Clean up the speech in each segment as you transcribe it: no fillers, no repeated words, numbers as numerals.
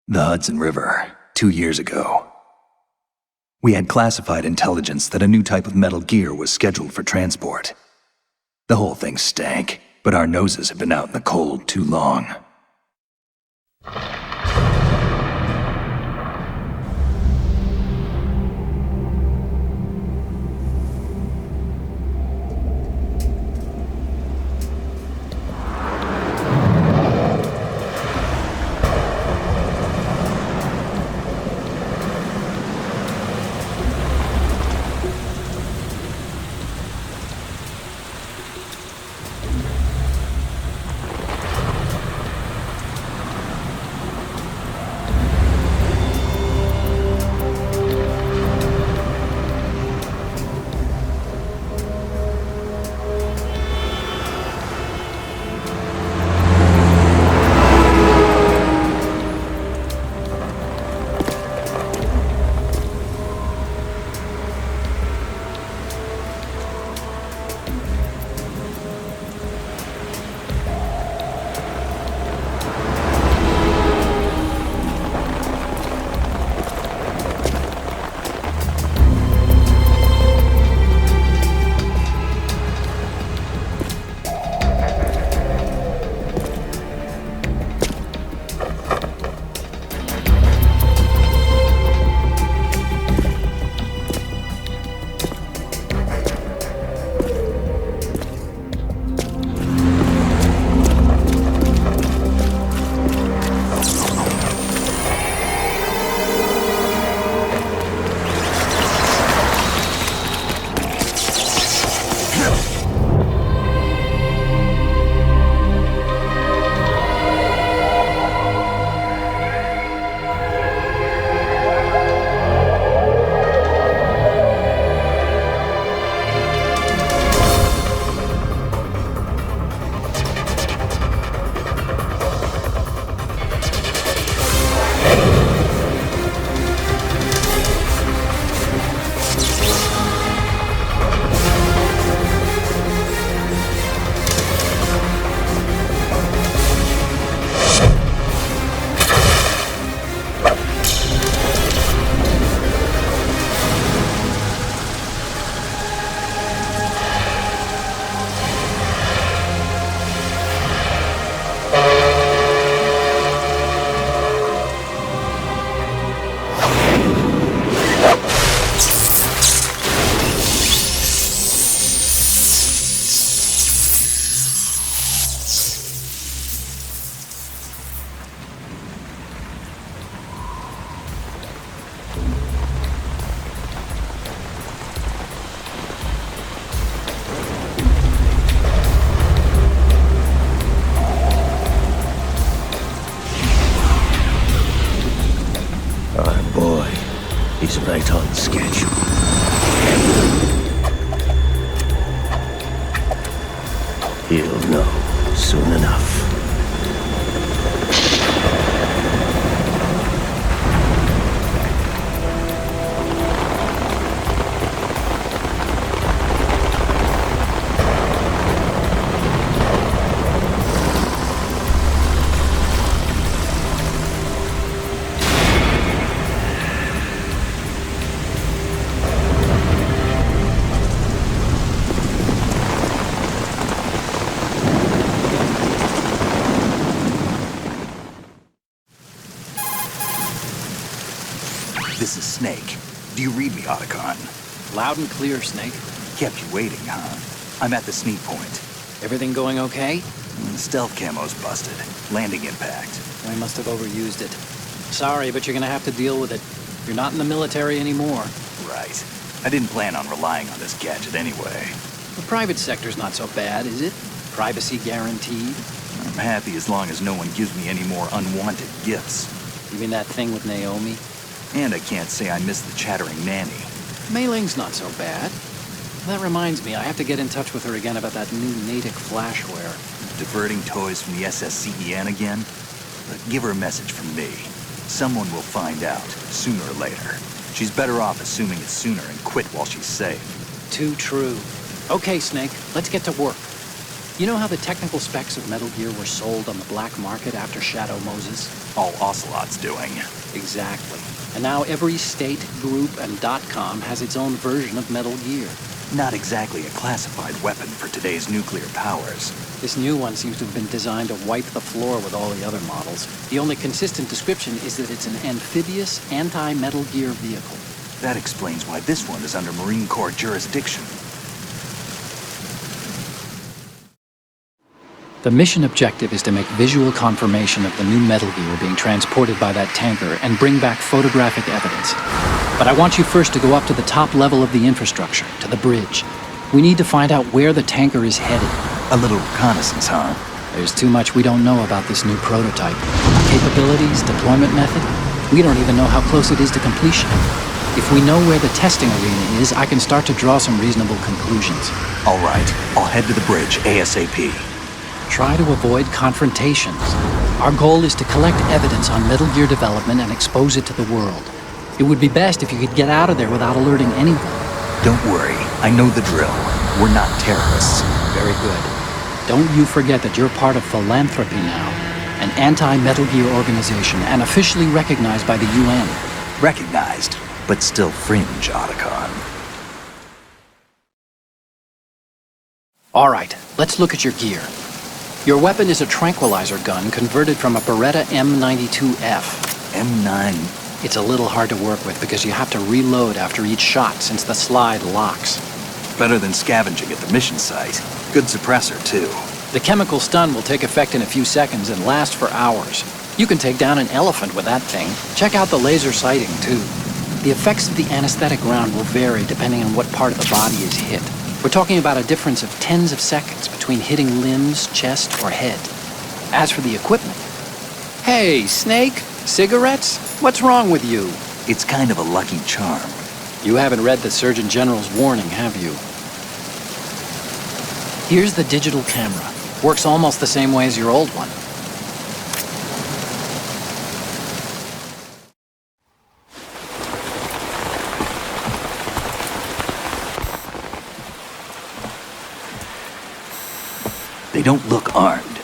The Hudson River, 2 years ago. We had classified intelligence that a new type of metal gear was scheduled for transport. The whole thing stank, but our noses had been out in the cold too long. He's right on schedule. He'll know soon enough. This is Snake. Do you read me, Otacon? Loud and clear, Snake. Kept you waiting, huh? I'm at the sneak point. Everything going okay? Stealth camo's busted. Landing impact. I must have overused it. Sorry, but you're gonna have to deal with it. You're not in the military anymore. Right. I didn't plan on relying on this gadget anyway. The private sector's not so bad, is it? Privacy guaranteed. I'm happy as long as no one gives me any more unwanted gifts. You mean that thing with Naomi? And I can't say I miss the chattering nanny. Mei Ling's not so bad. That reminds me, I have to get in touch with her again about that new Natick flashware. Diverting toys from the SSCEN again? But give her a message from me. Someone will find out, sooner or later. She's better off assuming it sooner and quit while she's safe. Too true. Okay, Snake, let's get to work. You know how the technical specs of Metal Gear were sold on the black market after Shadow Moses? All Ocelot's doing. Exactly. And now every state, group, and .com has its own version of Metal Gear. Not exactly a classified weapon for today's nuclear powers. This new one seems to have been designed to wipe the floor with all the other models. The only consistent description is that it's an amphibious, anti-Metal Gear vehicle. That explains why this one is under Marine Corps jurisdiction. The mission objective is to make visual confirmation of the new Metal Gear being transported by that tanker and bring back photographic evidence. But I want you first to go up to the top level of the infrastructure, to the bridge. We need to find out where the tanker is headed. A little reconnaissance, huh? There's too much we don't know about this new prototype. Capabilities, deployment method. We don't even know how close it is to completion. If we know where the testing arena is, I can start to draw some reasonable conclusions. All right, I'll head to the bridge ASAP. Try to avoid confrontations. Our goal is to collect evidence on Metal Gear development and expose it to the world. It would be best if you could get out of there without alerting anyone. Don't worry, I know the drill. We're not terrorists. Very good. Don't you forget that you're part of Philanthropy now, an anti-Metal Gear organization and officially recognized by the UN. Recognized, but still fringe, Otacon. All right, let's look at your gear. Your weapon is a tranquilizer gun converted from a Beretta M92F. M9. It's a little hard to work with because you have to reload after each shot since the slide locks. Better than scavenging at the mission site. Good suppressor, too. The chemical stun will take effect in a few seconds and last for hours. You can take down an elephant with that thing. Check out the laser sighting, too. The effects of the anesthetic round will vary depending on what part of the body is hit. We're talking about a difference of tens of seconds between hitting limbs, chest, or head. As for the equipment... Hey, Snake! Cigarettes? What's wrong with you? It's kind of a lucky charm. You haven't read the Surgeon General's warning, have you? Here's the digital camera. Works almost the same way as your old one. They don't look armed.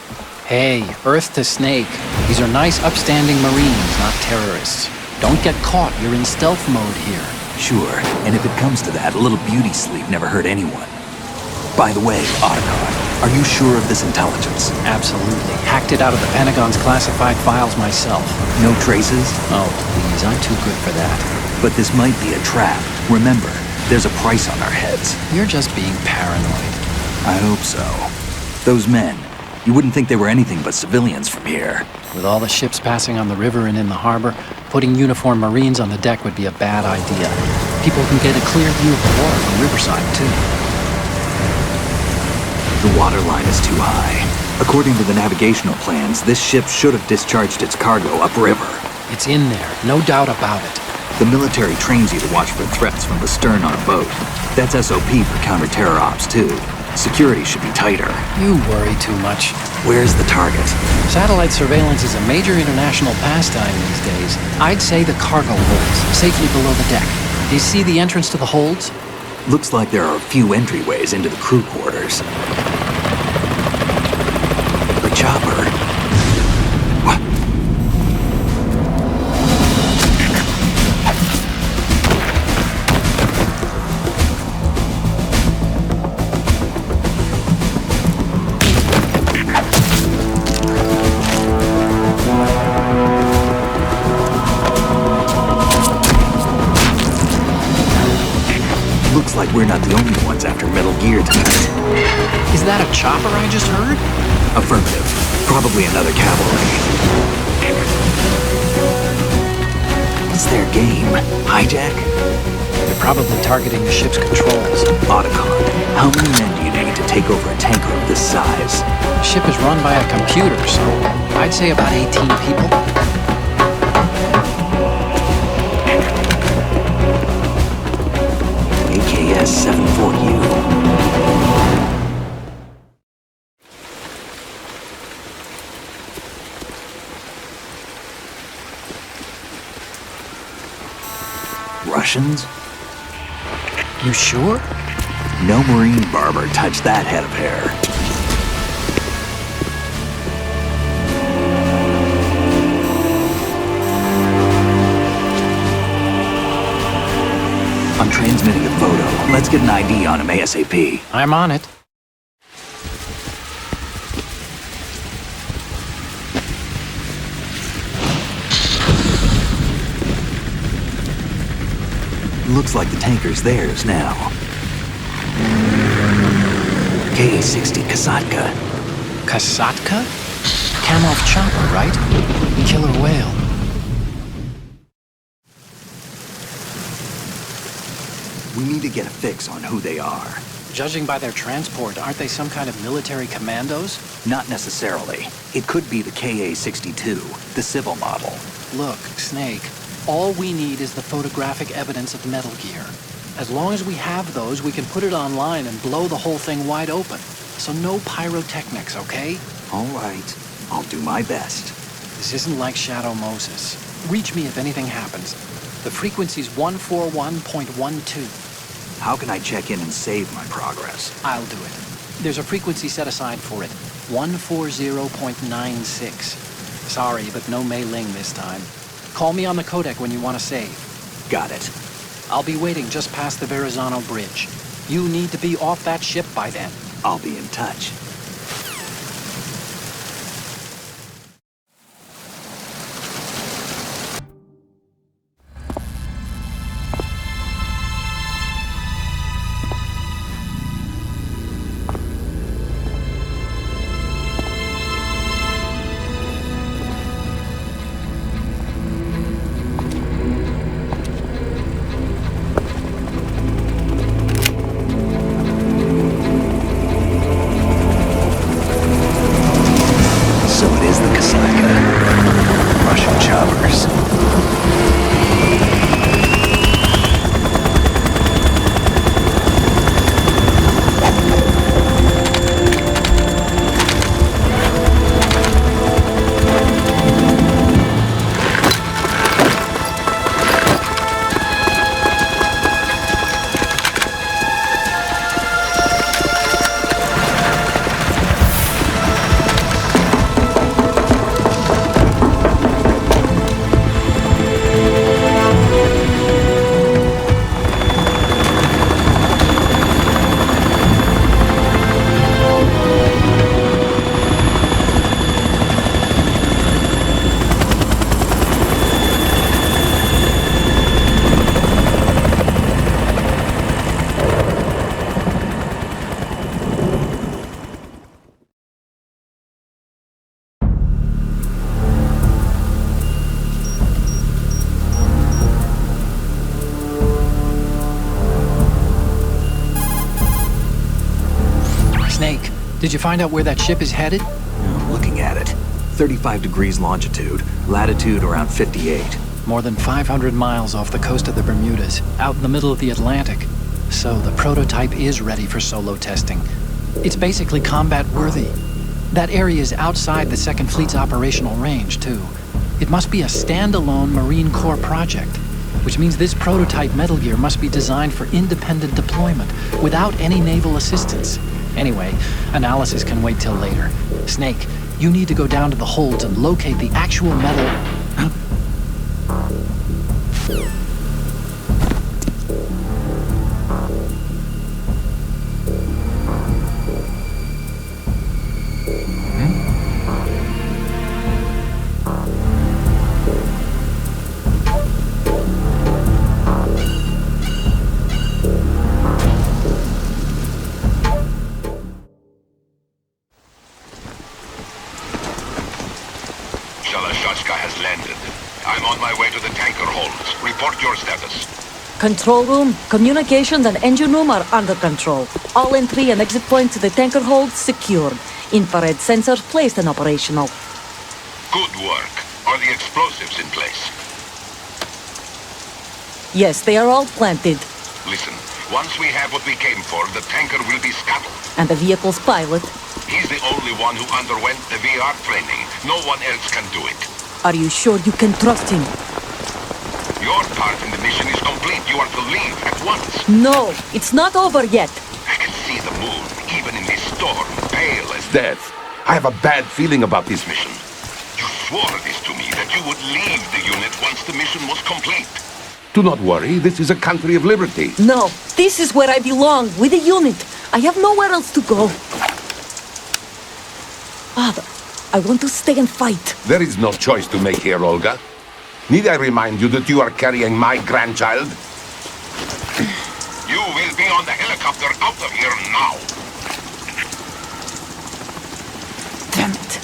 Hey, Earth to Snake. These are nice, upstanding Marines, not terrorists. Don't get caught. You're in stealth mode here. Sure, and if it comes to that, a little beauty sleep never hurt anyone. By the way, Otacon, are you sure of this intelligence? Absolutely. Hacked it out of the Pentagon's classified files myself. No traces? Oh, please, I'm too good for that. But this might be a trap. Remember, there's a price on our heads. You're just being paranoid. I hope so. Those men, you wouldn't think they were anything but civilians from here. With all the ships passing on the river and in the harbor, putting uniformed Marines on the deck would be a bad idea. People can get a clear view of the water from Riverside, too. The water line is too high. According to the navigational plans, this ship should have discharged its cargo upriver. It's in there, no doubt about it. The military trains you to watch for threats from the stern on a boat. That's SOP for counter-terror ops, too. Security should be tighter. You worry too much. Where's the target? Satellite surveillance is a major international pastime these days. I'd say the cargo holds, safely below the deck. Do you see the entrance to the holds? Looks like there are a few entryways into the crew quarters. The chopper. What? Looks like we're not the only ones after Metal Gear tonight. Is that a chopper I just heard? Affirmative. Probably another cavalry. What's their game? Hijack? They're probably targeting the ship's controls. Otacon, how many men do you need to take over a tanker of this size? The ship is run by a computer, so I'd say about 18 people. AKS-74U. Russians? You sure? No Marine barber touched that head of hair. I'm transmitting a photo. Let's get an ID on him ASAP. I'm on it. Looks like the tanker's theirs now. Ka-60 Kasatka. Kasatka? Kamov chopper, right? Killer whale. We need to get a fix on who they are. Judging by their transport, aren't they some kind of military commandos? Not necessarily. It could be the Ka-62, the civil model. Look, Snake, all we need is the photographic evidence of Metal Gear. As long as we have those, we can put it online and blow the whole thing wide open. So no pyrotechnics, okay? All right. I'll do my best. This isn't like Shadow Moses. Reach me if anything happens. The frequency's 141.12. How can I check in and save my progress? I'll do it. There's a frequency set aside for it. 140.96. Sorry, but no Mei Ling this time. Call me on the codec when you want to save. Got it. I'll be waiting just past the Verrazano Bridge. You need to be off that ship by then. I'll be in touch. Snake, did you find out where that ship is headed? I'm looking at it. 35 degrees longitude, latitude around 58. More than 500 miles off the coast of the Bermudas, out in the middle of the Atlantic. So the prototype is ready for solo testing. It's basically combat worthy. That area is outside the Second Fleet's operational range, too. It must be a standalone Marine Corps project, which means this prototype Metal Gear must be designed for independent deployment, without any naval assistance. Anyway, analysis can wait till later. Snake, you need to go down to the holds and locate the actual metal... Shalashaska has landed. I'm on my way to the tanker holds. Report your status. Control room, communications and engine room are under control. All entry and exit points to the tanker hold secured. Infrared sensors placed and operational. Good work. Are the explosives in place? Yes, they are all planted. Listen, once we have what we came for, the tanker will be scuttled. And the vehicle's pilot. He's the only one who underwent the VR training. No one else can do it. Are you sure you can trust him? Your part in the mission is complete. You are to leave at once. No, it's not over yet. I can see the moon, even in this storm, pale as death. I have a bad feeling about this mission. You swore this to me, that you would leave the unit once the mission was complete. Do not worry, this is a country of liberty. No, this is where I belong, with the unit. I have nowhere else to go. Father, I want to stay and fight. There is no choice to make here, Olga. Need I remind you that you are carrying my grandchild? You will be on the helicopter out of here now. Damn it.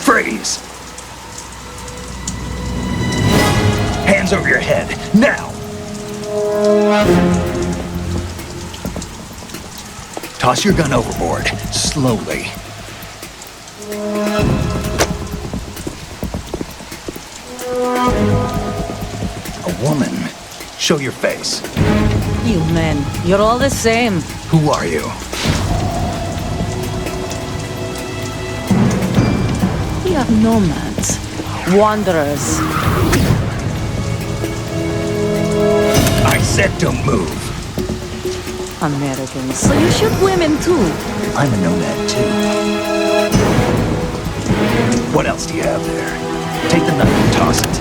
Freeze! Hands over your head, now! Toss your gun overboard, slowly. A woman. Show your face. You men, you're all the same. Who are you? We are nomads, wanderers. I said don't move. Americans. So you shoot women too. I'm a nomad too. What else do you have there? Take the knife and toss it.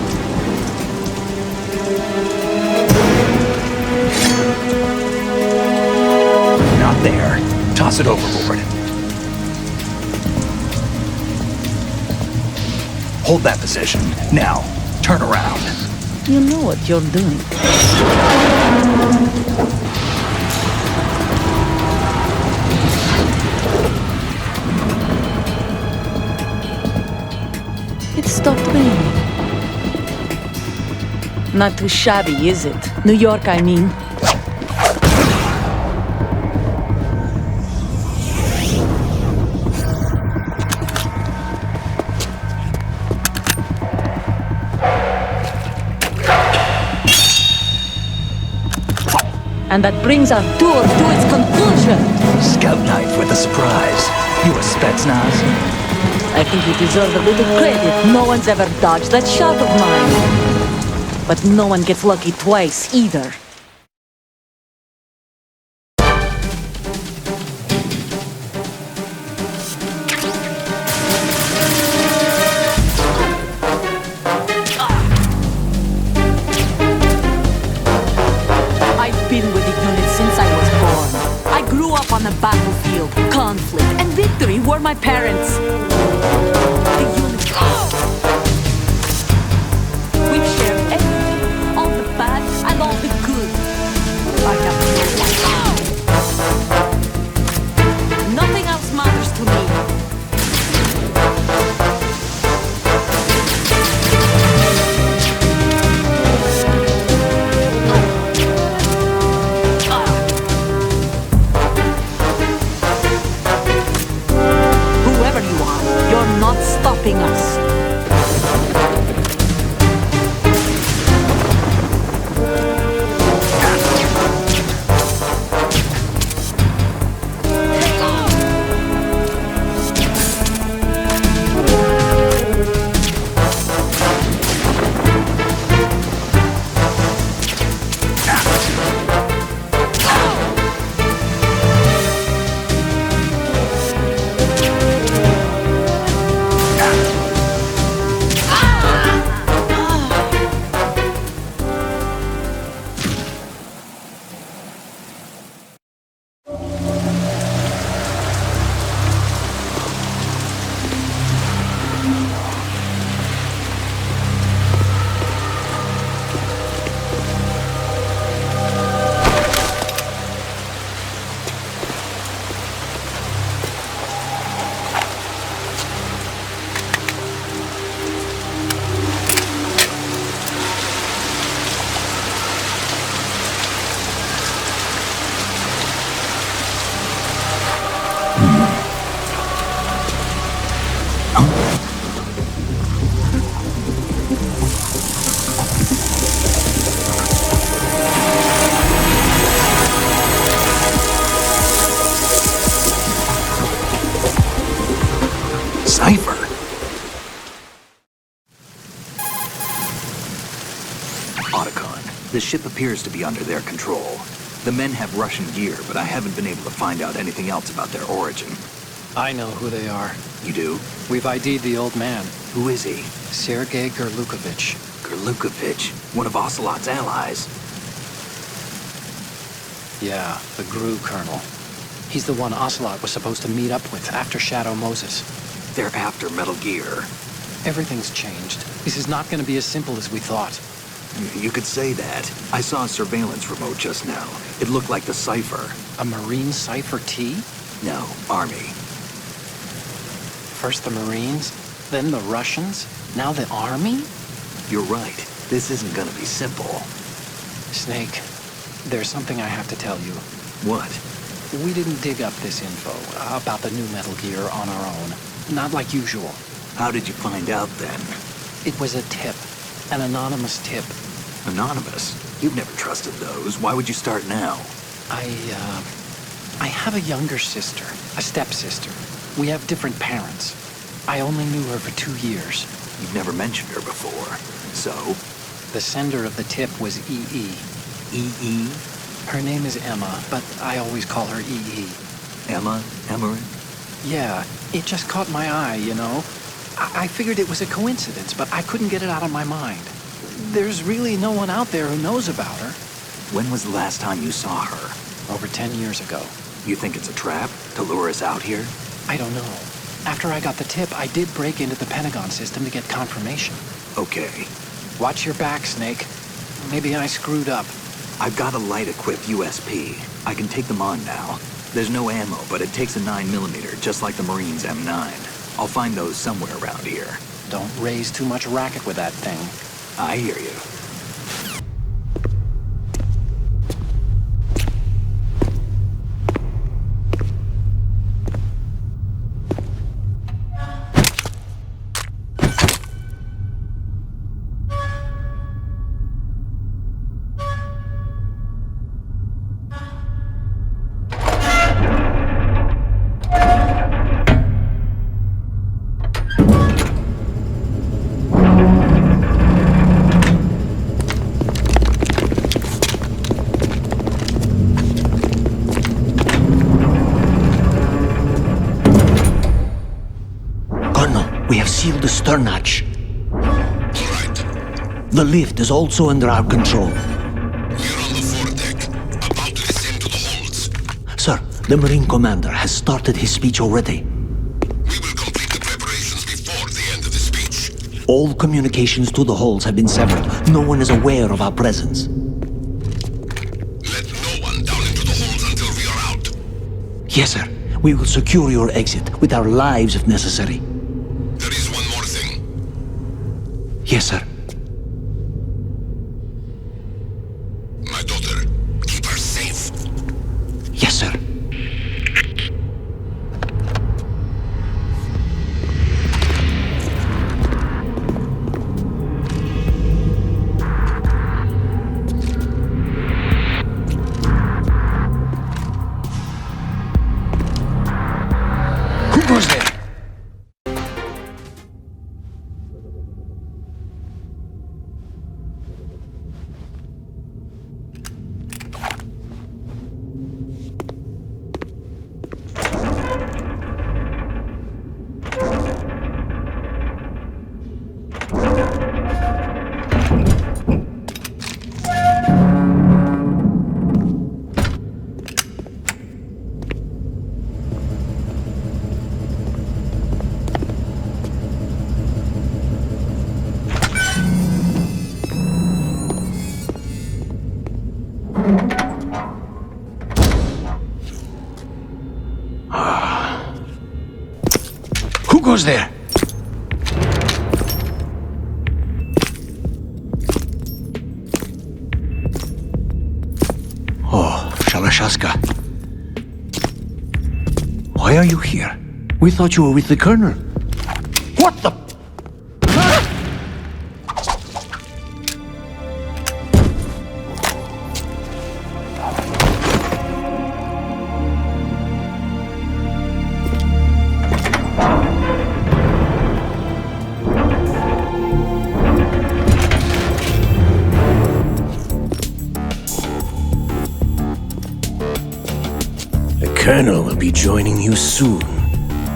Not there. Toss it overboard. Hold that position. Now, turn around. You know what you're doing. It stopped raining. Not too shabby, is it? New York, I mean. And that brings our tour to its conclusion. Scout knife with a surprise. You a Spetsnaz? I think you deserve a little credit. No one's ever dodged that shot of mine. But no one gets lucky twice, either. I've been with the unit since I was born. I grew up on the battlefield. Conflict and victory were my parents. The unit. We've shared everything, all the bad and all the good. I have nothing else matters to me. Whoever you are, you're not stopping us. Cipher. Otacon, the ship appears to be under their control. The men have Russian gear, but I haven't been able to find out anything else about their origin. I know who they are. You do? We've ID'd the old man, Who is he? Sergei Gerlukovich. Gerlukovich, one of Ocelot's allies. Yeah, the GRU colonel. He's the one Ocelot was supposed to meet up with after Shadow Moses. They're after Metal Gear. Everything's changed. This is not going to be as simple as we thought. You could say that. I saw a surveillance remote just now. It looked like the Cypher. A Marine Cypher T? No, Army. First the Marines, then the Russians, now the Army? You're right. This isn't gonna be simple. Snake, there's something I have to tell you. What? We didn't dig up this info about the new Metal Gear on our own. Not like usual. How did you find out then? It was a tip. An anonymous tip. Anonymous? You've never trusted those. Why would you start now? I have a younger sister, a stepsister. We have different parents. I only knew her for 2 years. You've never mentioned her before. So? The sender of the tip was EE. EE? Her name is Emma, but I always call her EE. Emma? Emmerich? Yeah, it just caught my eye, you know? I figured it was a coincidence, but I couldn't get it out of my mind. There's really no one out there who knows about her. When was the last time you saw her? Over 10 years ago. You think it's a trap? To lure us out here? I don't know. After I got the tip, I did break into the Pentagon system to get confirmation. Okay. Watch your back, Snake. Maybe I screwed up. I've got a light-equipped USP. I can take them on now. There's no ammo, but it takes a 9mm, just like the Marines' M9. I'll find those somewhere around here. Don't raise too much racket with that thing. I hear you. Sealed the stern hatch. All right. The lift is also under our control. We're on the foredeck, about to descend to the holds. Sir, the Marine Commander has started his speech already. We will complete the preparations before the end of the speech. All communications to the holds have been severed. No one is aware of our presence. Let no one down into the holds until we are out. Yes, sir. We will secure your exit with our lives if necessary. There is one more thing. Yes, sir. My daughter, keep her safe. Yes, sir. Who goes there? Who goes there? Oh, Shalashaska. Why are you here? We thought you were with the Colonel. What the... Colonel will be joining you soon,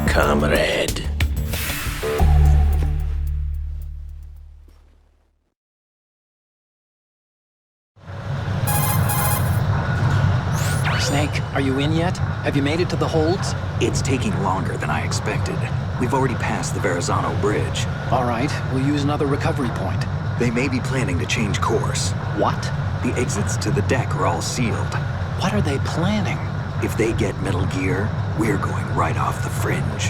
comrade. Snake, are you in yet? Have you made it to the holds? It's taking longer than I expected. We've already passed the Verrazano Bridge. All right, we'll use another recovery point. They may be planning to change course. What? The exits to the deck are all sealed. What are they planning? If they get Metal Gear, we're going right off the fringe.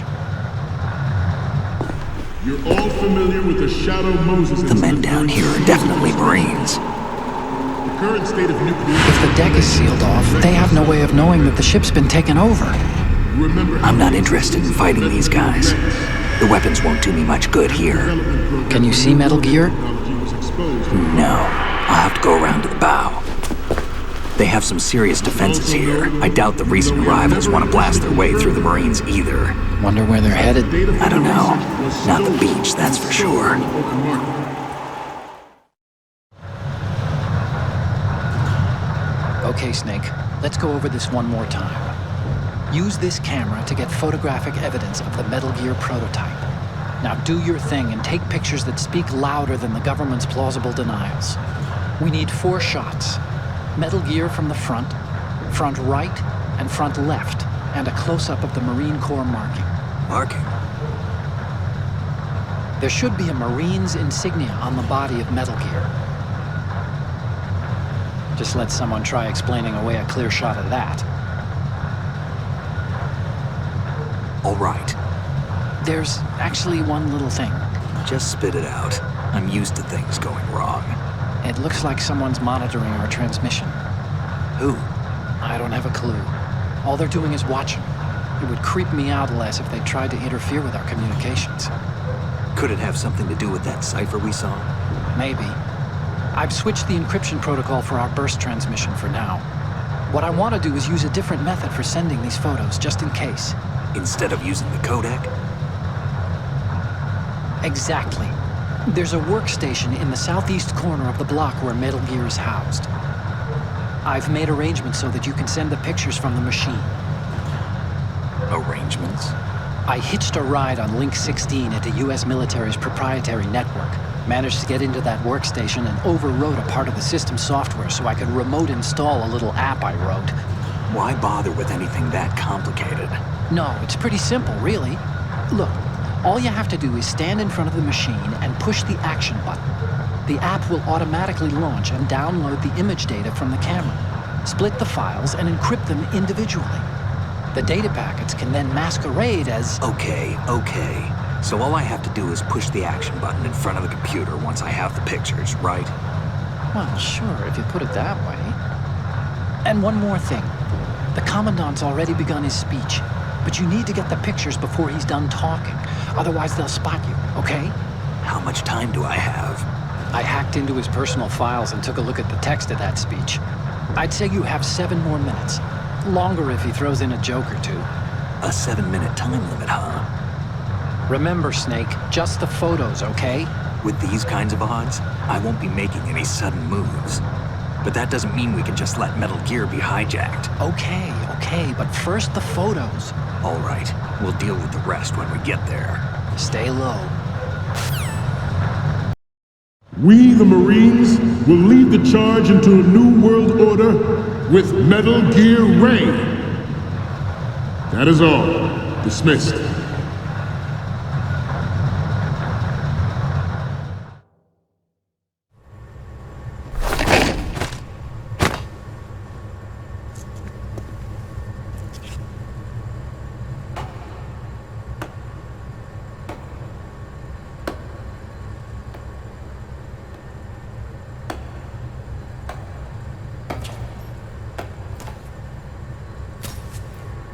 You're all familiar with the Shadow Moses. The men down here are definitely Marines. The current state of nuclear... If the deck is sealed off, they have no way of knowing that the ship's been taken over. Remember, I'm not interested in fighting these guys. The weapons won't do me much good here. Can you see Metal Gear? No. I'll have to go around to the bow. They have some serious defenses here. I doubt the recent arrivals want to blast their way through the Marines either. Wonder where they're headed. I don't know. Not the beach, that's for sure. Okay, Snake. Let's go over this one more time. Use this camera to get photographic evidence of the Metal Gear prototype. Now do your thing and take pictures that speak louder than the government's plausible denials. We need 4 shots. Metal Gear from the front right, and front left, and a close-up of the Marine Corps marking. Marking? There should be a Marine's insignia on the body of Metal Gear. Just let someone try explaining away a clear shot of that. All right. There's actually one little thing. Just spit it out. I'm used to things going wrong. It looks like someone's monitoring our transmission. Who? I don't have a clue. All they're doing is watching. It would creep me out less if they tried to interfere with our communications. Could it have something to do with that cipher we saw? Maybe. I've switched the encryption protocol for our burst transmission for now. What I want to do is use a different method for sending these photos, just in case. Instead of using the codec? Exactly. There's a workstation in the southeast corner of the block where Metal Gear is housed. I've made arrangements so that you can send the pictures from the machine. Arrangements? I hitched a ride on Link 16 into US military's proprietary network. Managed to get into that workstation and overwrote a part of the system software so I could remote install a little app I wrote. Why bother with anything that complicated? No, it's pretty simple, really. Look, all you have to do is stand in front of the machine and push the action button. The app will automatically launch and download the image data from the camera, split the files, and encrypt them individually. The data packets can then masquerade as... Okay. So all I have to do is push the action button in front of the computer once I have the pictures, right? Well, sure, if you put it that way. And one more thing. The Commandant's already begun his speech, but you need to get the pictures before he's done talking. Otherwise, they'll spot you, okay? How much time do I have? I hacked into his personal files and took a look at the text of that speech. I'd say you have 7 more minutes. Longer if he throws in a joke or two. A 7-minute time limit, huh? Remember, Snake, just the photos, okay? With these kinds of odds, I won't be making any sudden moves. But that doesn't mean we can just let Metal Gear be hijacked. Okay, but first the photos. All right, we'll deal with the rest when we get there. Stay low. We, the Marines, will lead the charge into a new world order with Metal Gear Ray. That is all. Dismissed.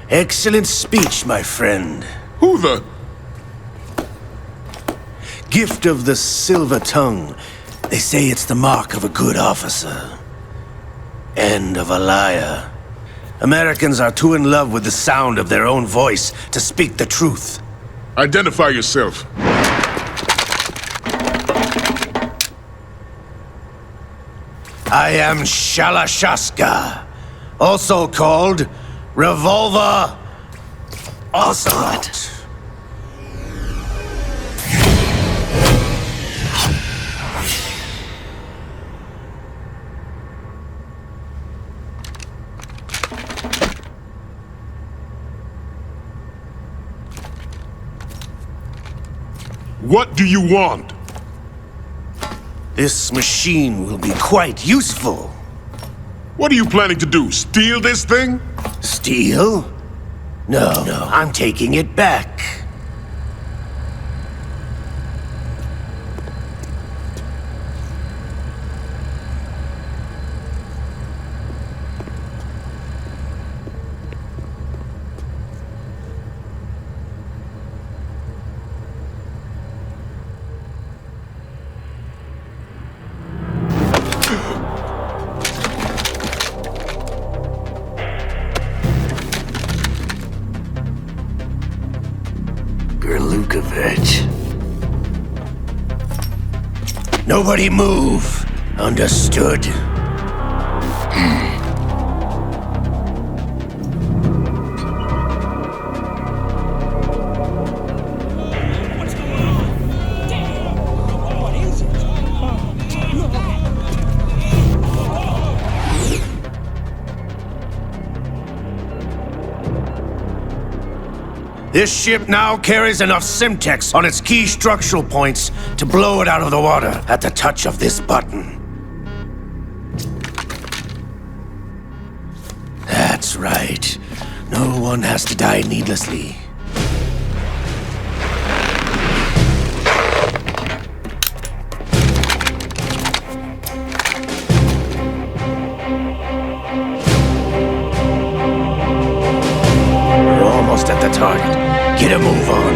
Excellent speech, my friend. Who the... Gift of the silver tongue. They say it's the mark of a good officer. And of a liar. Americans are too in love with the sound of their own voice to speak the truth. Identify yourself. I am Shalashaska, also called Revolver Ocelot. What do you want? This machine will be quite useful. What are you planning to do? Steal this thing? Steal? No, I'm taking it back. Gerlukovich. Nobody move. Understood? This ship now carries enough Simtex on its key structural points to blow it out of the water at the touch of this button. That's right. No one has to die needlessly. We're almost at the target. Get a move on.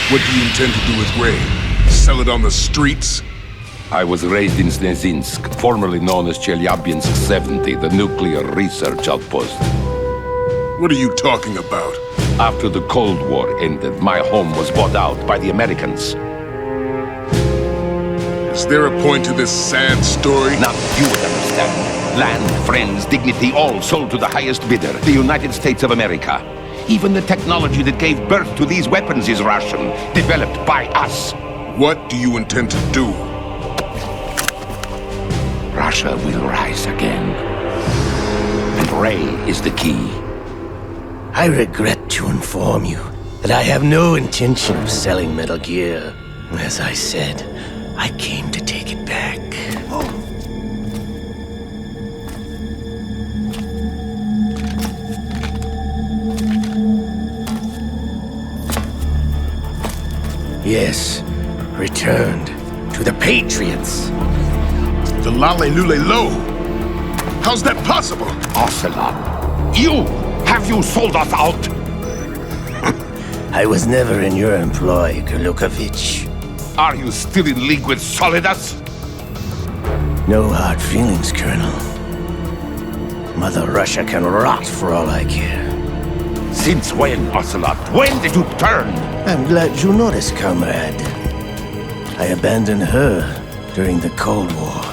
What do you intend to do with Ray? Sell it on the streets? I was raised in Snezinsk, formerly known as Chelyabinsk 70, the nuclear research outpost. What are you talking about? After the Cold War ended, my home was bought out by the Americans. Is there a point to this sad story? Now you would understand. Land, friends, dignity, all sold to the highest bidder, the United States of America. Even the technology that gave birth to these weapons is Russian, developed by us. What do you intend to do? Russia will rise again. And Ray is the key. I regret to inform you that I have no intention of selling Metal Gear. As I said, I came to take it back. Yes, returned to the Patriots. The Lale Lule Lo? How's that possible? Ocelot, have you sold us out? I was never in your employ, Gerlukovich. Are you still in league with Solidas? No hard feelings, Colonel. Mother Russia can rot for all I care. Since when, Ocelot? When did you turn? I'm glad you noticed, comrade. I abandoned her during the Cold War.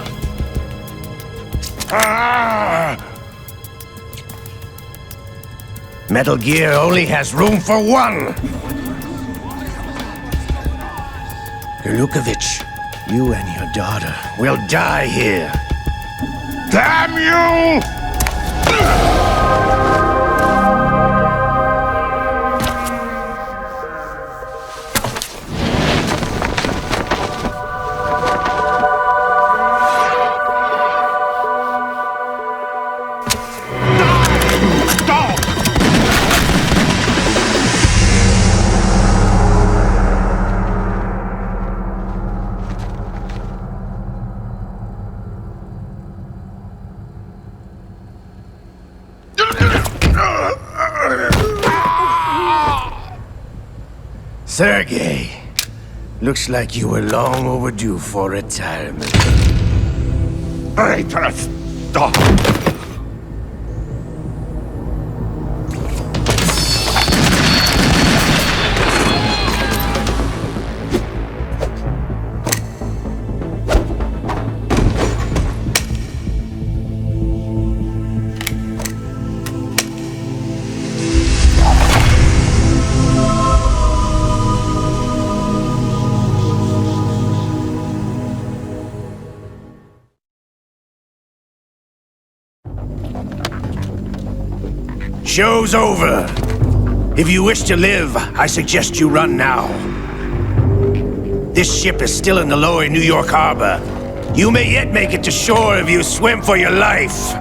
Metal Gear only has room for one! Gerlukovich, you and your daughter will die here. Damn you! Sergei, looks like you were long overdue for retirement. Traitorous dog! Show's over. If you wish to live, I suggest you run now. This ship is still in the lower New York harbor. You may yet make it to shore if you swim for your life.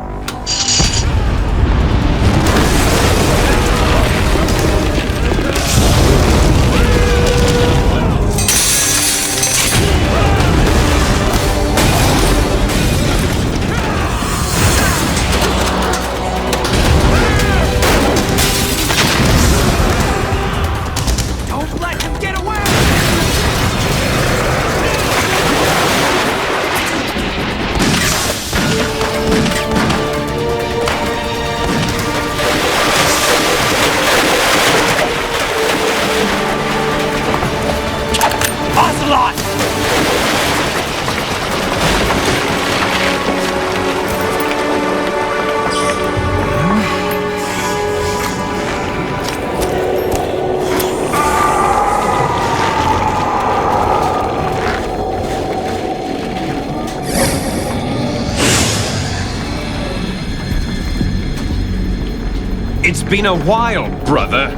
It's been a while, brother.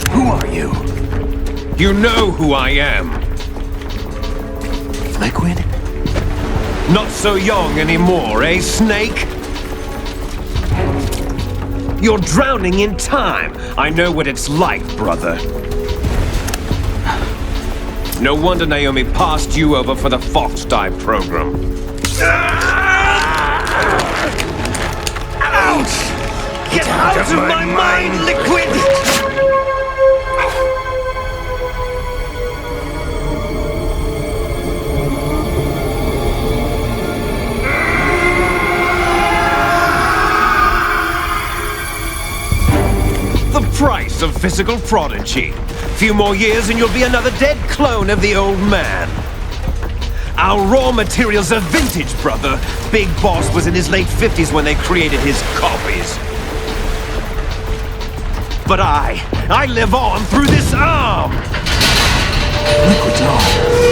Who are you? You know who I am. Liquid? Not so young anymore, eh, Snake? You're drowning in time. I know what it's like, brother. No wonder Naomi passed you over for the Fox Dive program. Ouch! Get out of my mind, Liquid! The price of physical prodigy. Few more years and you'll be another dead clone of the old man. Our raw materials are vintage, brother. Big Boss was in his late 50s when they created his copies. But I live on through this arm! Liquid's arm.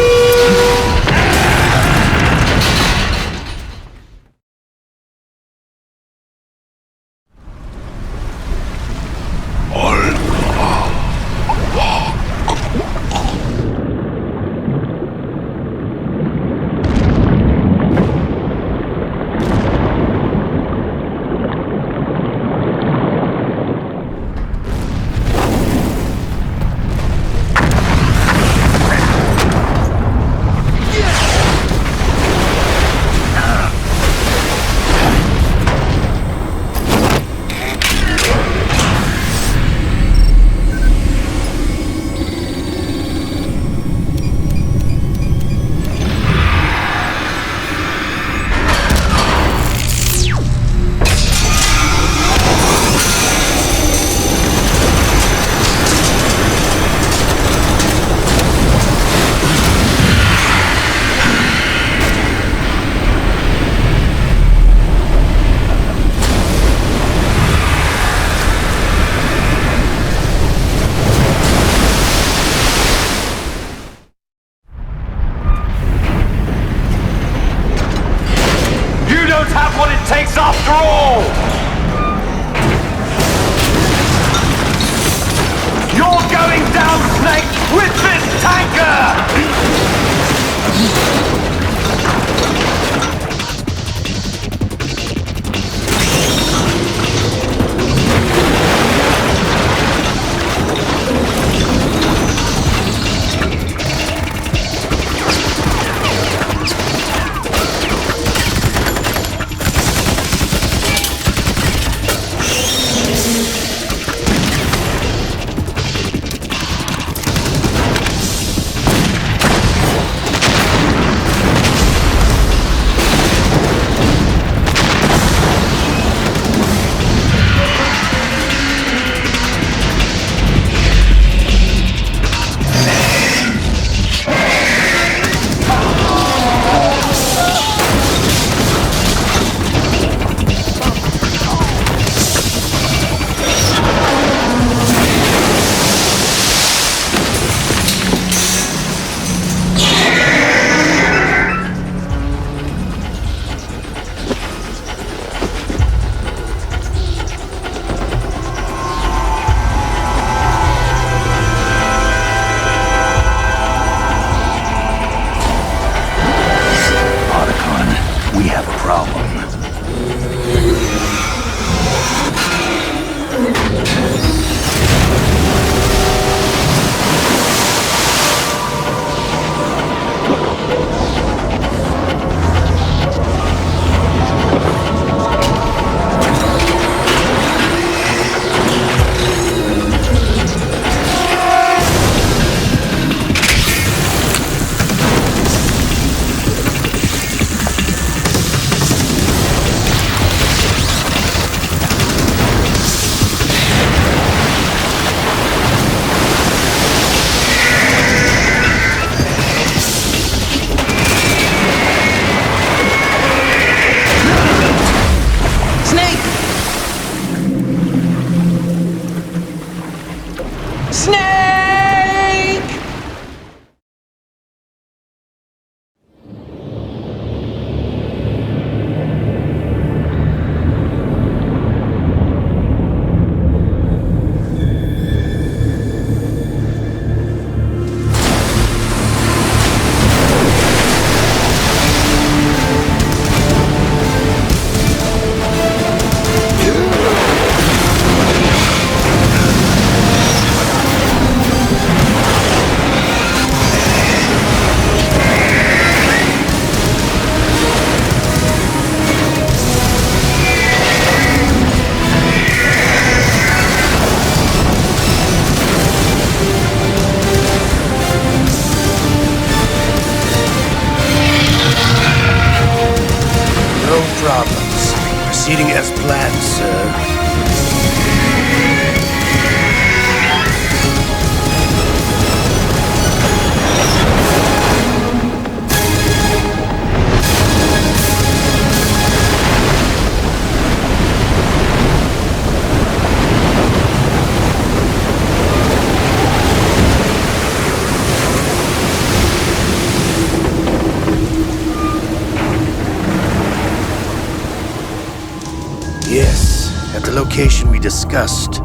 at the location we discussed.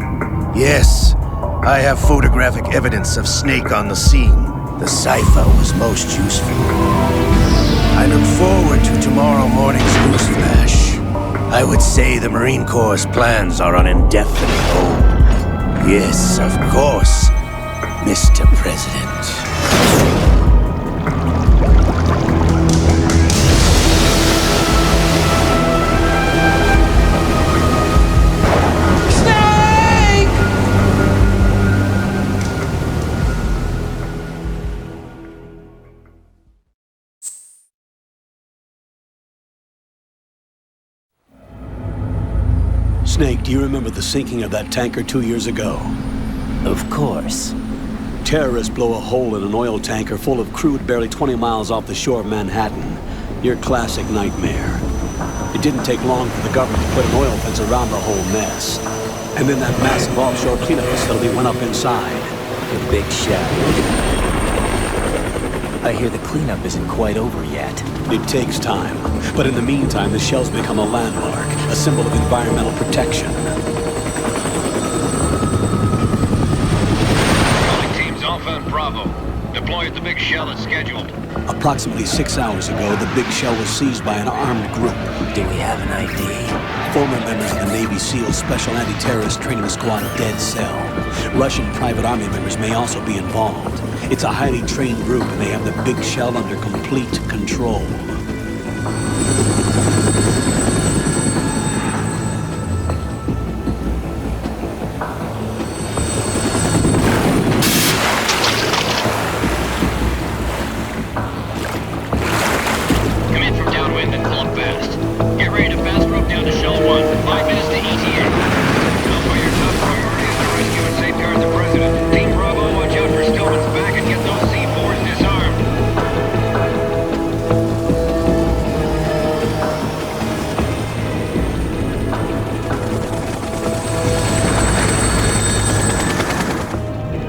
Yes, I have photographic evidence of Snake on the scene. The cipher was most useful. I look forward to tomorrow morning's news flash. I would say the Marine Corps' plans are on indefinite hold. Yes, of course, Mr. President. Snake, do you remember the sinking of that tanker 2 years ago? Of course. Terrorists blow a hole in an oil tanker full of crude barely 20 miles off the shore of Manhattan. Your classic nightmare. It didn't take long for the government to put an oil fence around the whole mess. And then that massive offshore cleanup facility went up inside. The Big Shell. I hear the cleanup isn't quite over yet. It takes time. But in the meantime, the shell's become a landmark, a symbol of environmental protection. Calling teams Alpha and Bravo. Deploy at the Big Shell as scheduled. Approximately 6 hours ago, the Big Shell was seized by an armed group. Do we have an ID? Former members of the Navy SEALs Special Anti-Terrorist Training Squad Dead Cell. Russian private army members may also be involved. It's a highly trained group, and they have the Big Shell under complete control. Come in from downwind and pull up fast. Get ready to fast rope down to Shell 1. 5 minutes to ETA. Alpha, your top priority is to rescue and safeguard the President. Team Bravo, watch out for Stillman's back and get those C4s disarmed.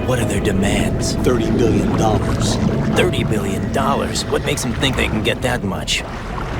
What are their demands? $30 billion. $30 billion? What makes them think they can get that much?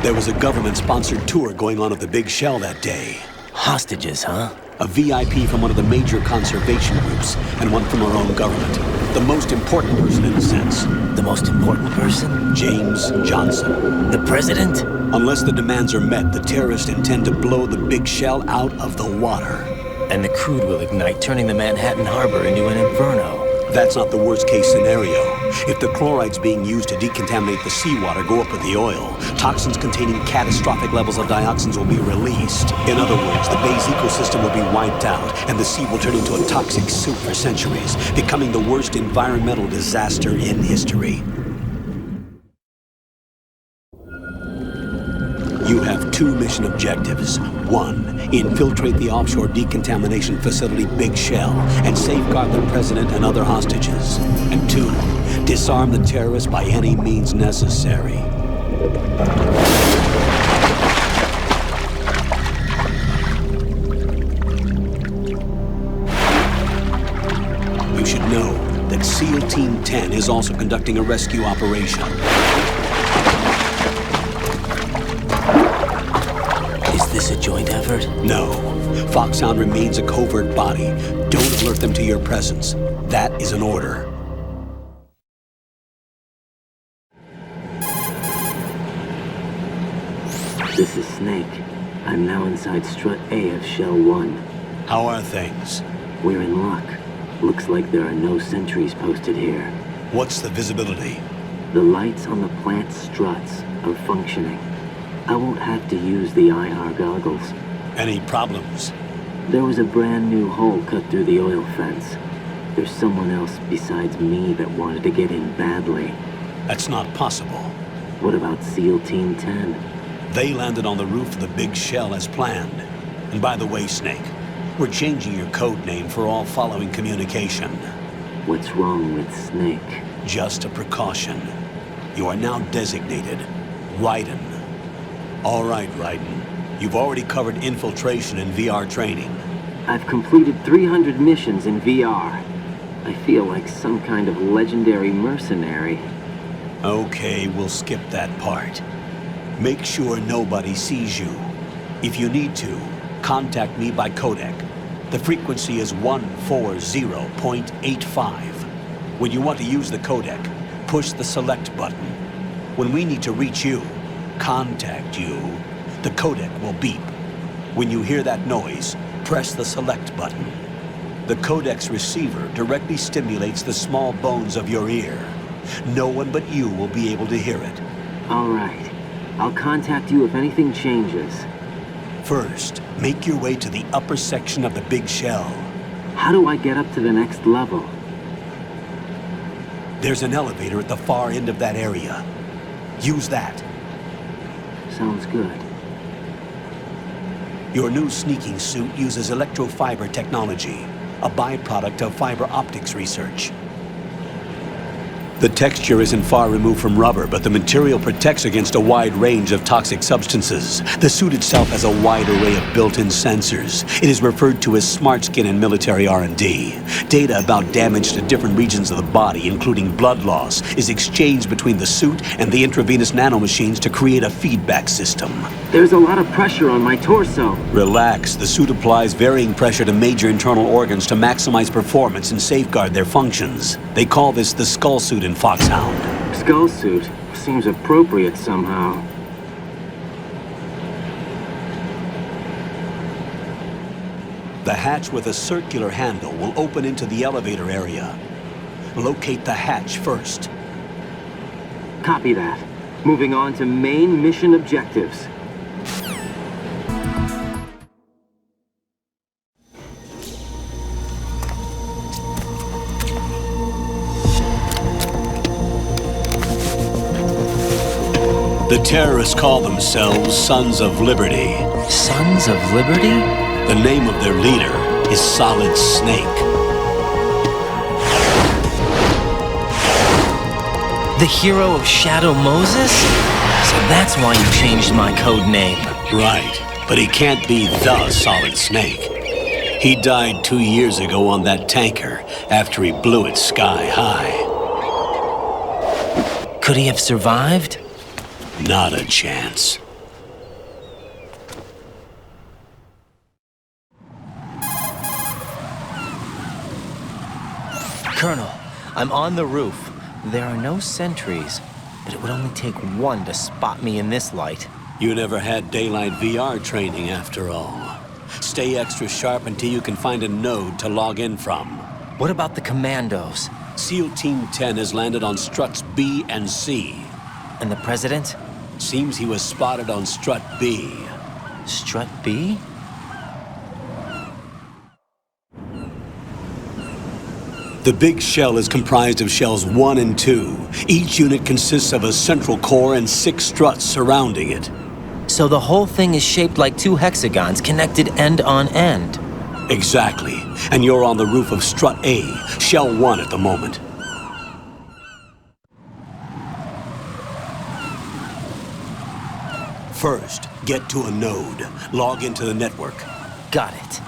There was a government-sponsored tour going on at the Big Shell that day. Hostages, huh? A VIP from one of the major conservation groups, and one from our own government. The most important person in a sense. The most important person? James Johnson. The President? Unless the demands are met, the terrorists intend to blow the Big Shell out of the water. And the crude will ignite, turning the Manhattan Harbor into an inferno. That's not the worst-case scenario. If the chlorides being used to decontaminate the seawater go up with the oil, toxins containing catastrophic levels of dioxins will be released. In other words, the bay's ecosystem will be wiped out, and the sea will turn into a toxic soup for centuries, becoming the worst environmental disaster in history. You have 2 mission objectives. 1, infiltrate the offshore decontamination facility Big Shell and safeguard the President and other hostages. And 2, disarm the terrorists by any means necessary. You should know that SEAL Team 10 is also conducting a rescue operation. Is this a joint effort? No. Foxhound remains a covert body. Don't alert them to your presence. That is an order. This is Snake. I'm now inside Strut A of Shell 1. How are things? We're in luck. Looks like there are no sentries posted here. What's the visibility? The lights on the plant struts are functioning. I won't have to use the IR goggles. Any problems? There was a brand new hole cut through the oil fence. There's someone else besides me that wanted to get in badly. That's not possible. What about SEAL Team 10? They landed on the roof of the Big Shell as planned. And by the way, Snake, we're changing your code name for all following communication. What's wrong with Snake? Just a precaution. You are now designated Raiden. All right, Raiden. You've already covered infiltration and VR training. I've completed 300 missions in VR. I feel like some kind of legendary mercenary. Okay, we'll skip that part. Make sure nobody sees you. If you need to, Contact me by codec. The frequency is 140.85. When you want to use the codec, push the select button. When we need to reach you, contact you, the codec will beep. When you hear that noise, press the select button. The codec's receiver directly stimulates the small bones of your ear. No one but you will be able to hear it. All right. I'll contact you if anything changes. First, make your way to the upper section of the big shell. How do I get up to the next level? There's an elevator at the far end of that area. Use that. Sounds good. Your new sneaking suit uses electrofiber technology, a byproduct of fiber optics research. The texture isn't far removed from rubber, but the material protects against a wide range of toxic substances. The suit itself has a wide array of built-in sensors. It is referred to as smart skin in military R&D. Data about damage to different regions of the body, including blood loss, is exchanged between the suit and the intravenous nanomachines to create a feedback system. There's a lot of pressure on my torso. Relax. The suit applies varying pressure to major internal organs to maximize performance and safeguard their functions. They call this the skull suit in Foxhound. Skull suit seems appropriate somehow. The hatch with a circular handle will open into the elevator area. Locate the hatch first. Copy that. Moving on to main mission objectives. The terrorists call themselves Sons of Liberty. Sons of Liberty? The name of their leader is Solid Snake. The hero of Shadow Moses? So that's why you changed my code name. Right, but he can't be the Solid Snake. He died 2 years ago on that tanker after he blew it sky high. Could he have survived? Not a chance. Colonel, I'm on the roof. There are no sentries, but it would only take one to spot me in this light. You never had daylight VR training after all. Stay extra sharp until you can find a node to log in from. What about the commandos? SEAL Team 10 has landed on struts B and C. And the President? Seems he was spotted on strut B. Strut B? The big shell is comprised of shells 1 and 2. Each unit consists of a central core and 6 struts surrounding it. So the whole thing is shaped like 2 hexagons connected end on end. Exactly. And you're on the roof of strut A, shell 1 at the moment. First, get to a node. Log into the network. Got it.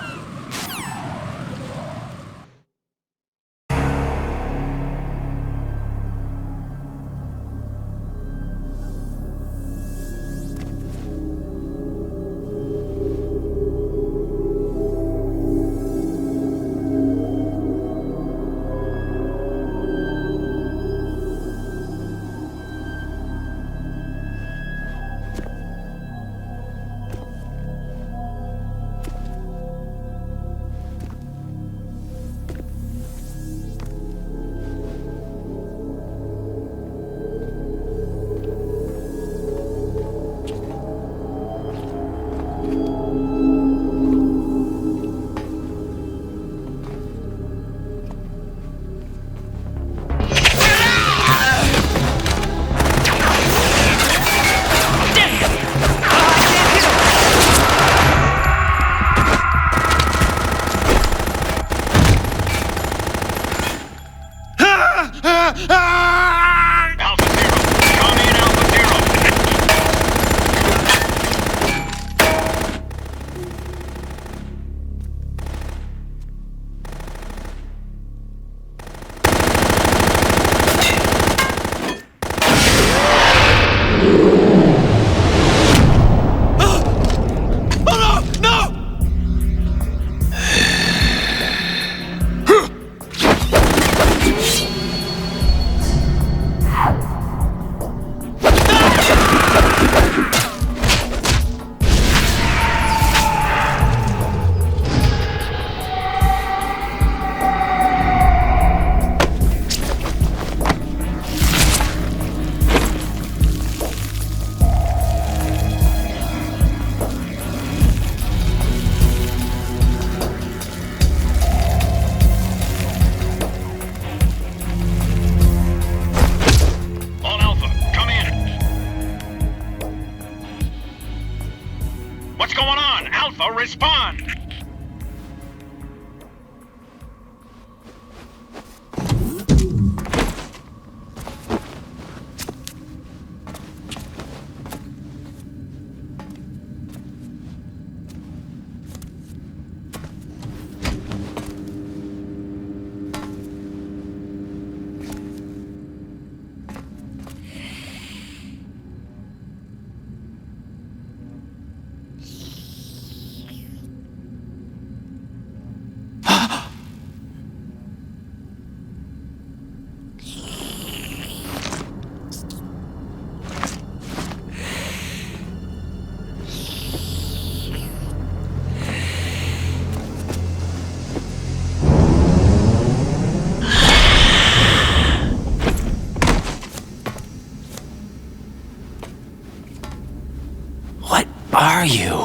are you?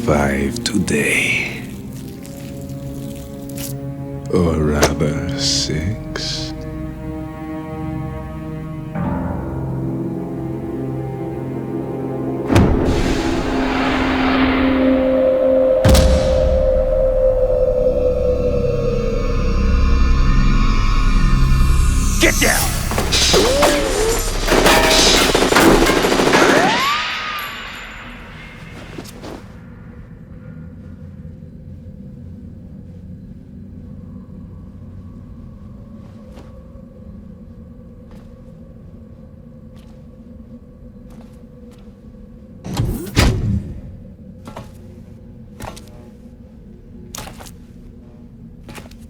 Five today. Or rather, 6. Get down!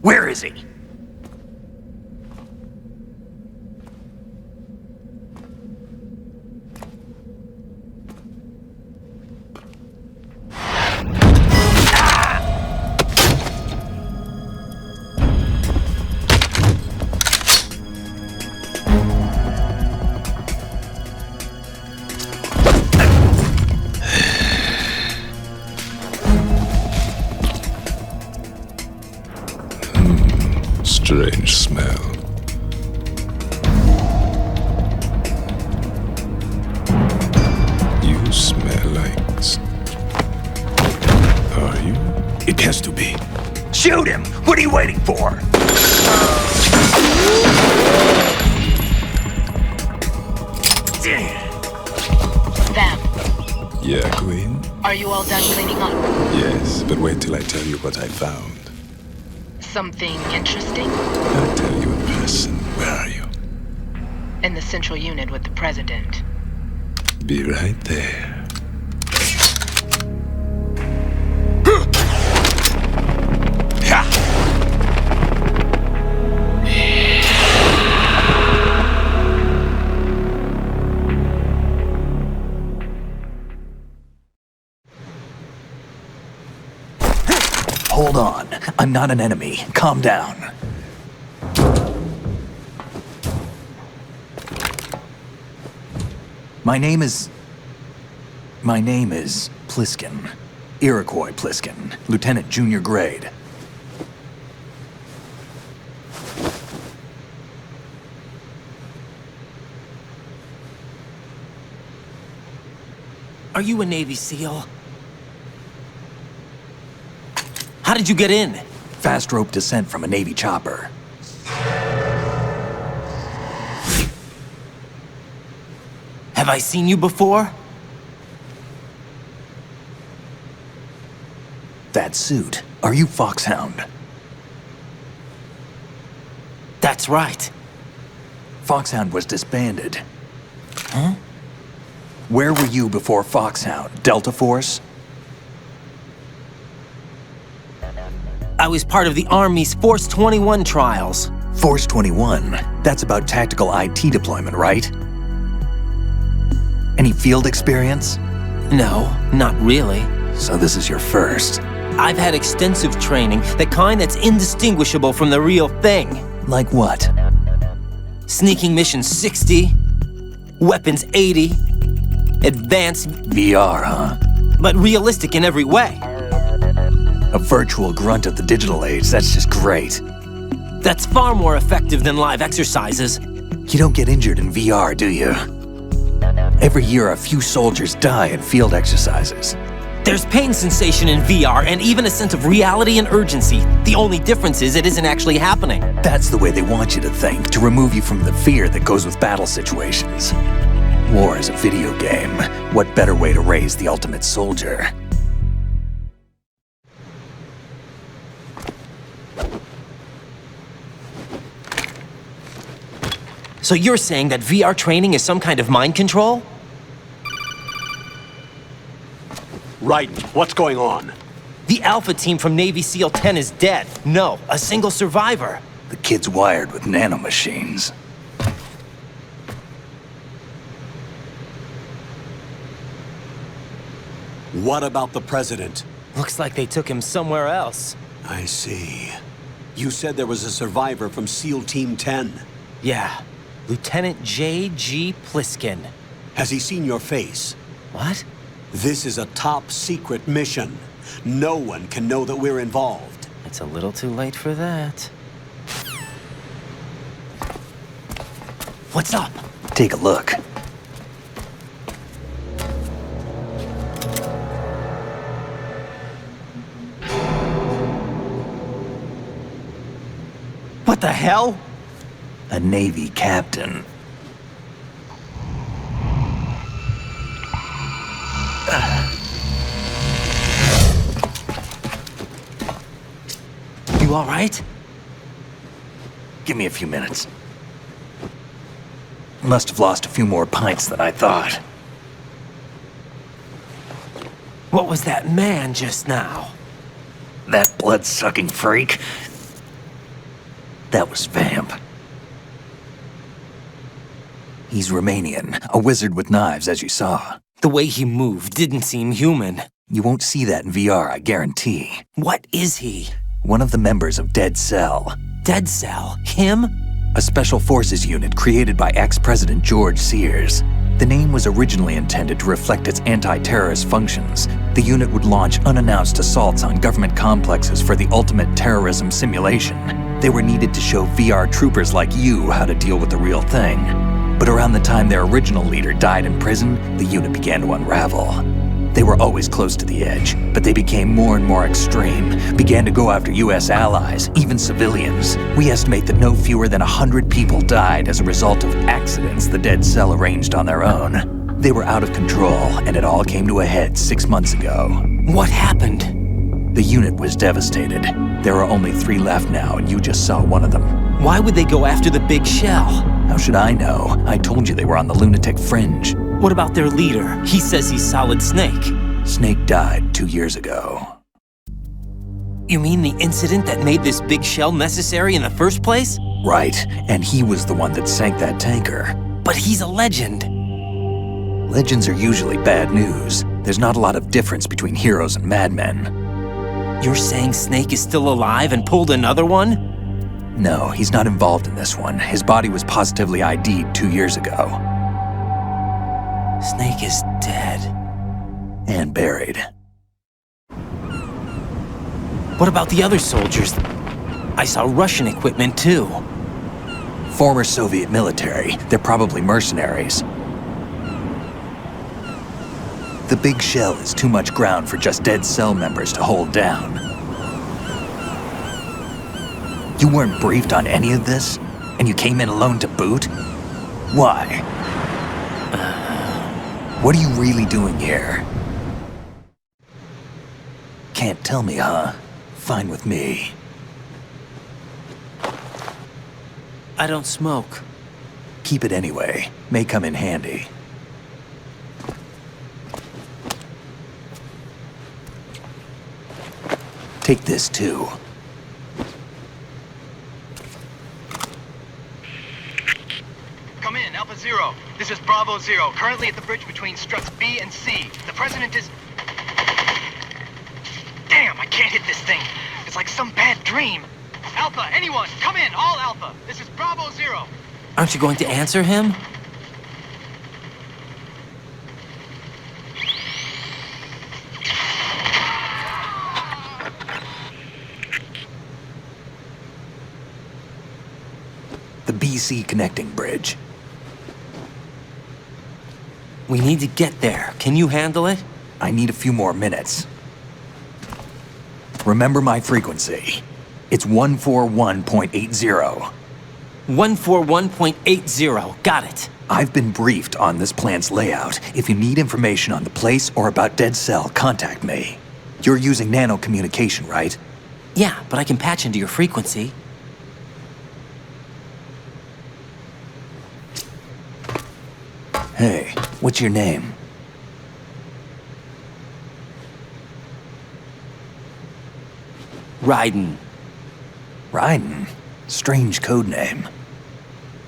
Where is he? Strange smell. You smell like... Are you? It has to be. Shoot him! What are you waiting for? Vam, Yeah, Queen? are you all done cleaning up? Yes, but wait till I tell you what I found. Something interesting? I'll tell you in person. Where are you? In the central unit with the president. Be right there. Hold on. I'm not an enemy. Calm down. My name is Pliskin. Iroquois Pliskin. Lieutenant Junior Grade. Are you a Navy SEAL? How did you get in? Fast rope descent from a Navy chopper. Have I seen you before? That suit. Are you Foxhound? That's right. Foxhound was disbanded. Huh? Where were you before Foxhound? Delta Force? I was part of the Army's Force 21 trials. Force 21? That's about tactical IT deployment, right? Any field experience? No, not really. So this is your first. I've had extensive training, the kind that's indistinguishable from the real thing. Like what? Sneaking Mission 60, Weapons 80, Advanced... VR, huh? But realistic in every way. A virtual grunt of the digital age, that's just great. That's far more effective than live exercises. You don't get injured in VR, do you? Every year, a few soldiers die in field exercises. There's pain sensation in VR and even a sense of reality and urgency. The only difference is it isn't actually happening. That's the way they want you to think, to remove you from the fear that goes with battle situations. War is a video game. What better way to raise the ultimate soldier? So you're saying that VR training is some kind of mind control? Raiden, what's going on? The Alpha team from Navy SEAL 10 is dead. No, a single survivor. The kid's wired with nanomachines. What about the president? Looks like they took him somewhere else. I see. You said there was a survivor from SEAL Team 10. Yeah. Lieutenant J.G. Pliskin. Has he seen your face? What? This is a top secret mission. No one can know that we're involved. It's a little too late for that. What's up? Take a look. What the hell? A Navy captain. You all right? Give me a few minutes. Must have lost a few more pints than I thought. What was that man just now? That blood-sucking freak? That was Vamp. He's Romanian, a wizard with knives, as you saw. The way he moved didn't seem human. You won't see that in VR, I guarantee. What is he? One of the members of Dead Cell. Dead Cell? Him? A special forces unit created by ex-President George Sears. The name was originally intended to reflect its anti-terrorist functions. The unit would launch unannounced assaults on government complexes for the ultimate terrorism simulation. They were needed to show VR troopers like you how to deal with the real thing. But around the time their original leader died in prison, the unit began to unravel. They were always close to the edge, but they became more and more extreme, began to go after US allies, even civilians. We estimate that no fewer than 100 people died as a result of accidents the Dead Cell arranged on their own. They were out of control, and it all came to a head 6 months ago. What happened? The unit was devastated. There are only 3 left now, and you just saw one of them. Why would they go after the big shell? How should I know? I told you they were on the lunatic fringe. What about their leader? He says he's Solid Snake. Snake died 2 years ago. You mean the incident that made this big shell necessary in the first place? Right, and he was the one that sank that tanker. But he's a legend. Legends are usually bad news. There's not a lot of difference between heroes and madmen. You're saying Snake is still alive and pulled another one? No, he's not involved in this one. His body was positively ID'd 2 years ago. Snake is dead. And buried. What about the other soldiers? I saw Russian equipment too. Former Soviet military. They're probably mercenaries. The big shell is too much ground for just Dead Cell members to hold down. You weren't briefed on any of this? And you came in alone to boot? Why? What are you really doing here? Can't tell me, huh? Fine with me. I don't smoke. Keep it anyway. May come in handy. Take this too. Come in, Alpha Zero. This is Bravo Zero, currently at the bridge between struts B and C. The President is... Damn, I can't hit this thing. It's like some bad dream. Alpha, anyone, come in, all Alpha. This is Bravo Zero. Aren't you going to answer him? The BC connecting bridge. We need to get there. Can you handle it? I need a few more minutes. Remember my frequency. It's 141.80. 141.80. Got it. I've been briefed on this plan's layout. If you need information on the place or about Dead Cell, contact me. You're using nano communication, right? Yeah, but I can patch into your frequency. Hey, what's your name? Raiden. Raiden? Strange code name.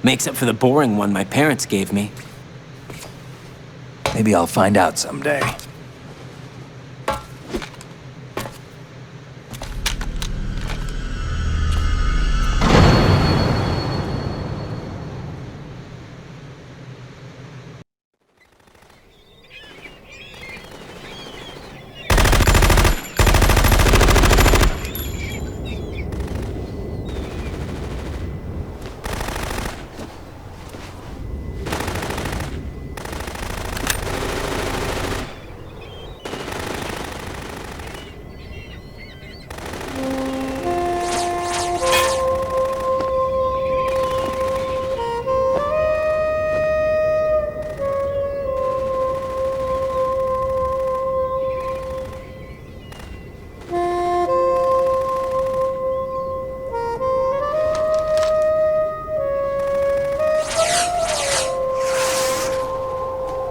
Makes up for the boring one my parents gave me. Maybe I'll find out someday.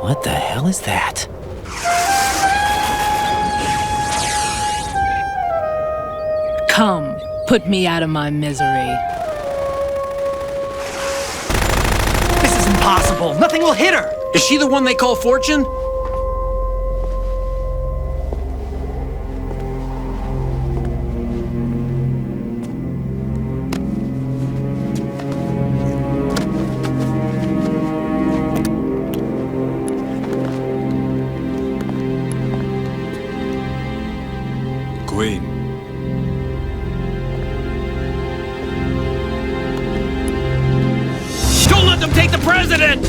What the hell is that? Come, put me out of my misery. This is impossible. Nothing will hit her. Is she the one they call Fortune? Queen. Don't let them take the president!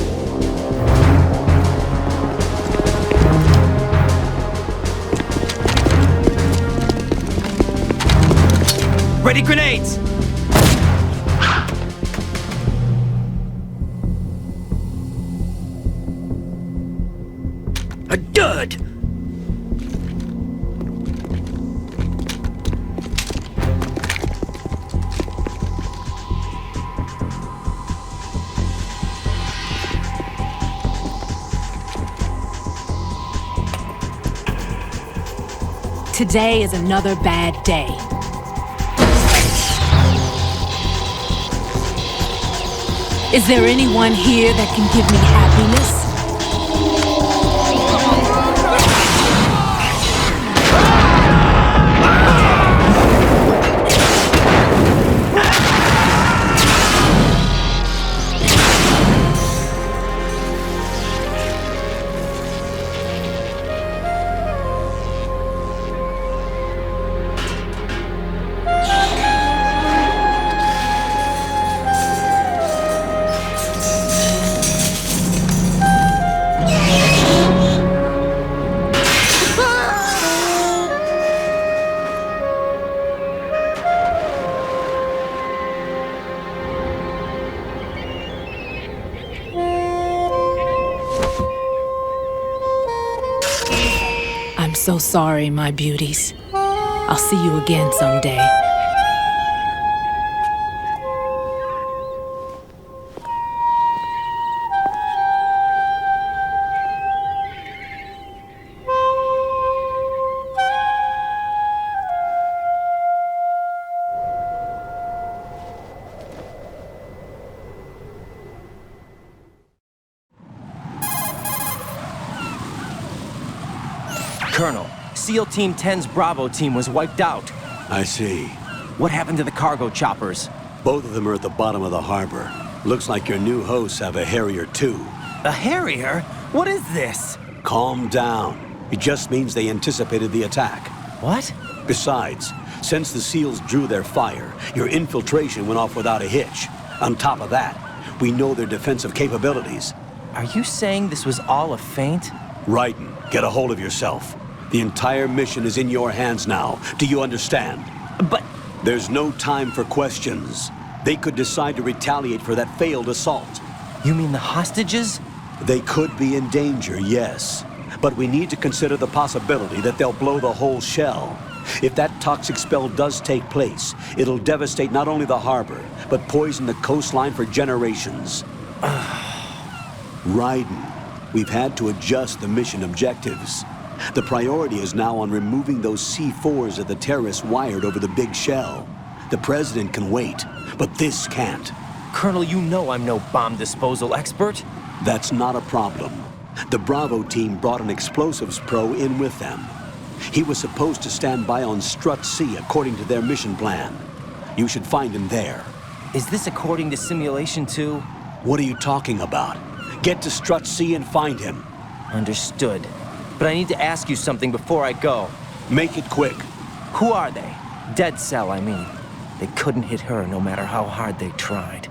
Ready grenades! A dud! Today is another bad day. Is there anyone here that can give me happiness? I'm so sorry, my beauties. I'll see you again someday. Colonel, SEAL Team 10's Bravo team was wiped out. I see. What happened to the cargo choppers? Both of them are at the bottom of the harbor. Looks like your new hosts have a Harrier too. A Harrier? What is this? Calm down. It just means they anticipated the attack. What? Besides, since the SEALs drew their fire, your infiltration went off without a hitch. On top of that, we know their defensive capabilities. Are you saying this was all a feint? Raiden, get a hold of yourself. The entire mission is in your hands now. Do you understand? But... There's no time for questions. They could decide to retaliate for that failed assault. You mean the hostages? They could be in danger, yes. But we need to consider the possibility that they'll blow the whole shell. If that toxic spell does take place, it'll devastate not only the harbor, but poison the coastline for generations. Raiden, we've had to adjust the mission objectives. The priority is now on removing those C4s that the terrorists wired over the big shell. The president can wait, but this can't. Colonel, you know I'm no bomb disposal expert. That's not a problem. The Bravo team brought an explosives pro in with them. He was supposed to stand by on Strut C according to their mission plan. You should find him there. Is this according to Simulation 2? What are you talking about? Get to Strut C and find him. Understood. But I need to ask you something before I go. Make it quick. Who are they? Dead Cell, I mean. They couldn't hit her no matter how hard they tried.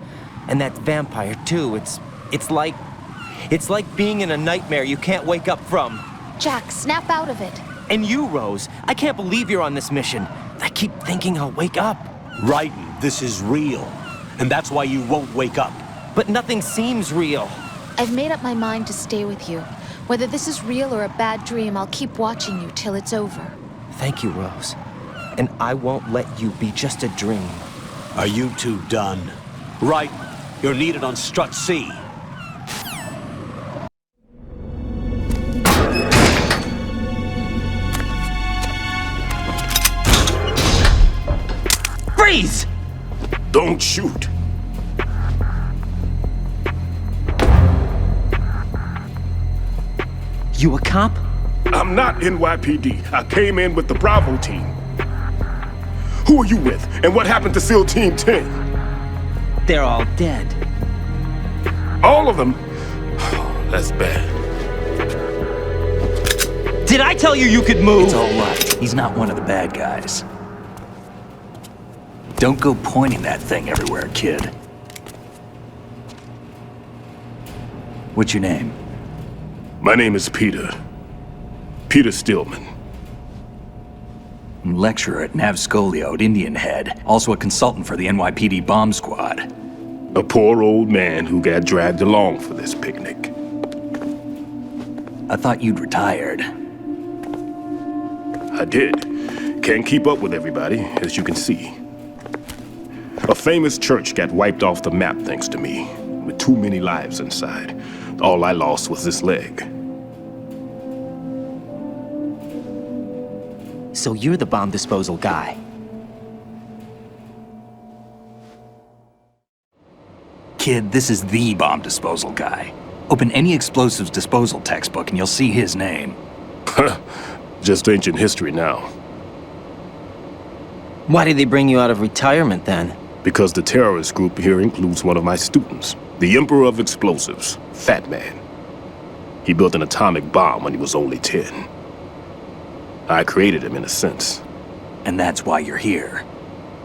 And that vampire, too, it's like being in a nightmare you can't wake up from. Jack, snap out of it. And you, Rose, I can't believe you're on this mission. I keep thinking I'll wake up. Raiden, this is real. And that's why you won't wake up. But nothing seems real. I've made up my mind to stay with you. Whether this is real or a bad dream, I'll keep watching you till it's over. Thank you, Rose. And I won't let you be just a dream. Are you two done? Right. You're needed on Strut C. Freeze! Don't shoot. You a cop? I'm not NYPD. I came in with the Bravo team. Who are you with? And what happened to SEAL Team 10? They're all dead. All of them? That's bad. Did I tell you you could move? It's all right. He's not one of the bad guys. Don't go pointing that thing everywhere, kid. What's your name? My name is Peter. Peter Stillman. Lecturer at Navscolio at Indian Head. Also a consultant for the NYPD bomb squad. A poor old man who got dragged along for this picnic. I thought you'd retired. I did. Can't keep up with everybody, as you can see. A famous church got wiped off the map thanks to me, with too many lives inside. All I lost was this leg. So you're the bomb disposal guy. Kid, this is the bomb disposal guy. Open any explosives disposal textbook and you'll see his name. Just ancient history now. Why did they bring you out of retirement then? Because the terrorist group here includes one of my students, the Emperor of Explosives, Fat Man. He built an atomic bomb when he was only 10. I created him in a sense. And that's why you're here.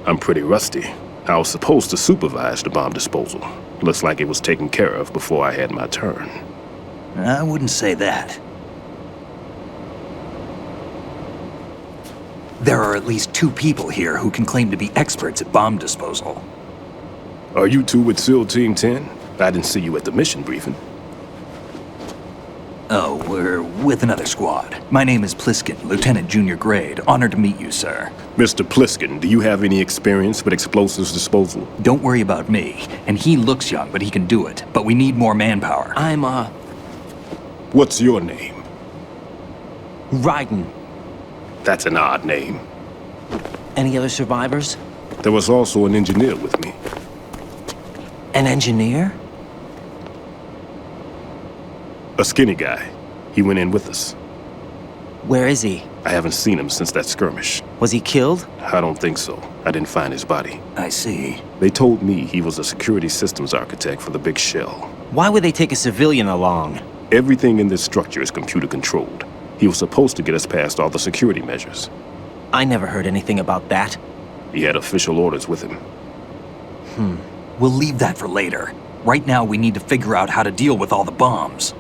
I'm pretty rusty. I was supposed to supervise the bomb disposal. Looks like it was taken care of before I had my turn. I wouldn't say that. There are at least 2 people here who can claim to be experts at bomb disposal. Are you two with SEAL Team 10? I didn't see you at the mission briefing. Oh, we're with another squad. My name is Pliskin, Lieutenant Junior Grade. Honored to meet you, sir. Mr. Pliskin, do you have any experience with explosives disposal? Don't worry about me. And he looks young, but he can do it. But we need more manpower. I'm, What's your name? Raiden. That's an odd name. Any other survivors? There was also an engineer with me. An engineer? A skinny guy. He went in with us. Where is he? I haven't seen him since that skirmish. Was he killed? I don't think so. I didn't find his body. I see. They told me he was a security systems architect for the big shell. Why would they take a civilian along? Everything in this structure is computer controlled. He was supposed to get us past all the security measures. I never heard anything about that. He had official orders with him. We'll leave that for later. Right now, we need to figure out how to deal with all the bombs.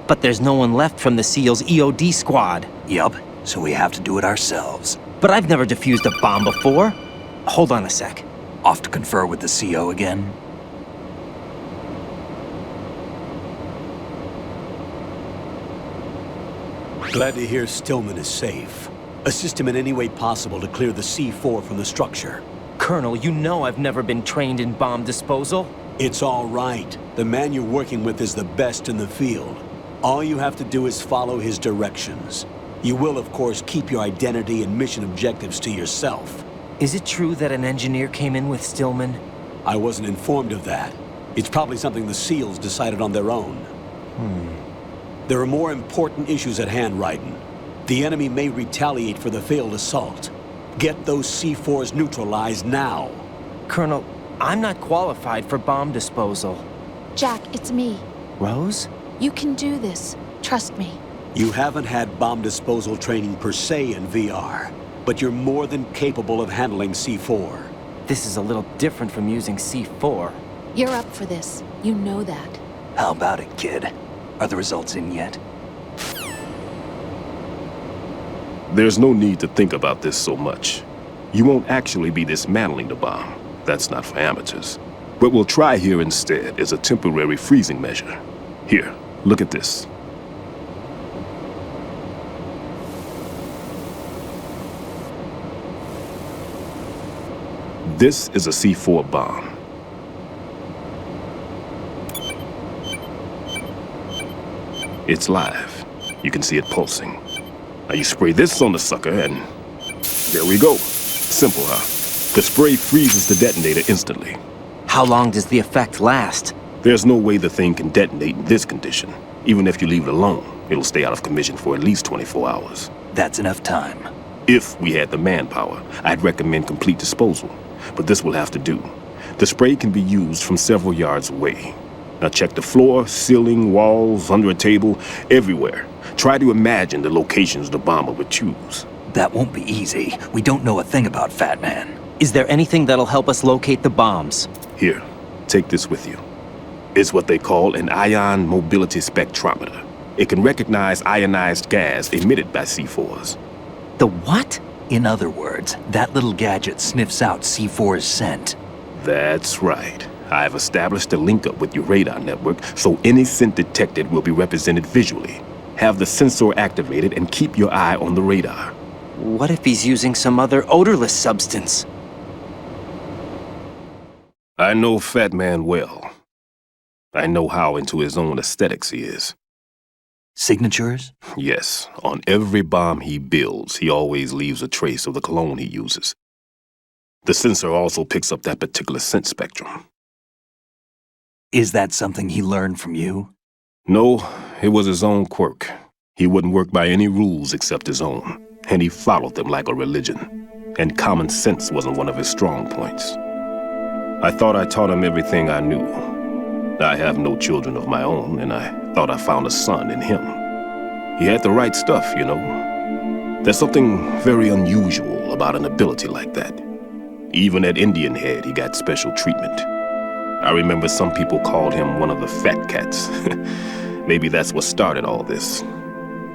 But there's no one left from the SEAL's EOD squad. Yup, so we have to do it ourselves. But I've never defused a bomb before. Hold on a sec. Off to confer with the CO again? Glad to hear Stillman is safe. Assist him in any way possible to clear the C4 from the structure. Colonel, you know I've never been trained in bomb disposal. It's all right. The man you're working with is the best in the field. All you have to do is follow his directions. You will, of course, keep your identity and mission objectives to yourself. Is it true that an engineer came in with Stillman? I wasn't informed of that. It's probably something the SEALs decided on their own. There are more important issues at hand, Raiden. The enemy may retaliate for the failed assault. Get those C4s neutralized now. Colonel, I'm not qualified for bomb disposal. Jack, it's me. Rose? You can do this. Trust me. You haven't had bomb disposal training per se in VR, but you're more than capable of handling C4. This is a little different from using C4. You're up for this. You know that. How about it, kid? Are the results in yet? There's no need to think about this so much. You won't actually be dismantling the bomb. That's not for amateurs. What we'll try here instead is a temporary freezing measure. Here, look at this. This is a C4 bomb. It's live. You can see it pulsing. Now you spray this on the sucker and there we go. Simple, huh? The spray freezes the detonator instantly. How long does the effect last? There's no way the thing can detonate in this condition. Even if you leave it alone, it'll stay out of commission for at least 24 hours. That's enough time. If we had the manpower, I'd recommend complete disposal. But this will have to do. The spray can be used from several yards away. Now check the floor, ceiling, walls, under a table, everywhere. Try to imagine the locations the bomber would choose. That won't be easy. We don't know a thing about Fat Man. Is there anything that'll help us locate the bombs? Here, take this with you. It's what they call an ion mobility spectrometer. It can recognize ionized gas emitted by C4s. The what? In other words, that little gadget sniffs out C4's scent. That's right. I've established a link up with your radar network, so any scent detected will be represented visually. Have the sensor activated and keep your eye on the radar. What if he's using some other odorless substance? I know Fat Man well. I know how into his own aesthetics he is. Signatures? Yes, on every bomb he builds, he always leaves a trace of the cologne he uses. The sensor also picks up that particular scent spectrum. Is that something he learned from you? No, it was his own quirk. He wouldn't work by any rules except his own, and he followed them like a religion. And common sense wasn't one of his strong points. I thought I taught him everything I knew. I have no children of my own, and I thought I found a son in him. He had the right stuff, you know. There's something very unusual about an ability like that. Even at Indian Head, he got special treatment. I remember some people called him one of the fat cats. Maybe that's what started all this.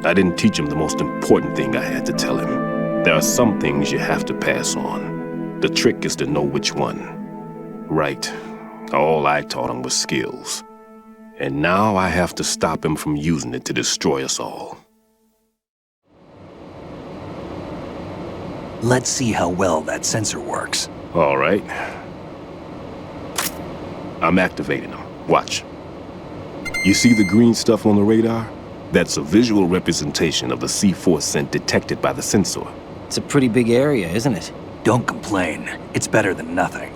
I didn't teach him the most important thing I had to tell him. There are some things you have to pass on. The trick is to know which one. Right. All I taught him was skills. And now I have to stop him from using it to destroy us all. Let's see how well that sensor works. All right. I'm activating them. Watch. You see the green stuff on the radar? That's a visual representation of the C4 scent detected by the sensor. It's a pretty big area, isn't it? Don't complain. It's better than nothing.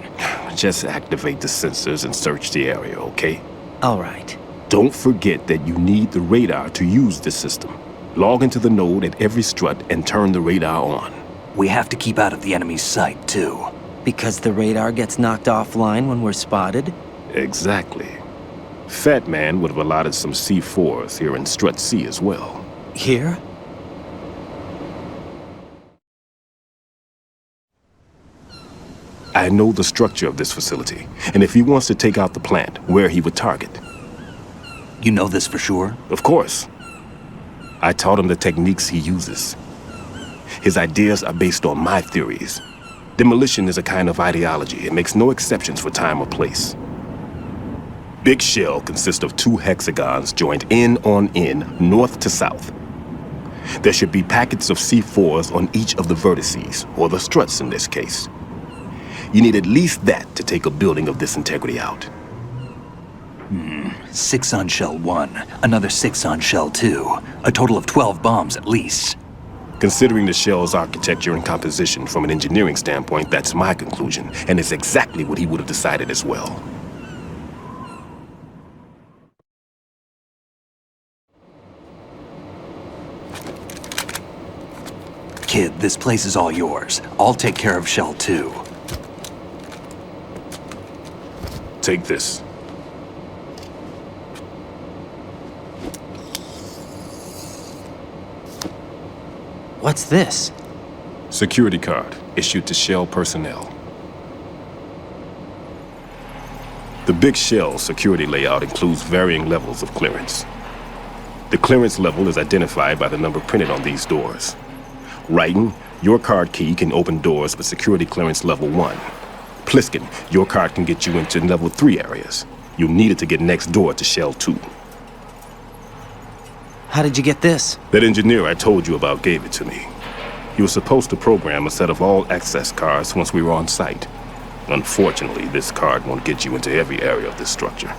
Just activate the sensors and search the area, okay? All right. Don't forget that you need the radar to use this system. Log into the node at every strut and turn the radar on. We have to keep out of the enemy's sight, too. Because the radar gets knocked offline when we're spotted? Exactly. Fat Man would have allotted some C4s here in Strut C as well. Here? I know the structure of this facility, and if he wants to take out the plant, where he would target. You know this for sure? Of course. I taught him the techniques he uses. His ideas are based on my theories. Demolition is a kind of ideology. It makes no exceptions for time or place. Big Shell consists of 2 hexagons joined end on end, north to south. There should be packets of C4s on each of the vertices, or the struts in this case. You need at least that to take a building of this integrity out. 6 on Shell 1, another 6 on Shell 2. A total of 12 bombs at least. Considering the shell's architecture and composition from an engineering standpoint, that's my conclusion, and it's exactly what he would have decided as well. Kid, this place is all yours. I'll take care of Shell 2. Take this. What's this? Security card, issued to Shell personnel. The Big Shell security layout includes varying levels of clearance. The clearance level is identified by the number printed on these doors. Raiden, your card key can open doors with security clearance level 1. Pliskin, your card can get you into level 3 areas. You'll need it to get next door to Shell 2. How did you get this? That engineer I told you about gave it to me. He was supposed to program a set of all-access cards once we were on site. Unfortunately, this card won't get you into every area of this structure.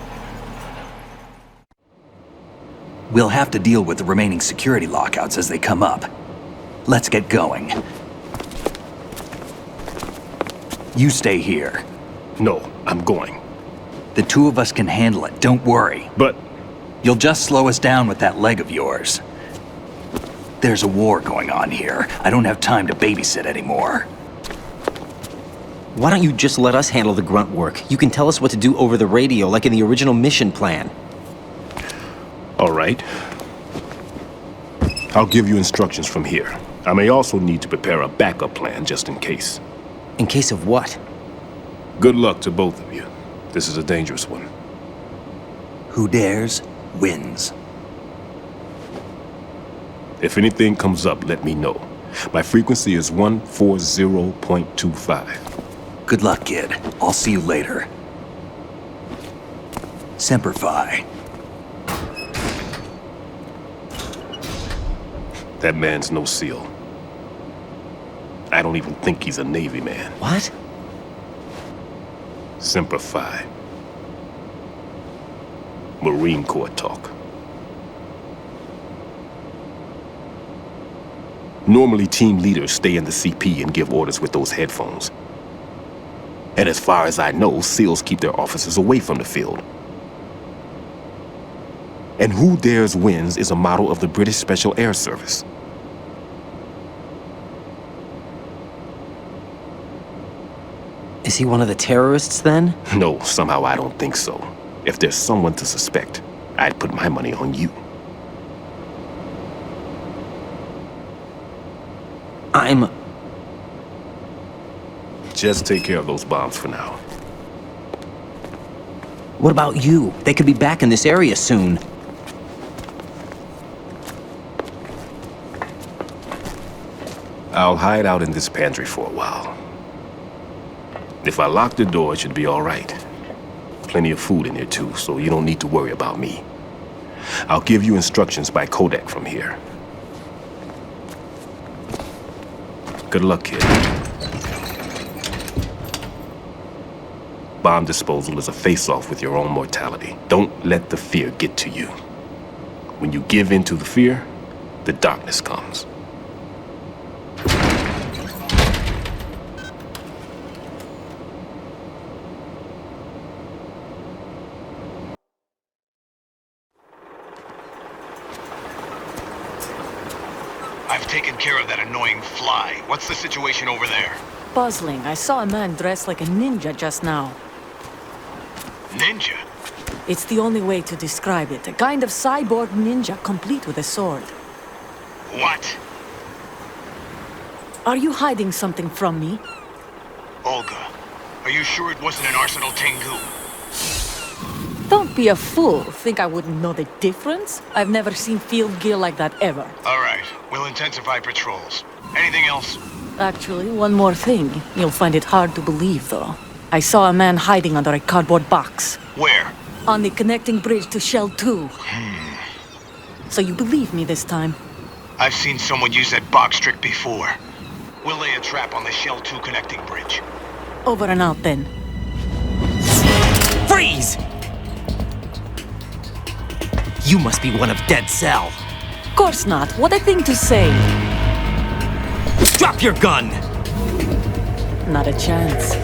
We'll have to deal with the remaining security lockouts as they come up. Let's get going. You stay here. No, I'm going. The two of us can handle it, don't worry. But... You'll just slow us down with that leg of yours. There's a war going on here. I don't have time to babysit anymore. Why don't you just let us handle the grunt work? You can tell us what to do over the radio, like in the original mission plan. All right. I'll give you instructions from here. I may also need to prepare a backup plan just in case. In case of what? Good luck to both of you. This is a dangerous one. Who dares, wins. If anything comes up, let me know. My frequency is 140.25. Good luck, kid. I'll see you later. Semper Fi. That man's no SEAL. I don't even think he's a Navy man. What? Semper Fi. Marine Corps talk. Normally, team leaders stay in the CP and give orders with those headphones. And as far as I know, SEALs keep their officers away from the field. And who dares wins is a motto of the British Special Air Service. Is he one of the terrorists, then? No, somehow I don't think so. If there's someone to suspect, I'd put my money on you. Just take care of those bombs for now. What about you? They could be back in this area soon. I'll hide out in this pantry for a while. If I lock the door, it should be all right. Plenty of food in here too, so you don't need to worry about me. I'll give you instructions by Kodak from here. Good luck, kid. Bomb disposal is a face-off with your own mortality. Don't let the fear get to you. When you give in to the fear, the darkness comes. I've taken care of that annoying fly. What's the situation over there? Puzzling. I saw a man dressed like a ninja just now. Ninja? It's the only way to describe it. A kind of cyborg ninja, complete with a sword. What? Are you hiding something from me? Olga, are you sure it wasn't an Arsenal Tengu? Don't be a fool. Think I wouldn't know the difference? I've never seen field gear like that ever. All right, we'll intensify patrols. Anything else? Actually, one more thing. You'll find it hard to believe, though. I saw a man hiding under a cardboard box. Where? On the connecting bridge to Shell 2. So you believe me this time? I've seen someone use that box trick before. We'll lay a trap on the Shell 2 connecting bridge. Over and out, then. Freeze! You must be one of Dead Cell. Of course not. What a thing to say. Drop your gun! Not a chance.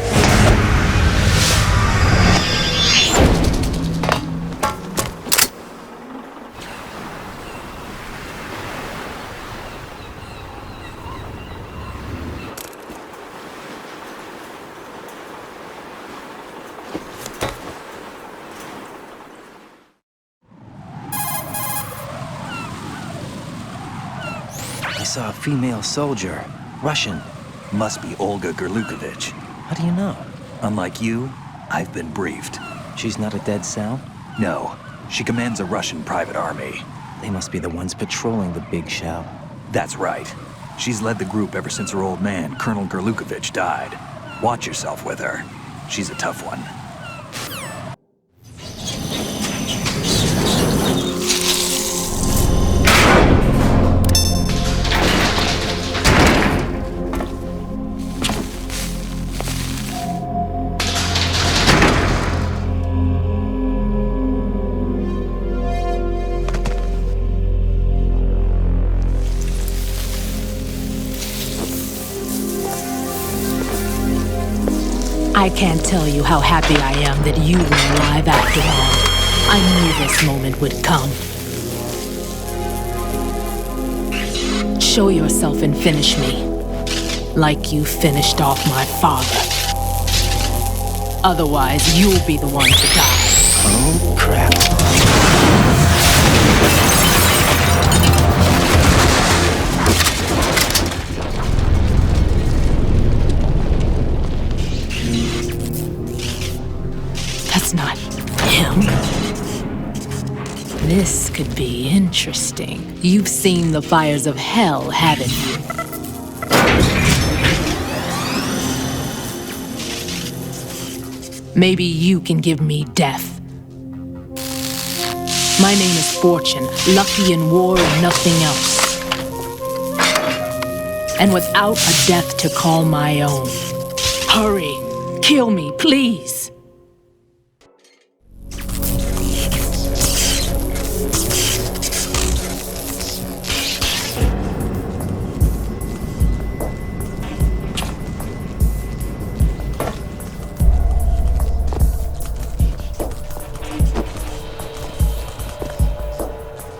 I saw a female soldier. Russian. Must be Olga Gerlukovich. How do you know? Unlike you, I've been briefed. She's not a Dead Cell? No. She commands a Russian private army. They must be the ones patrolling the Big Shell. That's right. She's led the group ever since her old man, Colonel Gerlukovich, died. Watch yourself with her. She's a tough one. I can't tell you how happy I am that you were alive after all. I knew this moment would come. Show yourself and finish me, like you finished off my father. Otherwise, you'll be the one to die. Oh, crap. That's not him. This could be interesting. You've seen the fires of hell, haven't you? Maybe you can give me death. My name is Fortune, lucky in war and nothing else. And without a death to call my own. Hurry, kill me, please.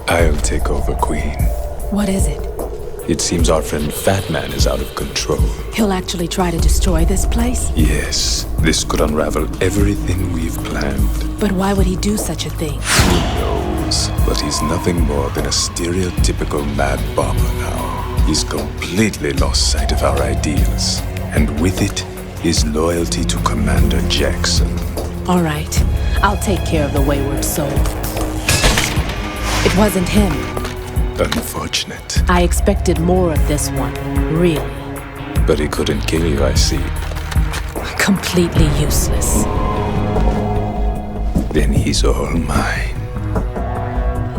I'll take over, Queen. What is it? It seems our friend Fat Man is out of control. He'll actually try to destroy this place? Yes, this could unravel everything we've planned. But why would he do such a thing? Who knows? But he's nothing more than a stereotypical mad bomber now. He's completely lost sight of our ideals. And with it, his loyalty to Commander Jackson. All right, I'll take care of the wayward soul. It wasn't him. Unfortunate. I expected more of this one, really. But he couldn't kill you, I see. Completely useless. Then he's all mine.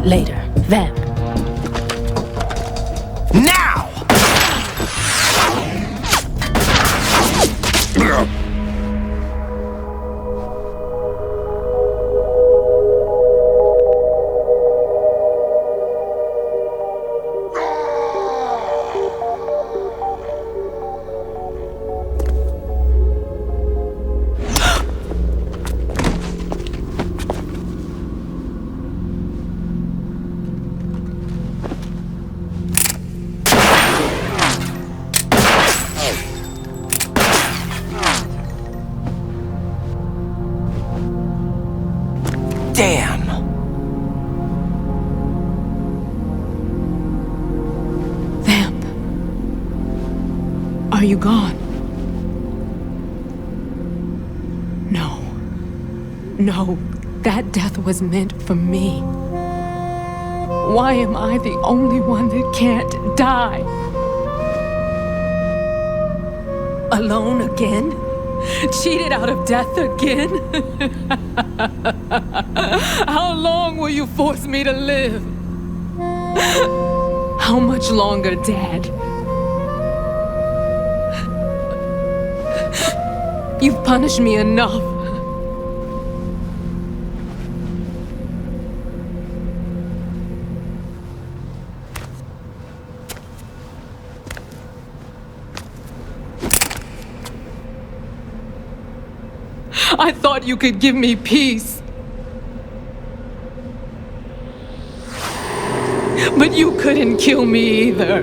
Later, then. Now! Damn! Vamp. Are you gone? No. No, that death was meant for me. Why am I the only one that can't die? Alone again? Cheated out of death again? How long will you force me to live? How much longer, Dad? You've punished me enough. I thought you could give me peace. But you couldn't kill me either.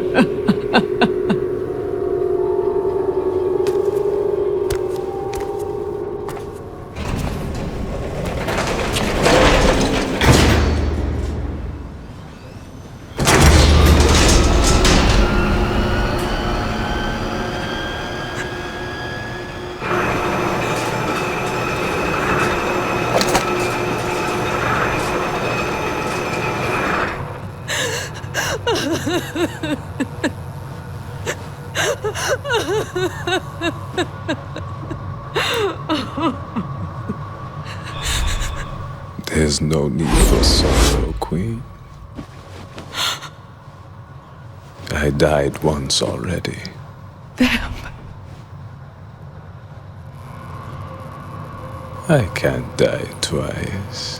There's no need for sorrow, Queen. I died once already. Vamp. I can't die twice.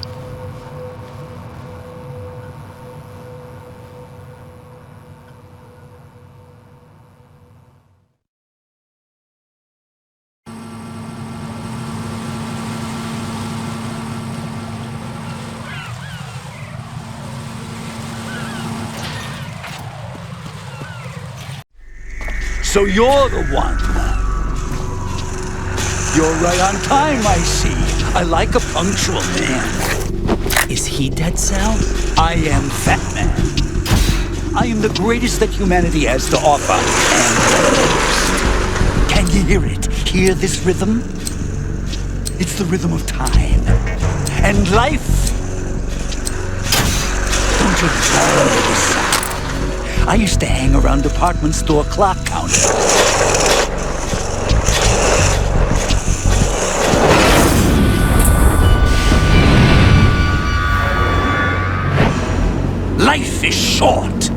So you're the one. You're right on time, I see. I like a punctual man. Is he Dead Cell? I am Fat Man. I am the greatest that humanity has to offer, and can you hear it? Hear this rhythm? It's the rhythm of time and life. Don't you love this sound? I used to hang around department store clock counters. Life is short.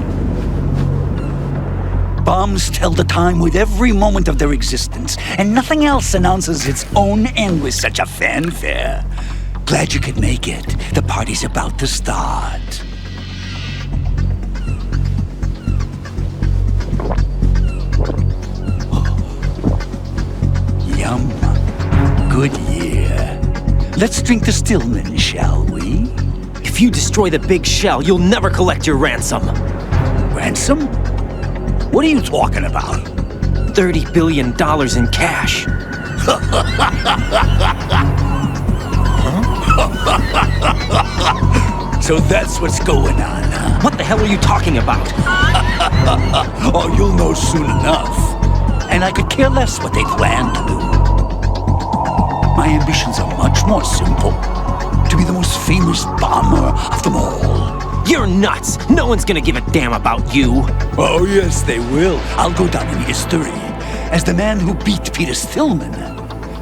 Bombs tell the time with every moment of their existence, and nothing else announces its own end with such a fanfare. Glad you could make it. The party's about to start. Yum. Good year. Let's drink the Stillman, shall we? If you destroy the big shell, you'll never collect your ransom. Ransom? What are you talking about? $30 billion in cash. So that's what's going on, huh? What the hell are you talking about? Oh, you'll know soon enough. And I could care less what they plan to do. My ambitions are much more simple. To be the most famous bomber of them all. You're nuts! No one's gonna give a damn about you! Oh, yes, they will. I'll go down in history as the man who beat Peter Stillman.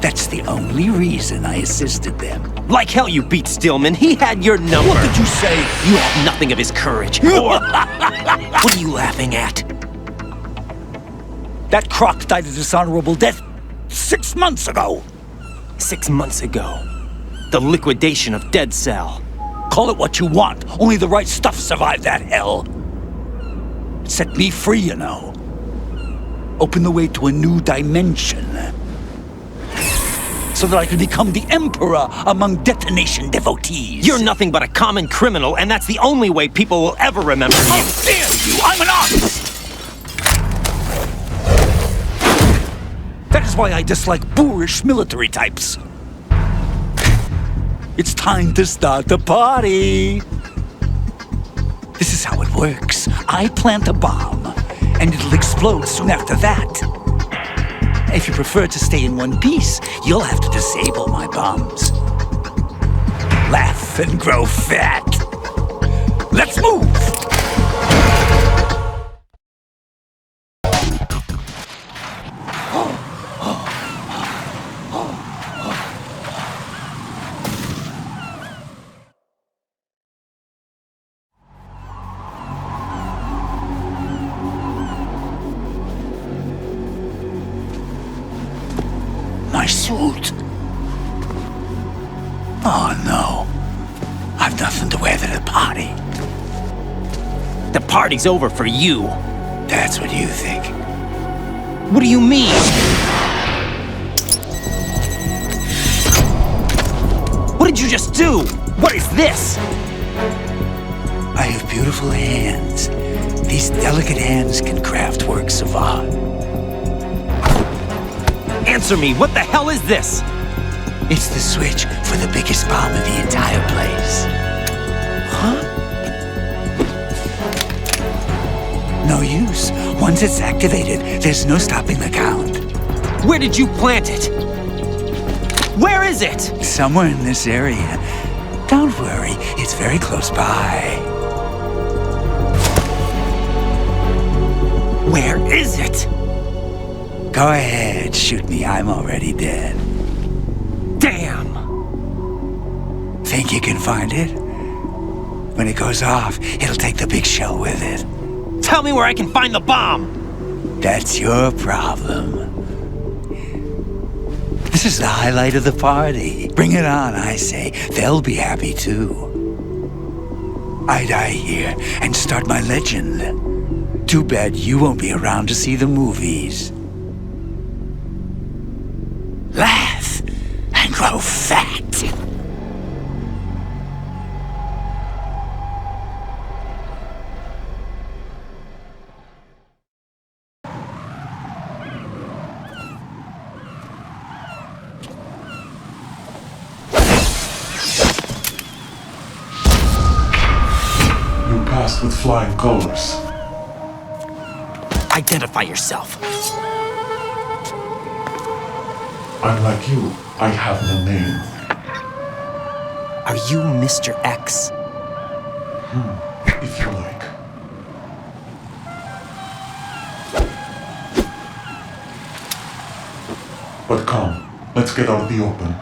That's the only reason I assisted them. Like hell you beat Stillman. He had your number. What did you say? You have nothing of his courage. Or... What are you laughing at? That croc died a dishonorable death 6 months ago. 6 months ago. The liquidation of Dead Cell. Call it what you want. Only the right stuff survived that hell. It set me free, you know. Opened the way to a new dimension. So that I could become the emperor among detonation devotees. You're nothing but a common criminal, and that's the only way people will ever remember you. How dare you! I'm an artist! That is why I dislike boorish military types. It's time to start the party. This is how it works. I plant a bomb, and it'll explode soon after that. If you prefer to stay in one piece, you'll have to disable my bombs. Laugh and grow fat. Let's move! My suit. Oh no. I've nothing to wear to the party. The party's over for you. That's what you think. What do you mean? What did you just do? What is this? I have beautiful hands. These delicate hands can craft works of art. Answer me, what the hell is this? It's the switch for the biggest bomb in the entire place. Huh? No use. Once it's activated, there's no stopping the count. Where did you plant it? Where is it? Somewhere in this area. Don't worry, it's very close by. Where is it? Go ahead, shoot me. I'm already dead. Damn! Think you can find it? When it goes off, it'll take the big shell with it. Tell me where I can find the bomb! That's your problem. This is the highlight of the party. Bring it on, I say. They'll be happy too. I die here and start my legend. Too bad you won't be around to see the movies. Laugh and grow fat. passed with flying colors. Identify yourself. Unlike you, I have no name. Are you Mr. X? If you like. But come, let's get out of the open.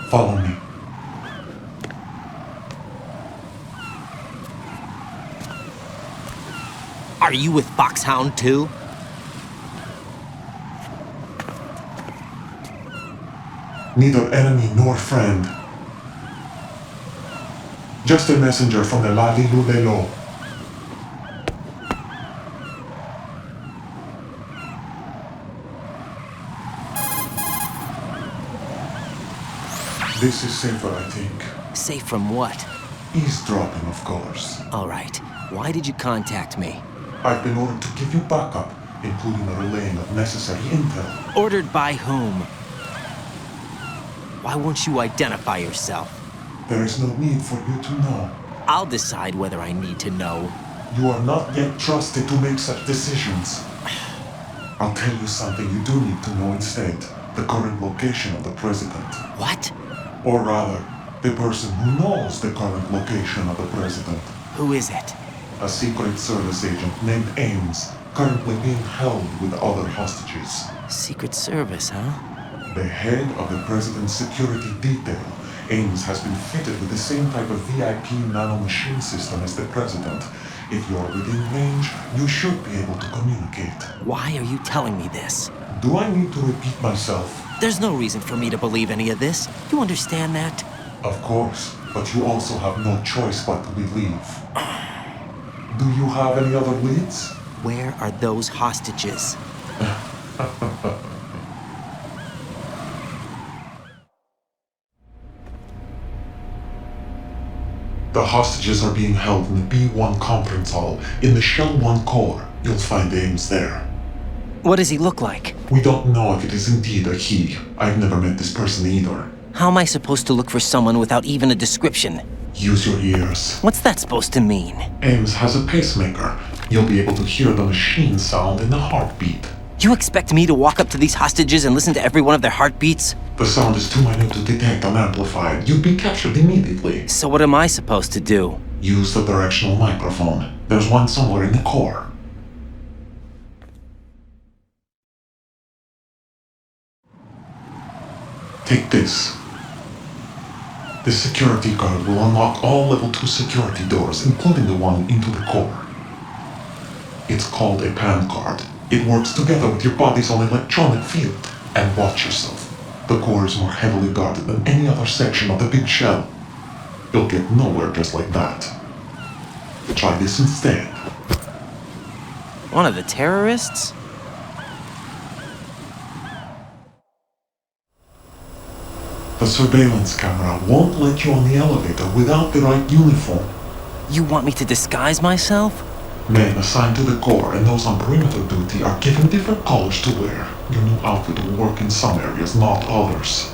Follow me. Are you with Foxhound too? Neither enemy nor friend. Just a messenger from the Lali Lulelo. This is safer, I think. Safe from what? Eavesdropping, of course. All right. Why did you contact me? I've been ordered to give you backup, including the relaying of necessary intel. Ordered by whom? Why won't you identify yourself? There is no need for you to know. I'll decide whether I need to know. You are not yet trusted to make such decisions. I'll tell you something you do need to know instead. The current location of the president. What? Or rather, the person who knows the current location of the president. Who is it? A Secret Service agent named Ames, currently being held with other hostages. Secret Service, huh? The head of the president's security detail, Ames has been fitted with the same type of VIP nanomachine system as the president. If you're within range, you should be able to communicate. Why are you telling me this? Do I need to repeat myself? There's no reason for me to believe any of this. You understand that? Of course, but you also have no choice but to believe. Do you have any other leads? Where are those hostages? The hostages are being held in the B1 conference hall in the Shell 1 core. You'll find Ames there. What does he look like? We don't know if it is indeed a he. I've never met this person either. How am I supposed to look for someone without even a description? Use your ears. What's that supposed to mean? Ames has a pacemaker. You'll be able to hear the machine sound in the heartbeat. You expect me to walk up to these hostages and listen to every one of their heartbeats? The sound is too minute to detect unamplified. You'd be captured immediately. So what am I supposed to do? Use the directional microphone. There's one somewhere in the core. Take this. This security card will unlock all level 2 security doors, including the one into the core. It's called a PAN card. It works together with your body's own electronic field. And watch yourself. The core is more heavily guarded than any other section of the big shell. You'll get nowhere just like that. Try this instead. One of the terrorists? The surveillance camera won't let you on the elevator without the right uniform. You want me to disguise myself? Men assigned to the core and those on perimeter duty are given different colors to wear. Your new outfit will work in some areas, not others.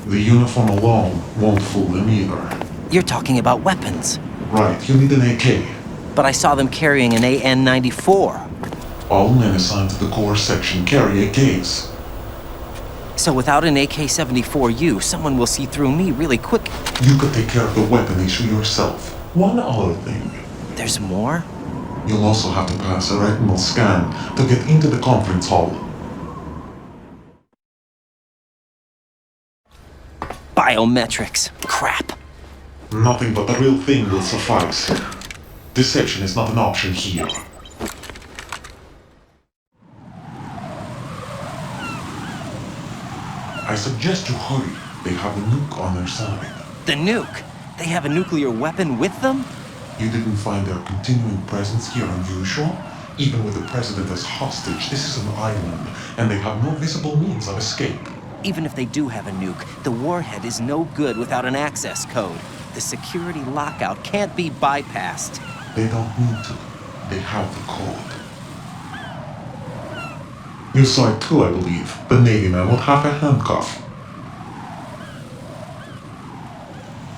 The uniform alone won't fool them either. You're talking about weapons. Right, you need an AK. But I saw them carrying an AN-94. All men assigned to the core section carry AKs. So without an AK-74U, someone will see through me really quick. You could take care of the weapon issue yourself. One other thing. There's more? You'll also have to pass a retinal scan to get into the conference hall. Biometrics. Crap. Nothing but the real thing will suffice. Deception is not an option here. I suggest you hurry. They have a nuke on their side. The nuke? They have a nuclear weapon with them? You didn't find their continuing presence here unusual? Even with the president as hostage, this is an island, and they have no visible means of escape. Even if they do have a nuke, the warhead is no good without an access code. The security lockout can't be bypassed. They don't need to. They have the code. You saw it too, I believe. The Navy man with half a handcuff.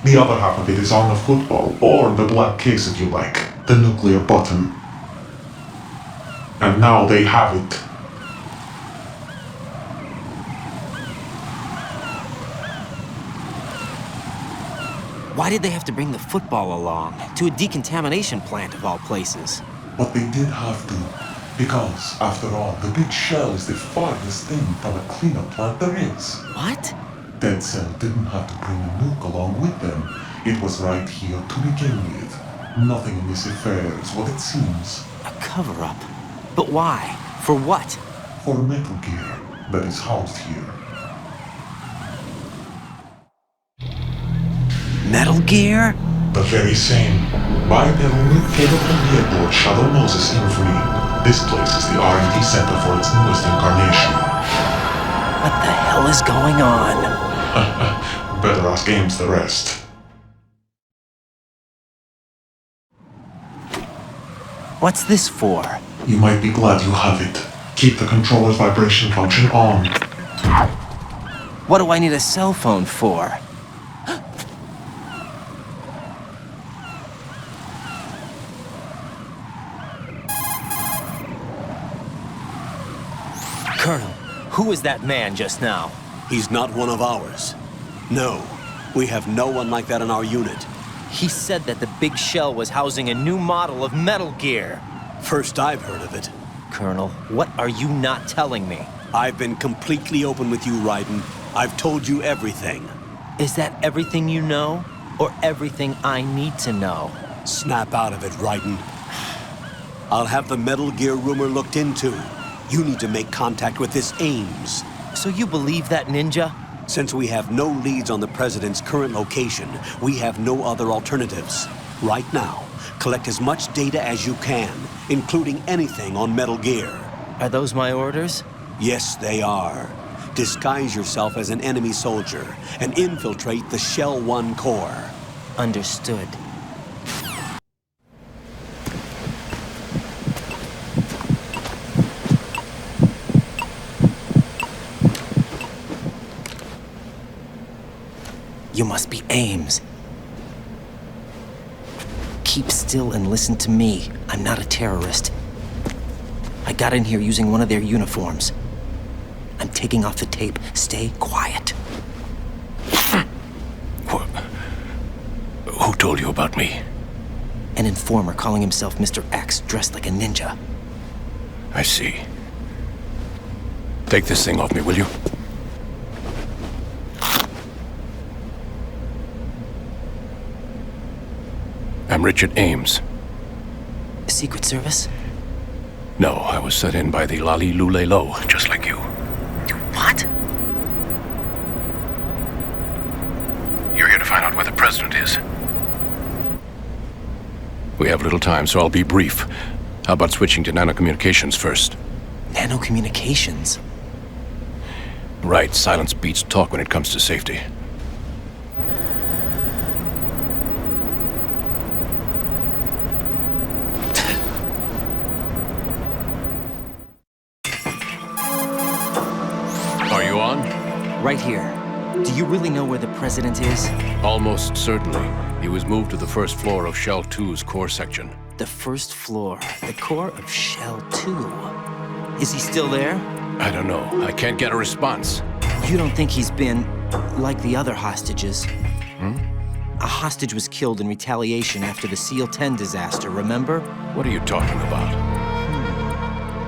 The other half of it is on the football, or the black case if you like. the nuclear button. And now they have it. Why did they have to bring the football along? To a decontamination plant of all places. But they did have to. Because, after all, the big shell is the farthest thing from a cleanup plant there is. What? Dead Cell didn't have to bring a nuke along with them. It was right here to begin with. Nothing in this affair is what it seems. A cover-up? But why? For what? For Metal Gear that is housed here. Metal Gear? The very same. Bipedal nuke capable nearboard Shadow Moses Infamy. This place is the R&D center for its newest incarnation. What the hell is going on? Better ask Ames the rest. What's this for? You might be glad you have it. Keep the controller's vibration function on. What do I need a cell phone for? Colonel, who was that man just now? He's not one of ours. No, we have no one like that in our unit. He said that the big shell was housing a new model of Metal Gear. First I've heard of it. Colonel, what are you not telling me? I've been completely open with you, Raiden. I've told you everything. Is that everything you know? Or everything I need to know? Snap out of it, Raiden. I'll have the Metal Gear rumor looked into. You need to make contact with this Ames. So you believe that ninja? Since we have no leads on the President's current location, we have no other alternatives. Right now, collect as much data as you can, including anything on Metal Gear. Are those my orders? Yes, they are. Disguise yourself as an enemy soldier and infiltrate the Shell 1 core. Understood. You must be Ames. Keep still and listen to me. I'm not a terrorist. I got in here using one of their uniforms. I'm taking off the tape. Stay quiet. Who told you about me? An informer calling himself Mr. X, dressed like a ninja. I see. Take this thing off me, will you? I'm Richard Ames. Secret Service? No, I was set in by the Lali Lule Lo, just like you. What? You're here to find out where the President is. We have little time, so I'll be brief. How about switching to nanocommunications first? Nanocommunications? Right, silence beats talk when it comes to safety. Right here. Do you really know where the President is? Almost certainly. He was moved to the first floor of Shell 2's core section. The first floor? The core of Shell 2? Is he still there? I don't know. I can't get a response. You don't think he's been like the other hostages? Hmm? A hostage was killed in retaliation after the SEAL 10 disaster, remember? What are you talking about?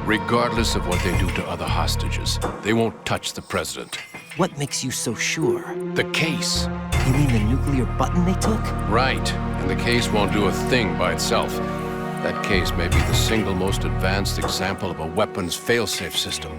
Regardless of what they do to other hostages, they won't touch the President. What makes you so sure? The case. You mean the nuclear button they took? Right. And the case won't do a thing by itself. That case may be the single most advanced example of a weapons failsafe system.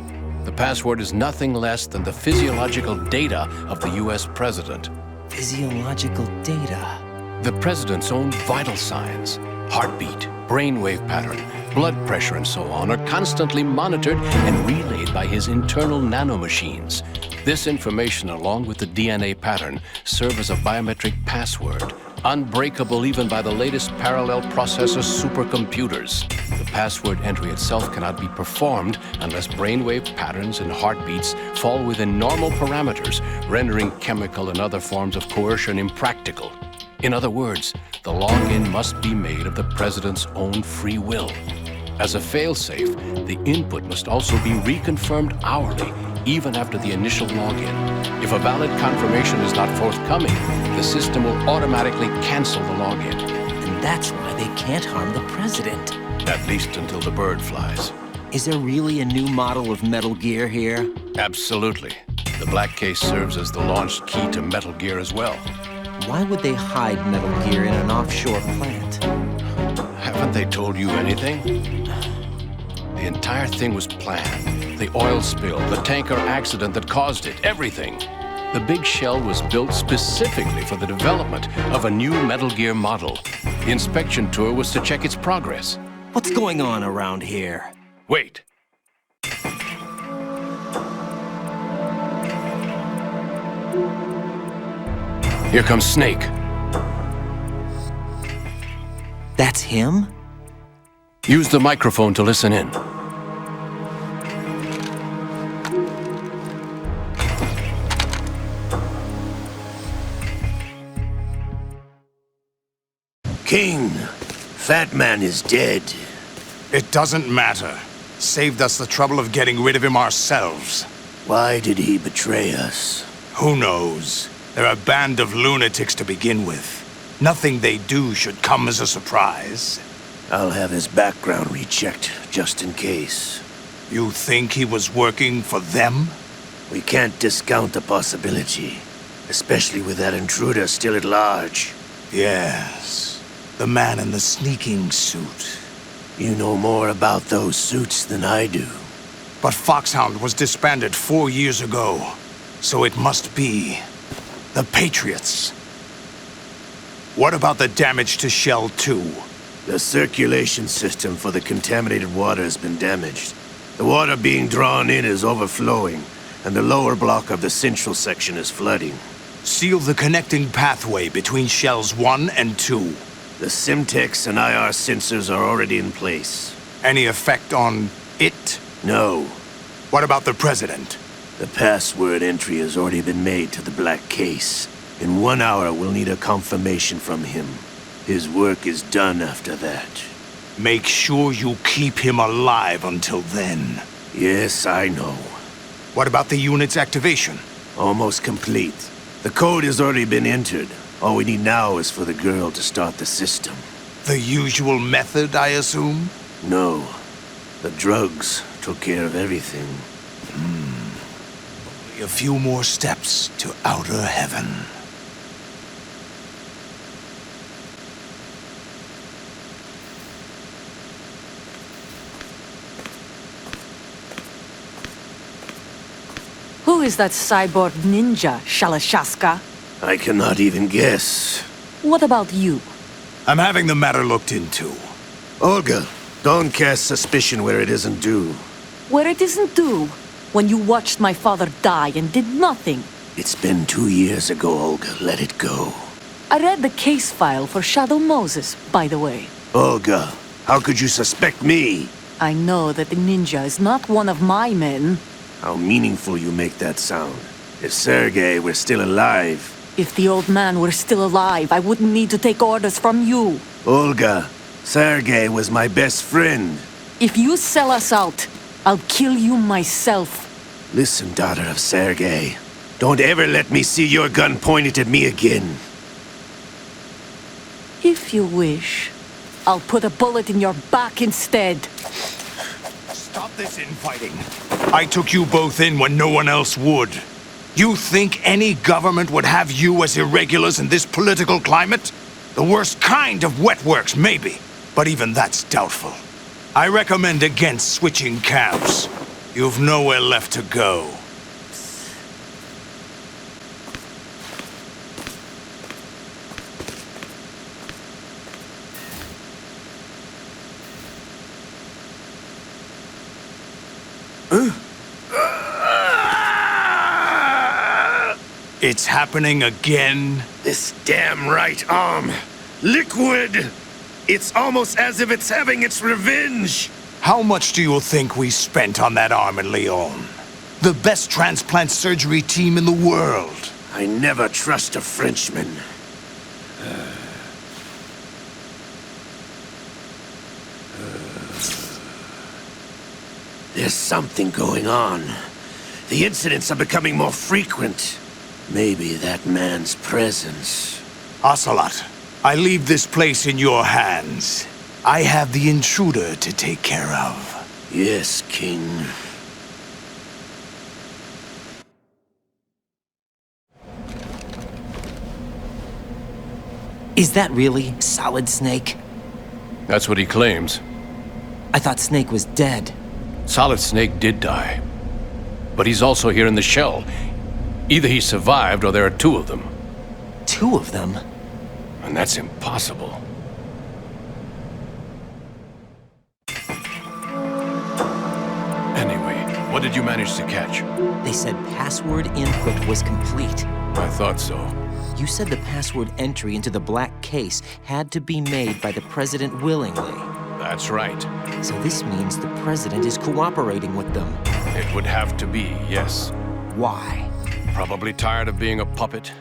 The password is nothing less than the physiological data of the US President. Physiological data? The President's own vital signs, heartbeat, brainwave pattern, blood pressure and so on are constantly monitored and relayed by his internal nanomachines. This information, along with the DNA pattern, serve as a biometric password, unbreakable even by the latest parallel processor supercomputers. The password entry itself cannot be performed unless brainwave patterns and heartbeats fall within normal parameters, rendering chemical and other forms of coercion impractical. In other words, the login must be made of the President's own free will. As a failsafe, the input must also be reconfirmed hourly, even after the initial login. If a valid confirmation is not forthcoming, the system will automatically cancel the login. And that's why they can't harm the President. At least until the bird flies. Is there really a new model of Metal Gear here? Absolutely. The Black Case serves as the launch key to Metal Gear as well. Why would they hide Metal Gear in an offshore plant? Haven't they told you anything? The entire thing was planned. The oil spill, the tanker accident that caused it, everything. The big shell was built specifically for the development of a new Metal Gear model. The inspection tour was to check its progress. What's going on around here? Wait. Here comes Snake. That's him? Use the microphone to listen in. King, Fat Man is dead. It doesn't matter. Saved us the trouble of getting rid of him ourselves. Why did he betray us? Who knows? They're a band of lunatics to begin with. Nothing they do should come as a surprise. I'll have his background rechecked, just in case. You think he was working for them? We can't discount the possibility, especially with that intruder still at large. Yes, the man in the sneaking suit. You know more about those suits than I do. But Foxhound was disbanded 4 years ago, so it must be the Patriots. What about the damage to Shell 2? The circulation system for the contaminated water has been damaged. The water being drawn in is overflowing, and the lower block of the central section is flooding. Seal the connecting pathway between Shells 1 and 2. The Simtex and IR sensors are already in place. Any effect on it? No. What about the President? The password entry has already been made to the Black Case. In 1 hour, we'll need a confirmation from him. His work is done after that. Make sure you keep him alive until then. Yes, I know. What about the unit's activation? Almost complete. The code has already been entered. All we need now is for the girl to start the system. The usual method, I assume? No. The drugs took care of everything. Only a few more steps to outer heaven. Who is that cyborg ninja, Shalashaska? I cannot even guess. What about you? I'm having the matter looked into. Olga, don't cast suspicion where it isn't due. Where it isn't due? When you watched my father die and did nothing. It's been 2 years ago, Olga. Let it go. I read the case file for Shadow Moses, by the way. Olga, how could you suspect me? I know that the ninja is not one of my men. How meaningful you make that sound. If Sergei were still alive... If the old man were still alive, I wouldn't need to take orders from you. Olga, Sergei was my best friend. If you sell us out, I'll kill you myself. Listen, daughter of Sergei. Don't ever let me see your gun pointed at me again. If you wish, I'll put a bullet in your back instead. Stop this infighting. I took you both in when no one else would. You think any government would have you as irregulars in this political climate? The worst kind of wet works, maybe. But even that's doubtful. I recommend against switching camps. You've nowhere left to go. It's happening again? This damn right arm. Liquid! It's almost as if it's having its revenge. How much do you think we spent on that arm in Lyon? The best transplant surgery team in the world. I never trust a Frenchman. There's something going on. The incidents are becoming more frequent. Maybe that man's presence. Ocelot, I leave this place in your hands. I have the intruder to take care of. Yes, King. Is that really Solid Snake? That's what he claims. I thought Snake was dead. Solid Snake did die. But he's also here in the shell. Either he survived or there are two of them. Two of them? And that's impossible. Anyway, what did you manage to catch? They said password input was complete. I thought so. You said the password entry into the black case had to be made by the President willingly. That's right. So this means the President is cooperating with them. It would have to be, yes. Why? Probably tired of being a puppet,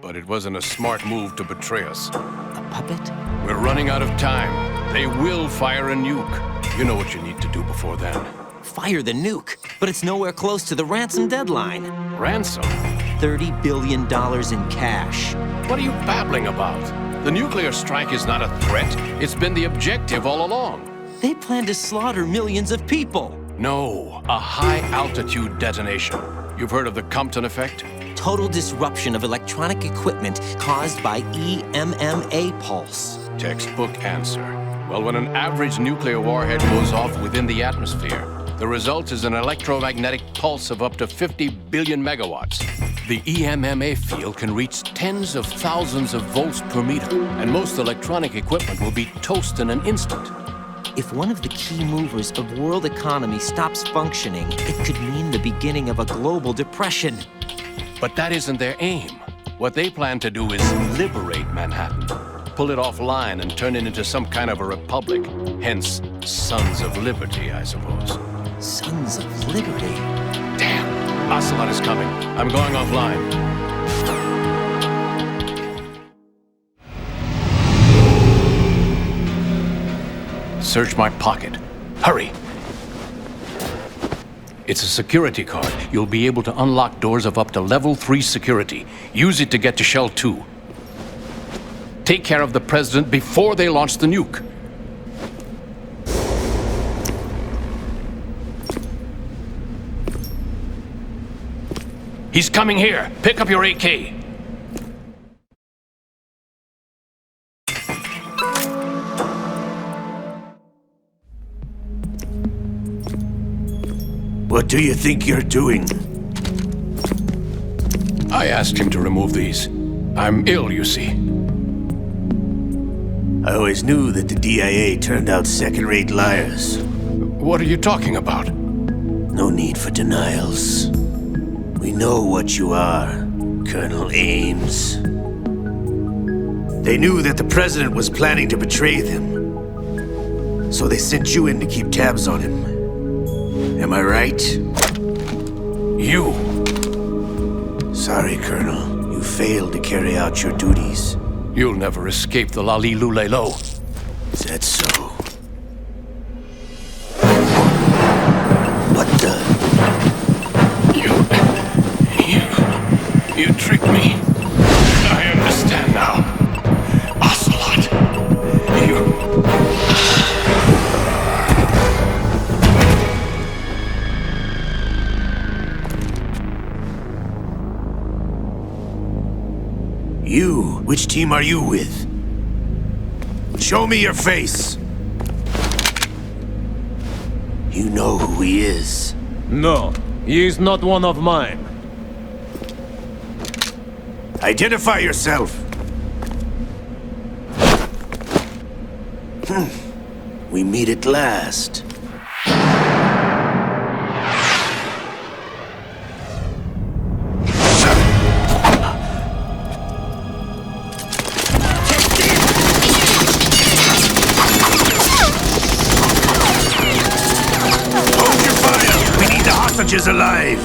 but it wasn't a smart move to betray us. A puppet? We're running out of time. They will fire a nuke. You know what you need to do before then. Fire the nuke, but it's nowhere close to the ransom deadline. Ransom? $30 billion in cash. What are you babbling about? The nuclear strike is not a threat. It's been the objective all along. They plan to slaughter millions of people. No, a high-altitude detonation. You've heard of the Compton effect? Total disruption of electronic equipment caused by EMMA pulse. Textbook answer. Well, when an average nuclear warhead goes off within the atmosphere, the result is an electromagnetic pulse of up to 50 billion megawatts. The EMMA field can reach tens of thousands of volts per meter, and most electronic equipment will be toast in an instant. If one of the key movers of world economy stops functioning, it could mean the beginning of a global depression. But that isn't their aim. What they plan to do is liberate Manhattan, pull it offline and turn it into some kind of a republic. Hence, Sons of Liberty, I suppose. Sons of Liberty? Damn! Ocelot is coming. I'm going offline. Search my pocket. Hurry! It's a security card. You'll be able to unlock doors of up to level 3 security. Use it to get to Shell 2. Take care of the President before they launch the nuke. He's coming here. Pick up your AK. What do you think you're doing? I asked him to remove these. I'm ill, you see. I always knew that the DIA turned out second-rate liars. What are you talking about? No need for denials. We know what you are, Colonel Ames. They knew that the President was planning to betray them. So they sent you in to keep tabs on him. Am I right? You! Sorry, Colonel. You failed to carry out your duties. You'll never escape the Lali Lule Lo. Is that so? What the? You tricked me. I understand now. Ocelot. You? Which team are you with? Show me your face! You know who he is. No, he is not one of mine. Identify yourself! We meet at last. Hostages alive!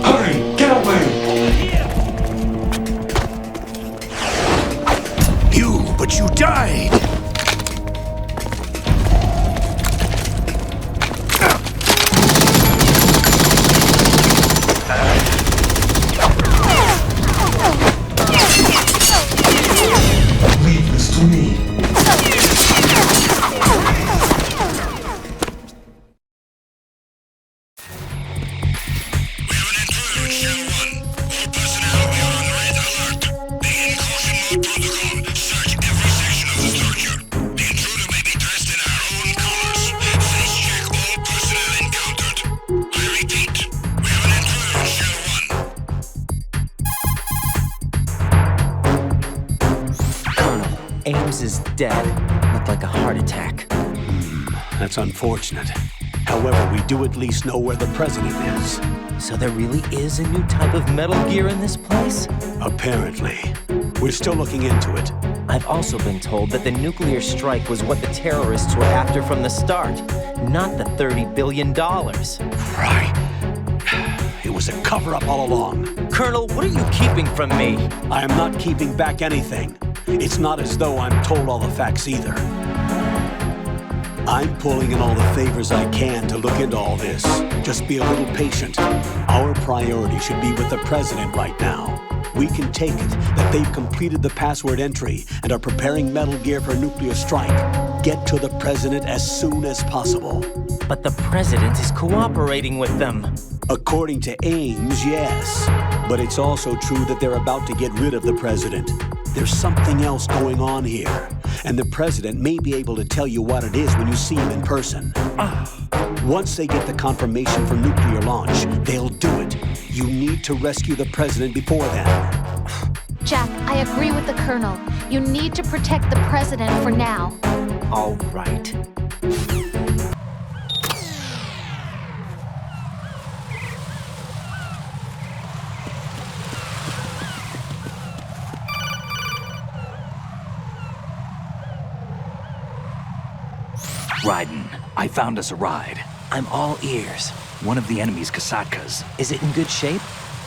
Hurry! Get away! But you died! Ames is dead. Looked like a heart attack. That's unfortunate. However, we do at least know where the president is. So there really is a new type of Metal Gear in this place? Apparently. We're still looking into it. I've also been told that the nuclear strike was what the terrorists were after from the start, not the $30 billion. Right. It was a cover-up all along. Colonel, what are you keeping from me? I am not keeping back anything. It's not as though I'm told all the facts either. I'm pulling in all the favors I can to look into all this. Just be a little patient. Our priority should be with the president right now. We can take it that they've completed the password entry and are preparing Metal Gear for a nuclear strike. Get to the president as soon as possible. But the president is cooperating with them. According to Ames, yes. But it's also true that they're about to get rid of the president. There's something else going on here, and the president may be able to tell you what it is when you see him in person. Once they get the confirmation for nuclear launch, they'll do it. You need to rescue the president before then. Jack, I agree with the Colonel. You need to protect the president for now. All right. Raiden, I found us a ride. I'm all ears. One of the enemy's Kasatkas. Is it in good shape?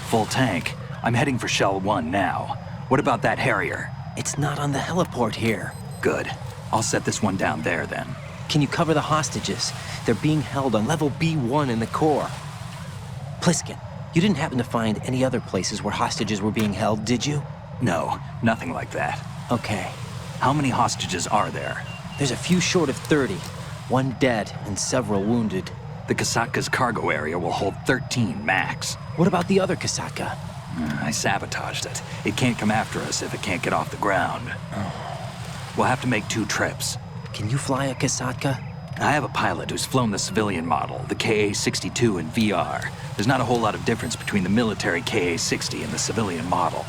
Full tank. I'm heading for Shell 1 now. What about that Harrier? It's not on the heliport here. Good. I'll set this one down there then. Can you cover the hostages? They're being held on level B1 in the core. Pliskin, you didn't happen to find any other places where hostages were being held, did you? No, nothing like that. Okay. How many hostages are there? There's a few short of 30. One dead and several wounded. The Kasatka's cargo area will hold 13 max. What about the other Kasatka? I sabotaged it. It can't come after us if it can't get off the ground. We'll have to make 2 trips. Can you fly a Kasatka? I have a pilot who's flown the civilian model, the KA-62 in VR. There's not a whole lot of difference between the military KA-60 and the civilian model.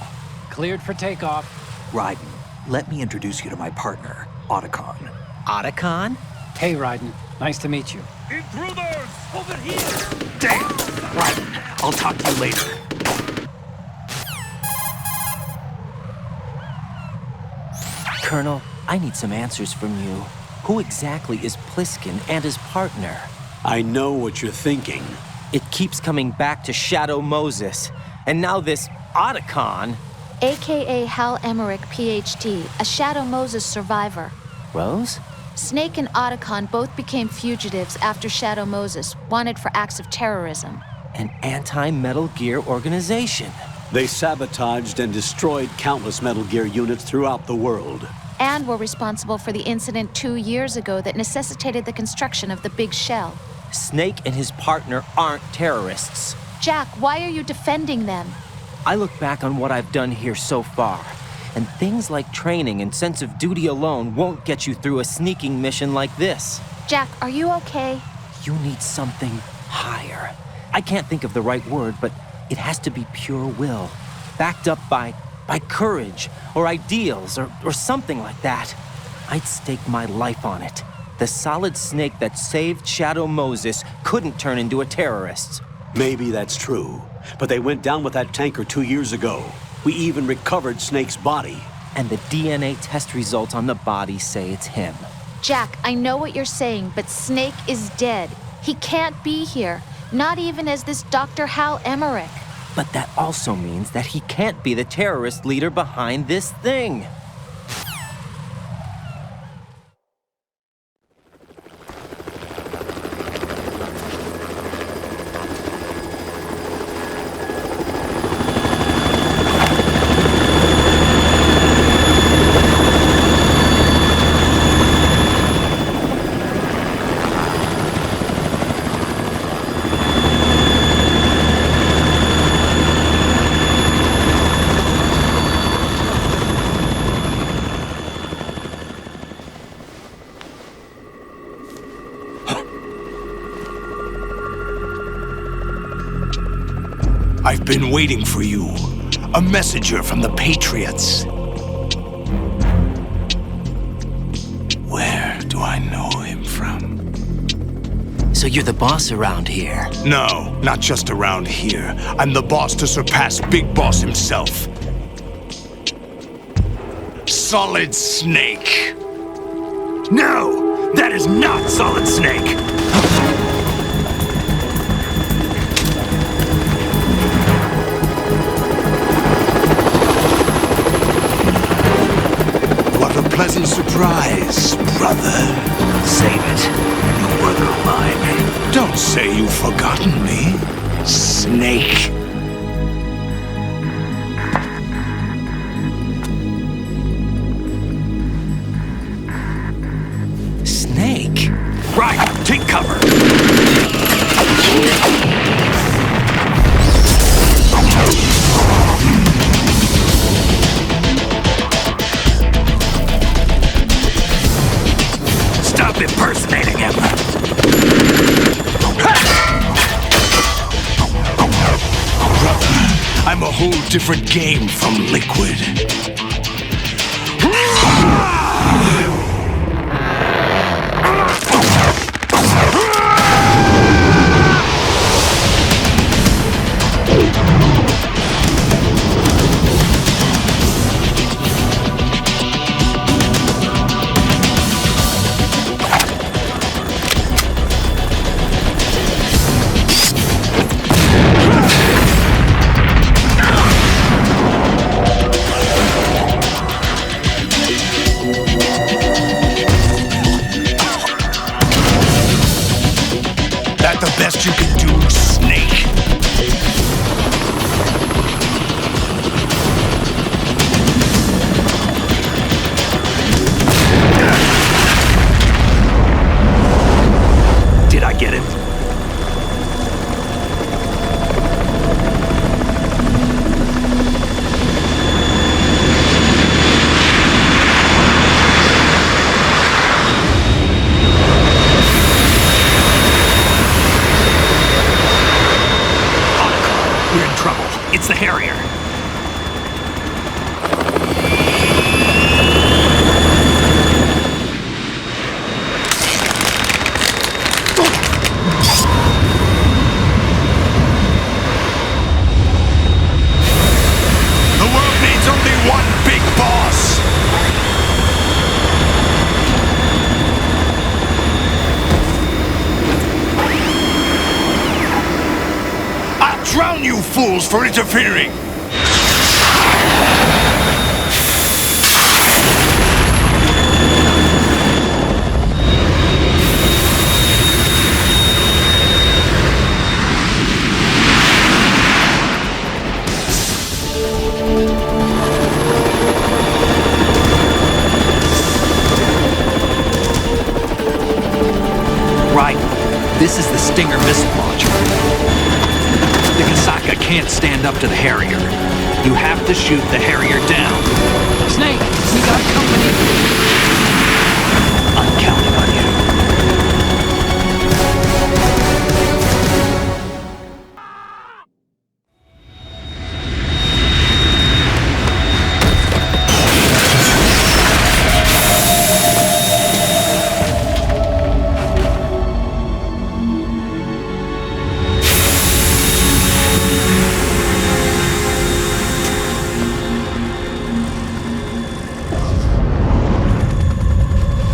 Cleared for takeoff. Raiden, let me introduce you to my partner, Otacon. Otacon? Hey, Raiden. Nice to meet you. Intruders! Over here! Damn! Raiden, I'll talk to you later. Colonel, I need some answers from you. Who exactly is Pliskin and his partner? I know what you're thinking. It keeps coming back to Shadow Moses. And now this Otacon. AKA Hal Emmerich, PhD, a Shadow Moses survivor. Rose? Snake and Otacon both became fugitives after Shadow Moses, wanted for acts of terrorism. An anti-Metal Gear organization. They sabotaged and destroyed countless Metal Gear units throughout the world. And were responsible for the incident 2 years ago that necessitated the construction of the Big Shell. Snake and his partner aren't terrorists. Jack, why are you defending them? I look back on what I've done here so far, and things like training and sense of duty alone won't get you through a sneaking mission like this. Jack, are you okay? You need something higher. I can't think of the right word, but it has to be pure will, backed up by courage or ideals or something like that. I'd stake my life on it. The solid Snake that saved Shadow Moses couldn't turn into a terrorist. Maybe that's true, but they went down with that tanker 2 years ago. We even recovered Snake's body. And the DNA test results on the body say it's him. Jack, I know what you're saying, but Snake is dead. He can't be here, not even as this Dr. Hal Emmerich. But that also means that he can't be the terrorist leader behind this thing. I've been waiting for you. A messenger from the Patriots. So you're the boss around here? No, not just around here. I'm the boss to surpass Big Boss himself. Solid Snake. No! That is not Solid Snake! What a pleasant surprise, brother. Save it. You brother of mine. Don't say you've forgotten me, Snake. Snake? Right, take cover. Stop impersonating him. I'm a whole different game from Liquid. That the best you can do, Snake? Did I get it? We're in trouble. It's the Harrier. The world needs only one big boss. I'll drown you fools for interfering. Right. This is the Stinger missile launcher. The Kasaka can't stand up to the Harrier. You have to shoot the Harrier down. Snake, we got company. I'm counting on you.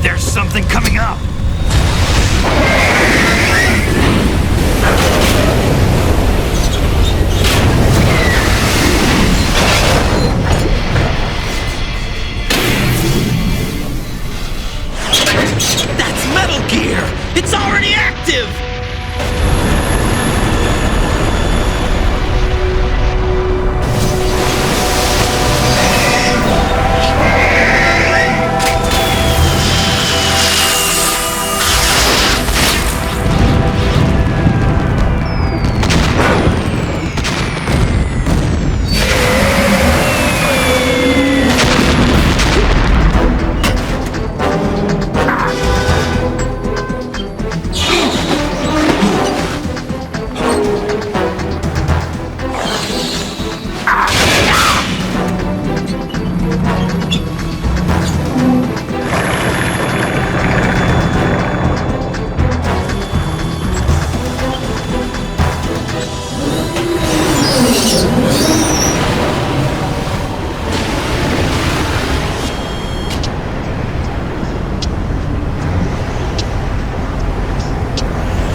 There's something coming up. That's Metal Gear! It's already active!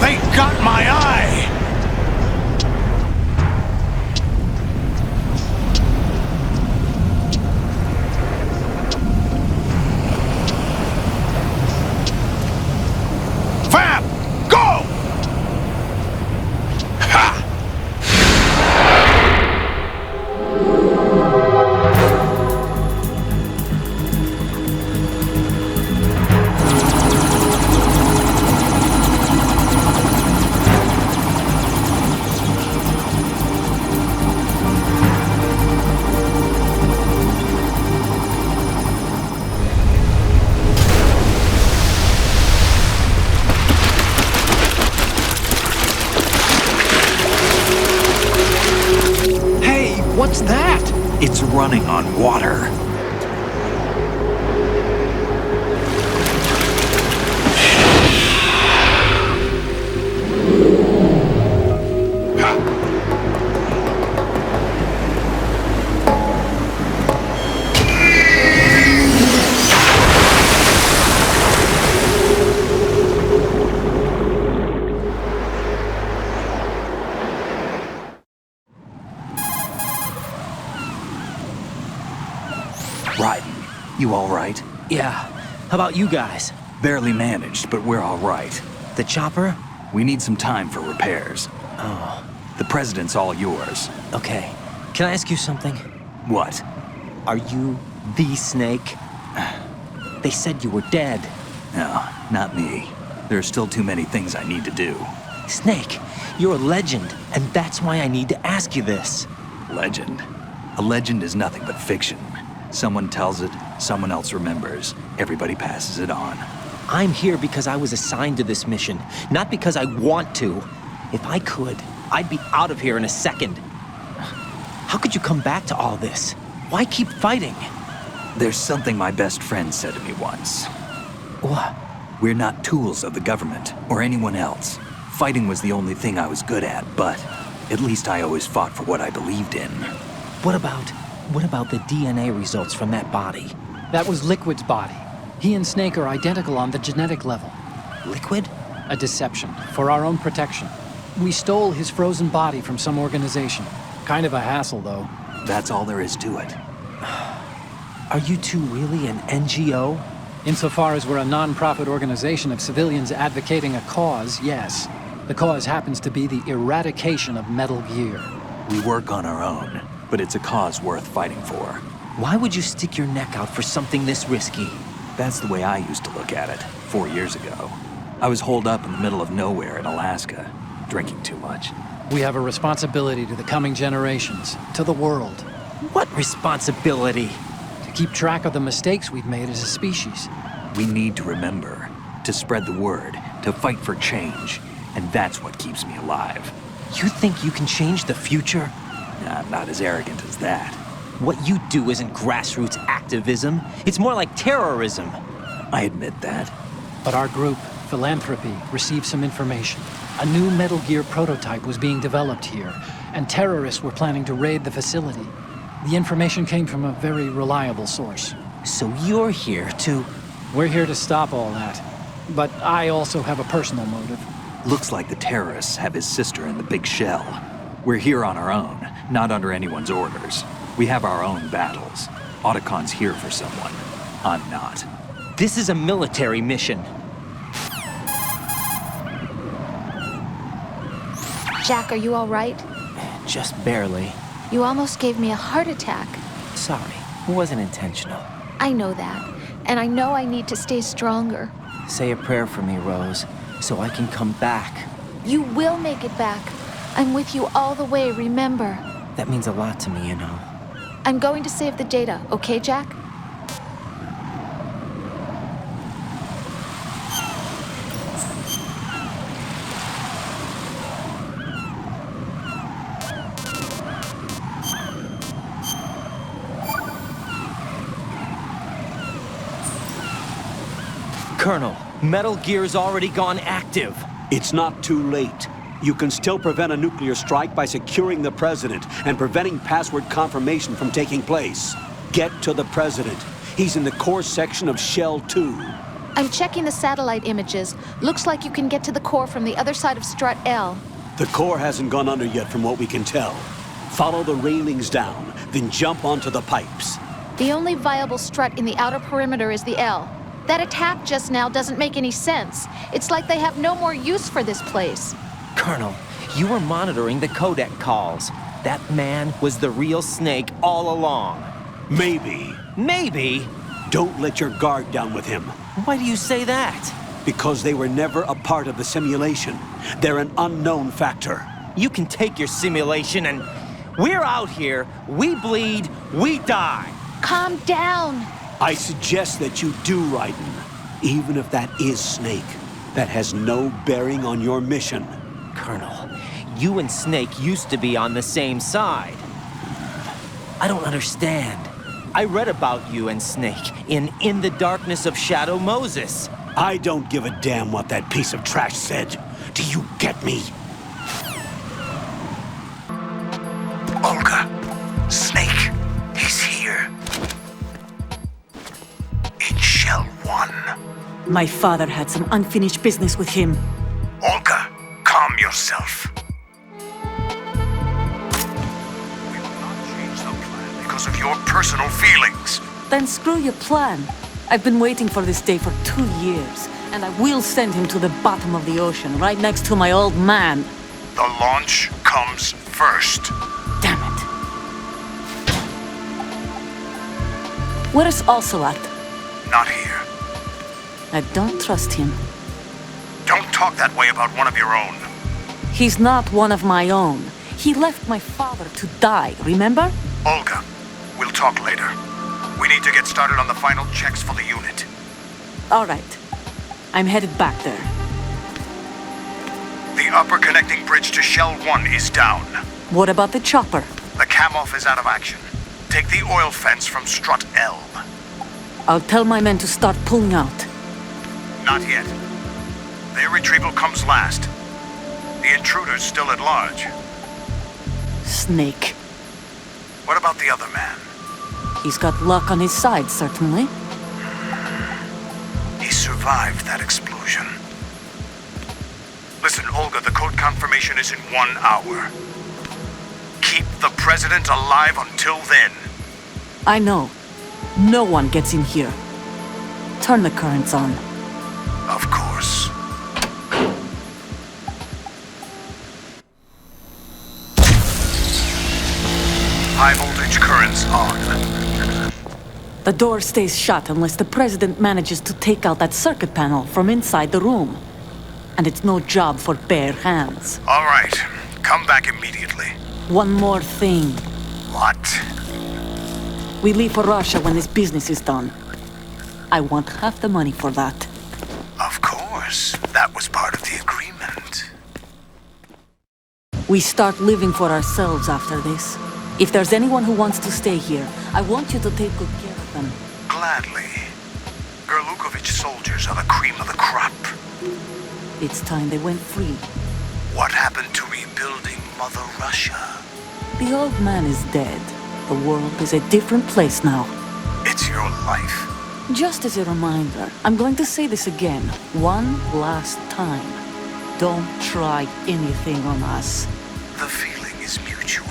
They got my eye! Fab! Go! Ha! What's that? It's running on water. Raiden, you all right? Yeah. How about you guys? Barely managed, but we're all right. The chopper? We need some time for repairs. Oh. The president's all yours. Okay. Can I ask you something? What? Are you the Snake? They said you were dead. No, not me. There are still too many things I need to do. Snake, you're a legend, and that's why I need to ask you this. Legend? A legend is nothing but fiction. Someone tells it, someone else remembers. Everybody passes it on. I'm here because I was assigned to this mission, not because I want to. If I could, I'd be out of here in a second. How could you come back to all this? Why keep fighting? There's something my best friend said to me once. What? We're not tools of the government or anyone else. Fighting was the only thing I was good at, but at least I always fought for what I believed in. What about the DNA results from that body? That was Liquid's body. He and Snake are identical on the genetic level. Liquid? A deception, for our own protection. We stole his frozen body from some organization. Kind of a hassle, though. That's all there is to it. Are you two really an NGO? Insofar as we're a non-profit organization of civilians advocating a cause, yes. The cause happens to be the eradication of Metal Gear. We work on our own, but it's a cause worth fighting for. Why would you stick your neck out for something this risky? That's the way I used to look at it, 4 years ago. I was holed up in the middle of nowhere in Alaska, drinking too much. We have a responsibility to the coming generations, to the world. What responsibility? To keep track of the mistakes we've made as a species. We need to remember, to spread the word, to fight for change, and that's what keeps me alive. You think you can change the future? I'm not as arrogant as that. What you do isn't grassroots activism. It's more like terrorism. I admit that. But our group, Philanthropy, received some information. A new Metal Gear prototype was being developed here, and terrorists were planning to raid the facility. The information came from a very reliable source. So you're here to... We're here to stop all that. But I also have a personal motive. Looks like the terrorists have his sister in the big shell. We're here on our own, not under anyone's orders. We have our own battles. Otacon's here for someone. I'm not. This is a military mission. Jack, are you all right? Just barely. You almost gave me a heart attack. Sorry, it wasn't intentional. I know that, and I know I need to stay stronger. Say a prayer for me, Rose, so I can come back. You will make it back. I'm with you all the way, remember? That means a lot to me, you know. I'm going to save the data, okay, Jack? Colonel, Metal Gear's already gone active. It's not too late. You can still prevent a nuclear strike by securing the President and preventing password confirmation from taking place. Get to the President. He's in the core section of Shell 2. I'm checking the satellite images. Looks like you can get to the core from the other side of Strut L. The core hasn't gone under yet from what we can tell. Follow the railings down, then jump onto the pipes. The only viable strut in the outer perimeter is the L. That attack just now doesn't make any sense. It's like they have no more use for this place. Colonel, you were monitoring the codec calls. That man was the real Snake all along. Maybe. Maybe? Don't let your guard down with him. Why do you say that? Because they were never a part of the simulation. They're an unknown factor. You can take your simulation and... We're out here, we bleed, we die. Calm down. I suggest that you do, Raiden. Even if that is Snake. That has no bearing on your mission. Colonel, you and Snake used to be on the same side. I don't understand. I read about you and Snake in the Darkness of Shadow Moses. I don't give a damn what that piece of trash said. Do you get me? Olga, Snake, he's here. In Shell 1. My father had some unfinished business with him. Olga, calm yourself. We will not change the plan because of your personal feelings. Then screw your plan. I've been waiting for this day for 2 years, and I will send him to the bottom of the ocean, right next to my old man. The launch comes first. Damn it. Where is Ocelot? Not here. I don't trust him. Don't talk that way about one of your own. He's not one of my own. He left my father to die, remember? Olga, we'll talk later. We need to get started on the final checks for the unit. All right. I'm headed back there. The upper connecting bridge to Shell 1 is down. What about the chopper? The cam-off is out of action. Take the oil fence from Strut L. I'll tell my men to start pulling out. Not yet. Their retrieval comes last. The intruder's still at large. Snake. What about the other man? He's got luck on his side, certainly. He survived that explosion. Listen, Olga, the code confirmation is in 1 hour. Keep the President alive until then. I know. No one gets in here. Turn the currents on. Of course. High voltage currents on. The door stays shut unless the President manages to take out that circuit panel from inside the room. And it's no job for bare hands. All right. Come back immediately. One more thing. What? We leave for Russia when this business is done. I want half the money for that. Of course. That was part of the agreement. We start living for ourselves after this. If there's anyone who wants to stay here, I want you to take good care of them. Gladly. Gerlukovich soldiers are the cream of the crop. It's time they went free. What happened to rebuilding Mother Russia? The old man is dead. The world is a different place now. It's your life. Just as a reminder, I'm going to say this again, one last time. Don't try anything on us. The feeling is mutual.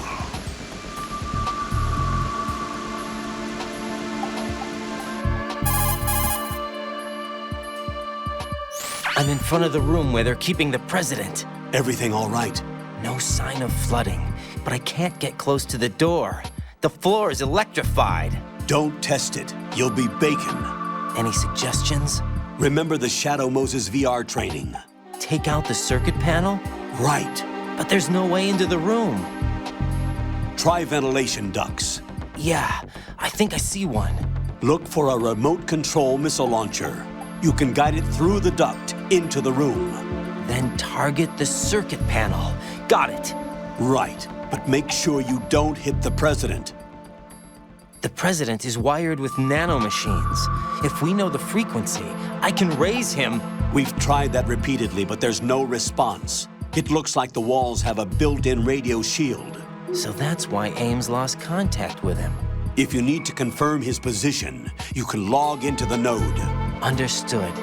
I'm in front of the room where they're keeping the President. Everything all right? No sign of flooding, but I can't get close to the door. The floor is electrified. Don't test it. You'll be bacon. Any suggestions? Remember the Shadow Moses VR training. Take out the circuit panel? Right. But there's no way into the room. Try ventilation ducts. Yeah, I think I see one. Look for a remote control missile launcher. You can guide it through the duct into the room. Then target the circuit panel. Got it. Right, but make sure you don't hit the President. The President is wired with nanomachines. If we know the frequency, I can raise him. We've tried that repeatedly, but there's no response. It looks like the walls have a built-in radio shield. So that's why Ames lost contact with him. If you need to confirm his position, you can log into the node. Understood.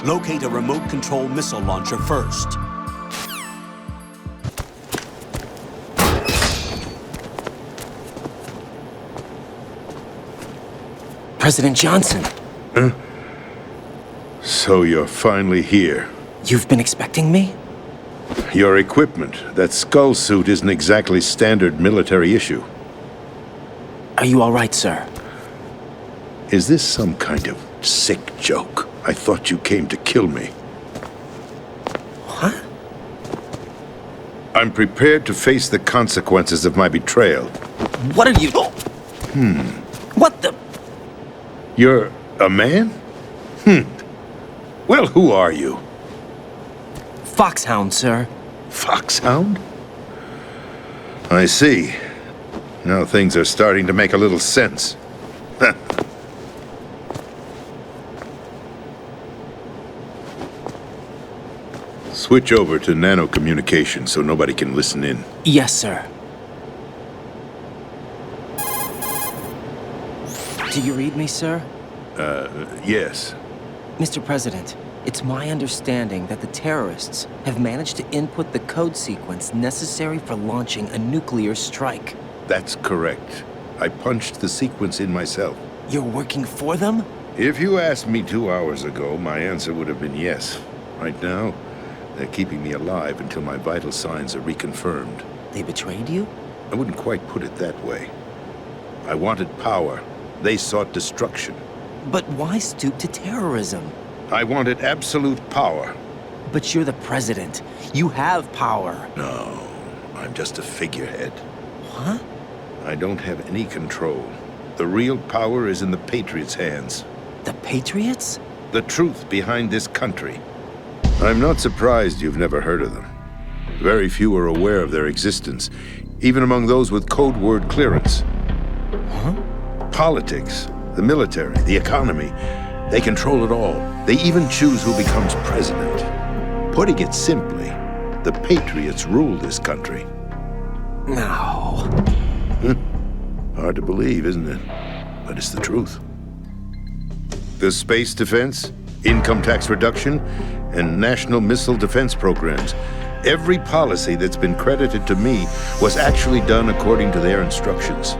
Locate a remote control missile launcher first. President Johnson. Huh? So you're finally here. You've been expecting me? Your equipment, that skull suit, isn't exactly standard military issue. Are you all right, sir? Is this some kind of sick joke? I thought you came to kill me. What? I'm prepared to face the consequences of my betrayal. What are you... What the... You're a man? Well, who are you? Foxhound, sir. Foxhound? I see. Now things are starting to make a little sense. Switch over to nano-communication so nobody can listen in. Yes, sir. Do you read me, sir? Yes. Mr. President, it's my understanding that the terrorists have managed to input the code sequence necessary for launching a nuclear strike. That's correct. I punched the sequence in myself. You're working for them? If you asked me 2 hours ago, my answer would have been yes. Right now, they're keeping me alive until my vital signs are reconfirmed. They betrayed you? I wouldn't quite put it that way. I wanted power. They sought destruction. But why stoop to terrorism? I wanted absolute power. But you're the president. You have power. No, I'm just a figurehead. What? I don't have any control. The real power is in the Patriots' hands. The Patriots? The truth behind this country. I'm not surprised you've never heard of them. Very few are aware of their existence, even among those with code word clearance. Huh? Politics, the military, the economy, they control it all. They even choose who becomes president. Putting it simply, the Patriots rule this country. No. Hard to believe, isn't it? But it's the truth. The space defense, income tax reduction, and national missile defense programs. Every policy that's been credited to me was actually done according to their instructions.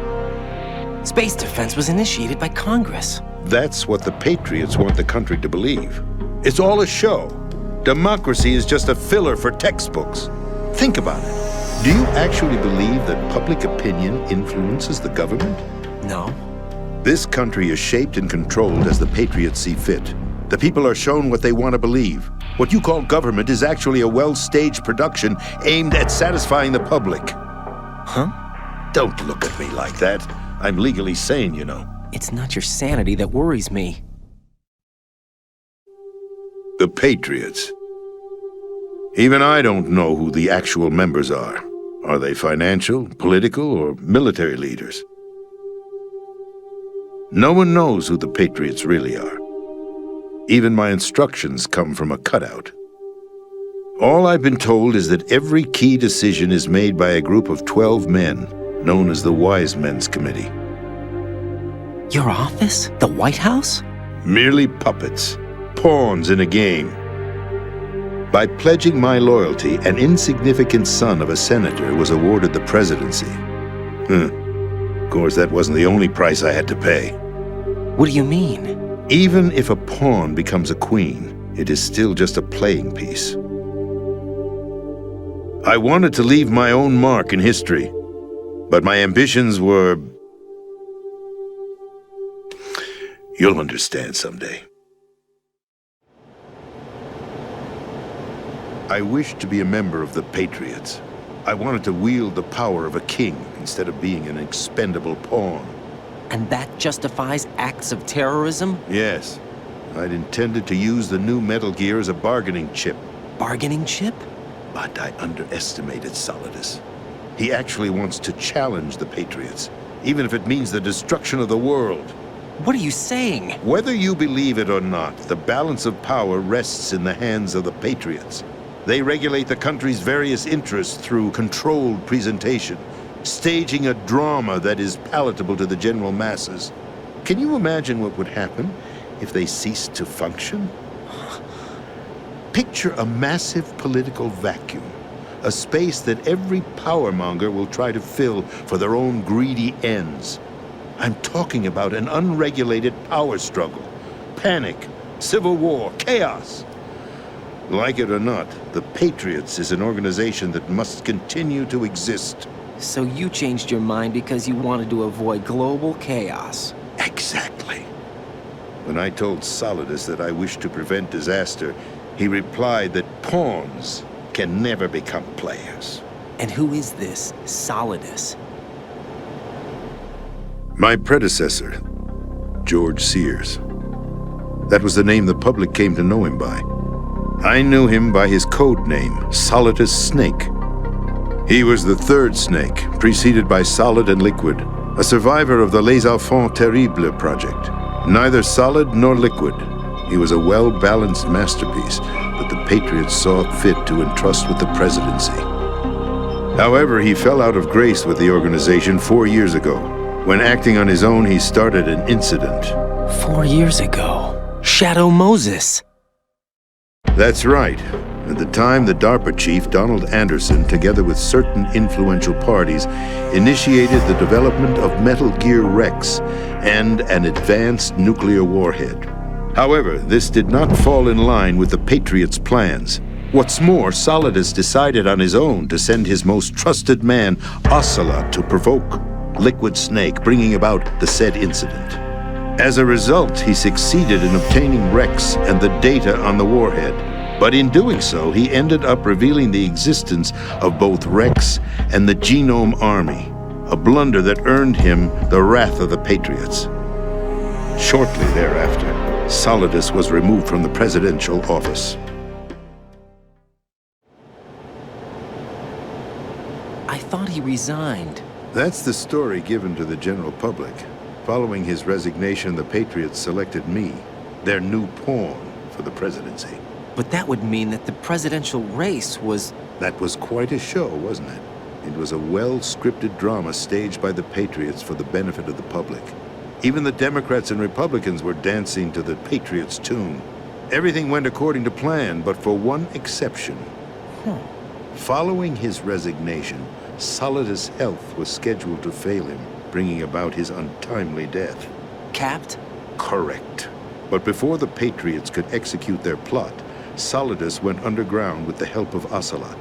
Space defense was initiated by Congress. That's what the Patriots want the country to believe. It's all a show. Democracy is just a filler for textbooks. Think about it. Do you actually believe that public opinion influences the government? No. This country is shaped and controlled as the Patriots see fit. The people are shown what they want to believe. What you call government is actually a well-staged production aimed at satisfying the public. Huh? Don't look at me like that. I'm legally sane, you know. It's not your sanity that worries me. The Patriots. Even I don't know who the actual members are. Are they financial, political, or military leaders? No one knows who the Patriots really are. Even my instructions come from a cutout. All I've been told is that every key decision is made by a group of 12 men, known as the Wise Men's Committee. Your office? The White House? Merely puppets, pawns in a game. By pledging my loyalty, an insignificant son of a senator was awarded the presidency. Of course, that wasn't the only price I had to pay. What do you mean? Even if a pawn becomes a queen, it is still just a playing piece. I wanted to leave my own mark in history, but my ambitions were... You'll understand someday. I wished to be a member of the Patriots. I wanted to wield the power of a king instead of being an expendable pawn. And that justifies acts of terrorism? Yes. I'd intended to use the new Metal Gear as a bargaining chip. Bargaining chip? But I underestimated Solidus. He actually wants to challenge the Patriots, even if it means the destruction of the world. What are you saying? Whether you believe it or not, the balance of power rests in the hands of the Patriots. They regulate the country's various interests through controlled presentation, staging a drama that is palatable to the general masses. Can you imagine what would happen if they ceased to function? Picture a massive political vacuum, a space that every powermonger will try to fill for their own greedy ends. I'm talking about an unregulated power struggle, panic, civil war, chaos. Like it or not, the Patriots is an organization that must continue to exist. So you changed your mind because you wanted to avoid global chaos. Exactly. When I told Solidus that I wished to prevent disaster, he replied that pawns can never become players. And who is this Solidus? My predecessor, George Sears. That was the name the public came to know him by. I knew him by his code name, Solidus Snake. He was the third snake, preceded by Solid and Liquid, a survivor of the Les Enfants Terribles project. Neither solid nor liquid, he was a well-balanced masterpiece that the Patriots saw fit to entrust with the presidency. However, he fell out of grace with the organization 4 years ago. When acting on his own, he started an incident. 4 years ago? Shadow Moses. That's right. At the time, the DARPA chief, Donald Anderson, together with certain influential parties, initiated the development of Metal Gear Rex and an advanced nuclear warhead. However, this did not fall in line with the Patriots' plans. What's more, Solidus decided on his own to send his most trusted man, Ocelot, to provoke Liquid Snake, bringing about the said incident. As a result, he succeeded in obtaining Rex and the data on the warhead. But in doing so, he ended up revealing the existence of both Rex and the Genome Army, a blunder that earned him the wrath of the Patriots. Shortly thereafter, Solidus was removed from the presidential office. I thought he resigned. That's the story given to the general public. Following his resignation, the Patriots selected me, their new pawn, for the presidency. But that would mean that the presidential race was... That was quite a show, wasn't it? It was a well-scripted drama staged by the Patriots for the benefit of the public. Even the Democrats and Republicans were dancing to the Patriots' tune. Everything went according to plan, but for one exception. Following his resignation, Solidus' health was scheduled to fail him, bringing about his untimely death. Capped? Correct. But before the Patriots could execute their plot, Solidus went underground with the help of Ocelot.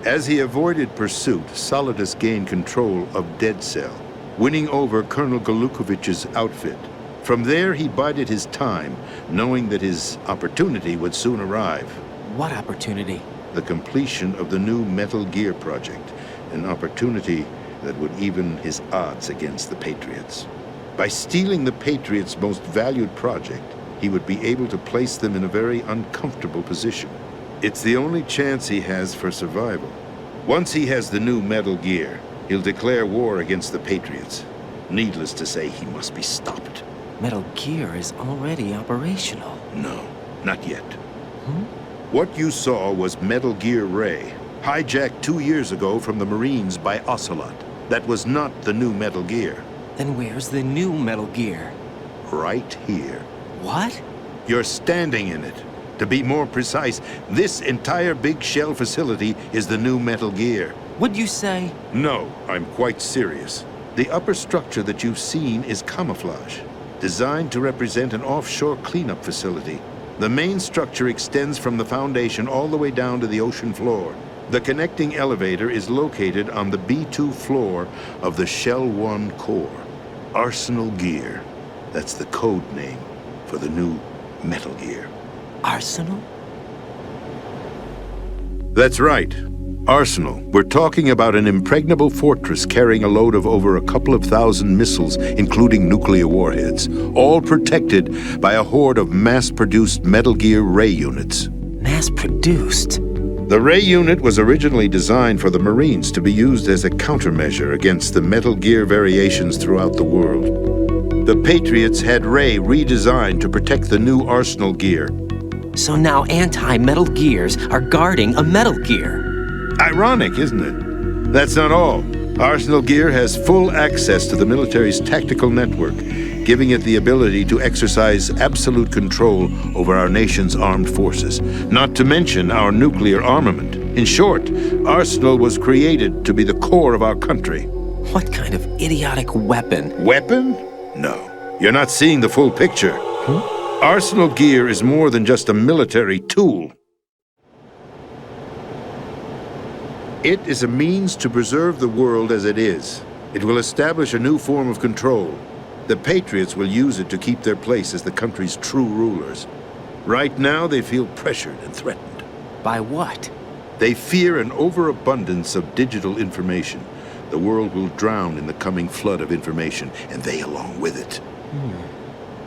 As he avoided pursuit, Solidus gained control of Dead Cell, winning over Colonel Golukovich's outfit. From there, he bided his time, knowing that his opportunity would soon arrive. What opportunity? The completion of the new Metal Gear project, an opportunity that would even his odds against the Patriots. By stealing the Patriots' most valued project, he would be able to place them in a very uncomfortable position. It's the only chance he has for survival. Once he has the new Metal Gear, he'll declare war against the Patriots. Needless to say, he must be stopped. Metal Gear is already operational. No, not yet. What you saw was Metal Gear Ray, hijacked 2 years ago from the Marines by Ocelot. That was not the new Metal Gear. Then where's the new Metal Gear? Right here. What? You're standing in it. To be more precise, this entire big shell facility is the new Metal Gear. What'd you say? No, I'm quite serious. The upper structure that you've seen is camouflage, designed to represent an offshore cleanup facility. The main structure extends from the foundation all the way down to the ocean floor. The connecting elevator is located on the B2 floor of the Shell 1 core. Arsenal Gear. That's the code name for the new Metal Gear. Arsenal? That's right. Arsenal. We're talking about an impregnable fortress carrying a load of over a couple of thousand missiles, including nuclear warheads, all protected by a horde of mass-produced Metal Gear Ray units. Mass-produced? The Ray unit was originally designed for the Marines to be used as a countermeasure against the Metal Gear variations throughout the world. The Patriots had Ray redesigned to protect the new Arsenal Gear. So now anti-Metal Gears are guarding a Metal Gear. Ironic, isn't it? That's not all. Arsenal Gear has full access to the military's tactical network, giving it the ability to exercise absolute control over our nation's armed forces, not to mention our nuclear armament. In short, Arsenal was created to be the core of our country. What kind of idiotic weapon? Weapon? No. You're not seeing the full picture. Arsenal gear is more than just a military tool. It is a means to preserve the world as it is. It will establish a new form of control. The Patriots will use it to keep their place as the country's true rulers. Right now, they feel pressured and threatened. By what? They fear an overabundance of digital information. The world will drown in the coming flood of information, and they along with it.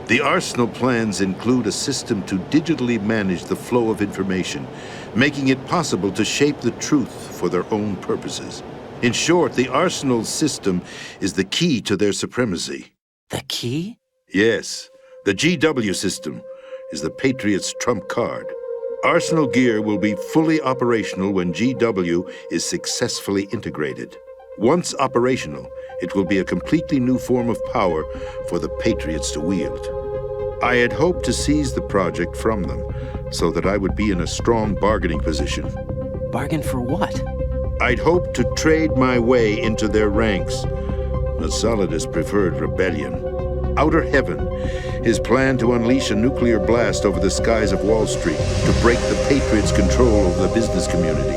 The Arsenal plans include a system to digitally manage the flow of information, making it possible to shape the truth for their own purposes. In short, the Arsenal system is the key to their supremacy. The key? Yes. The GW system is the Patriots' trump card. Arsenal gear will be fully operational when GW is successfully integrated. Once operational, it will be a completely new form of power for the Patriots to wield. I had hoped to seize the project from them, so that I would be in a strong bargaining position. Bargain for what? I'd hoped to trade my way into their ranks, but Solidus preferred rebellion. Outer Heaven, his plan to unleash a nuclear blast over the skies of Wall Street to break the Patriots' control over the business community,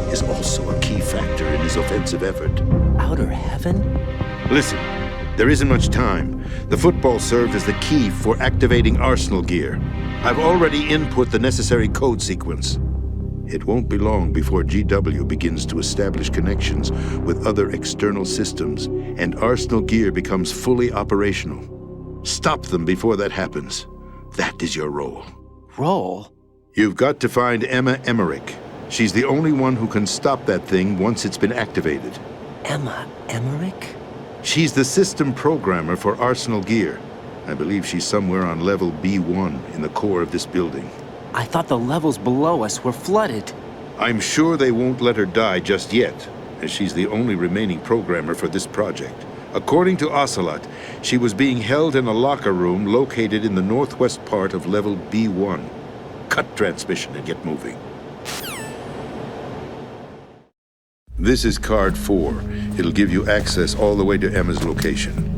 is also a key factor in his offensive effort. Outer Heaven? Listen, there isn't much time. The football served as the key for activating Arsenal gear. I've already input the necessary code sequence. It won't be long before GW begins to establish connections with other external systems, and Arsenal gear becomes fully operational. Stop them before that happens. That is your role. Role? You've got to find Emma Emmerich. She's the only one who can stop that thing once it's been activated. Emma Emmerich? She's the system programmer for Arsenal gear. I believe she's somewhere on level B1 in the core of this building. I thought the levels below us were flooded. I'm sure they won't let her die just yet, as she's the only remaining programmer for this project. According to Ocelot, she was being held in a locker room located in the northwest part of level B1. Cut transmission and get moving. This is card 4. It'll give you access all the way to Emma's location.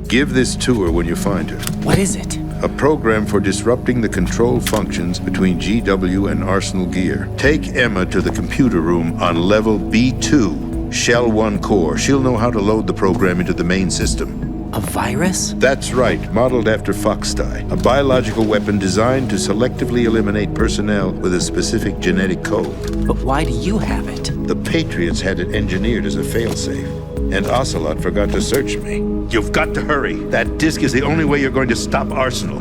Give this to her when you find her. What is it? A program for disrupting the control functions between GW and Arsenal gear. Take Emma to the computer room on level B2, Shell 1 core. She'll know how to load the program into the main system. A virus? That's right, modeled after Foxdie, a biological weapon designed to selectively eliminate personnel with a specific genetic code. But why do you have it? The Patriots had it engineered as a failsafe, and Ocelot forgot to search me. You've got to hurry. That disk is the only way you're going to stop Arsenal.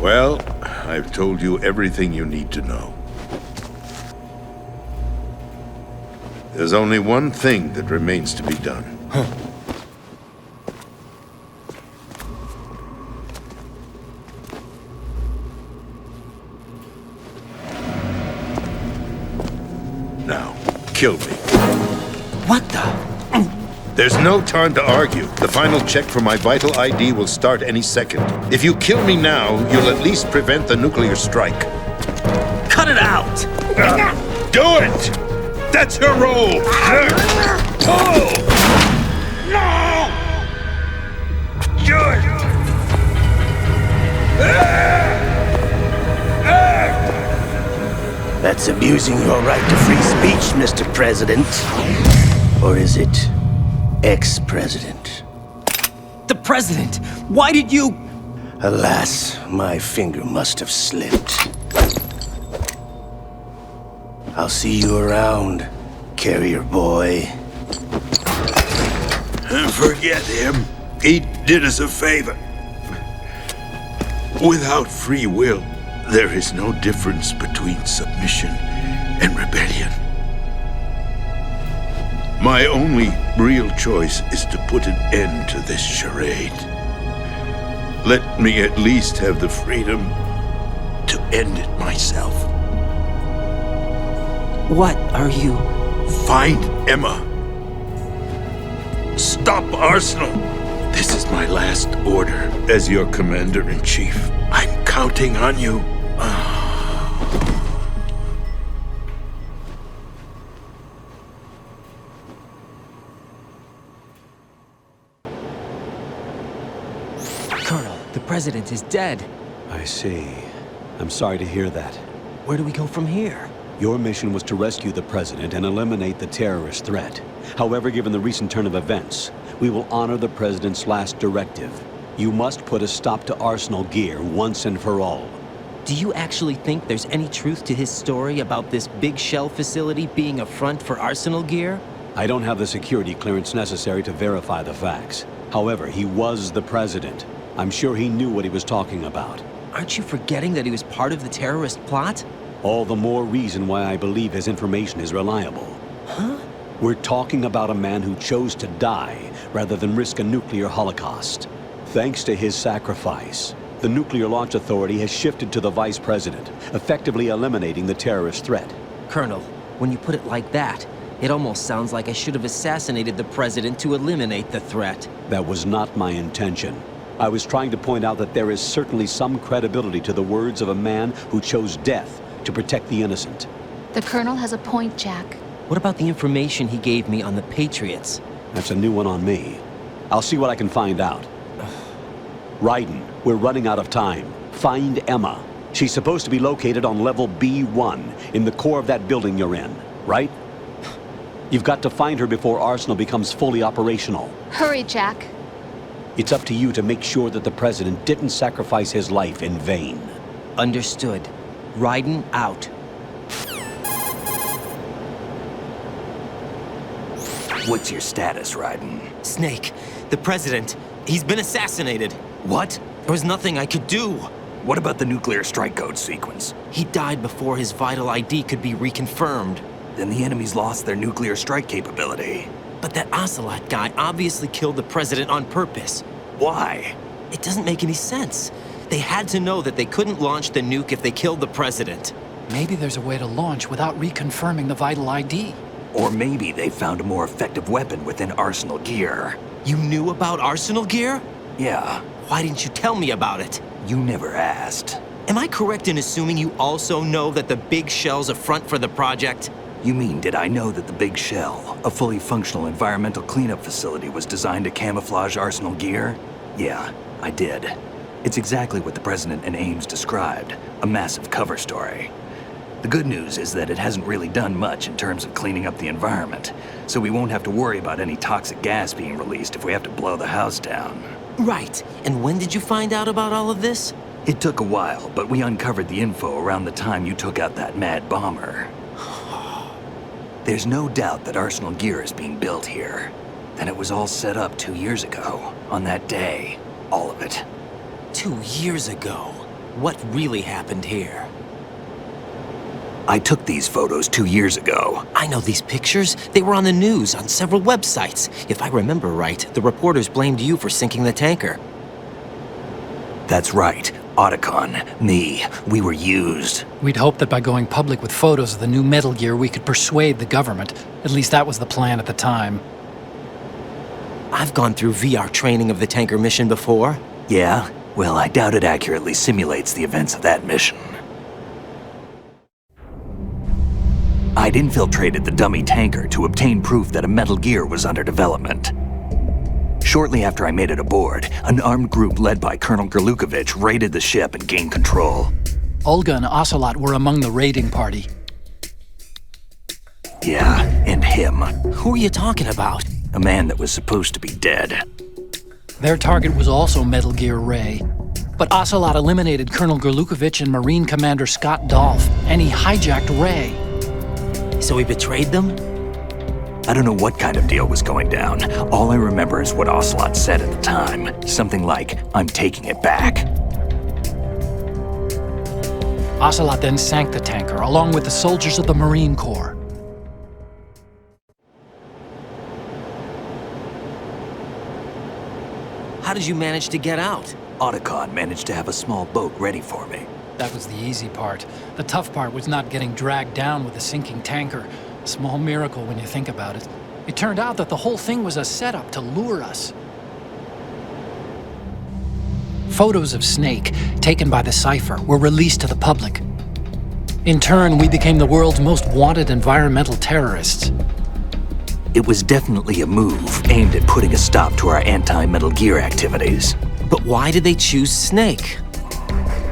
Well, I've told you everything you need to know. There's only one thing that remains to be done. Now, kill me. What the? There's no time to argue. The final check for my vital ID will start any second. If you kill me now, you'll at least prevent the nuclear strike. Cut it out! Do it! That's your role! Oh! No! Do it! That's abusing your right to free speech, Mr. President. Or is it ex-president? The president! Why did you... Alas, my finger must have slipped. I'll see you around, carrier boy. Forget him. He did us a favor. Without free will, there is no difference between submission and rebellion. My only real choice is to put an end to this charade. Let me at least have the freedom to end it myself. What are you Find Emma. Stop Arsenal. This is my last order as your commander-in-chief. I'm counting on you. Colonel, the president is dead. I see. I'm sorry to hear that. Where do we go from here? Your mission was to rescue the president and eliminate the terrorist threat. However, given the recent turn of events, we will honor the president's last directive. You must put a stop to Arsenal Gear once and for all. Do you actually think there's any truth to his story about this big shell facility being a front for Arsenal Gear? I don't have the security clearance necessary to verify the facts. However, he was the president. I'm sure he knew what he was talking about. Aren't you forgetting that he was part of the terrorist plot? All the more reason why I believe his information is reliable. Huh? We're talking about a man who chose to die rather than risk a nuclear holocaust. Thanks to his sacrifice, the Nuclear Launch Authority has shifted to the vice president, effectively eliminating the terrorist threat. Colonel, when you put it like that, it almost sounds like I should have assassinated the president to eliminate the threat. That was not my intention. I was trying to point out that there is certainly some credibility to the words of a man who chose death to protect the innocent. The Colonel has a point, Jack. What about the information he gave me on the Patriots? That's a new one on me. I'll see what I can find out. Raiden, we're running out of time. Find Emma. She's supposed to be located on level B1 in the core of that building you're in, right? You've got to find her before Arsenal becomes fully operational. Hurry, Jack. It's up to you to make sure that the president didn't sacrifice his life in vain. Understood. Raiden out. What's your status, Raiden? Snake, the president, he's been assassinated. What? There was nothing I could do. What about the nuclear strike code sequence? He died before his vital ID could be reconfirmed. Then the enemy's lost their nuclear strike capability. But that Ocelot guy obviously killed the president on purpose. Why? It doesn't make any sense. They had to know that they couldn't launch the nuke if they killed the president. Maybe there's a way to launch without reconfirming the vital ID. Or maybe they found a more effective weapon within Arsenal Gear. You knew about Arsenal Gear? Yeah. Why didn't you tell me about it? You never asked. Am I correct in assuming you also know that the Big Shell's a front for the project? You mean, did I know that the Big Shell, a fully functional environmental cleanup facility, was designed to camouflage Arsenal Gear? Yeah, I did. It's exactly what the President and Ames described, a massive cover story. The good news is that it hasn't really done much in terms of cleaning up the environment, so we won't have to worry about any toxic gas being released if we have to blow the house down. Right. And when did you find out about all of this? It took a while, but we uncovered the info around the time you took out that mad bomber. There's no doubt that Arsenal Gear is being built here. And it was all set up 2 years ago, on that day. All of it. 2 years ago? What really happened here? I took these photos 2 years ago. I know these pictures. They were on the news, on several websites. If I remember right, the reporters blamed you for sinking the tanker. That's right. Otacon, me, we were used. We'd hoped that by going public with photos of the new Metal Gear, we could persuade the government. At least that was the plan at the time. I've gone through VR training of the tanker mission before. Yeah? Well, I doubt it accurately simulates the events of that mission. I'd infiltrated the dummy tanker to obtain proof that a Metal Gear was under development. Shortly after I made it aboard, an armed group led by Colonel Gerlukovich raided the ship and gained control. Olga and Ocelot were among the raiding party. Yeah, and him. Who are you talking about? A man that was supposed to be dead. Their target was also Metal Gear Ray. But Ocelot eliminated Colonel Gerlukovich and Marine Commander Scott Dolph, and he hijacked Ray. So he betrayed them? I don't know what kind of deal was going down. All I remember is what Ocelot said at the time. Something like, "I'm taking it back." Ocelot then sank the tanker, along with the soldiers of the Marine Corps. How did you manage to get out? Otacon managed to have a small boat ready for me. That was the easy part. The tough part was not getting dragged down with the sinking tanker. Small miracle when you think about it. It turned out that the whole thing was a setup to lure us. Photos of Snake, taken by the Cypher, were released to the public. In turn, we became the world's most wanted environmental terrorists. It was definitely a move aimed at putting a stop to our anti-Metal Gear activities. But why did they choose Snake?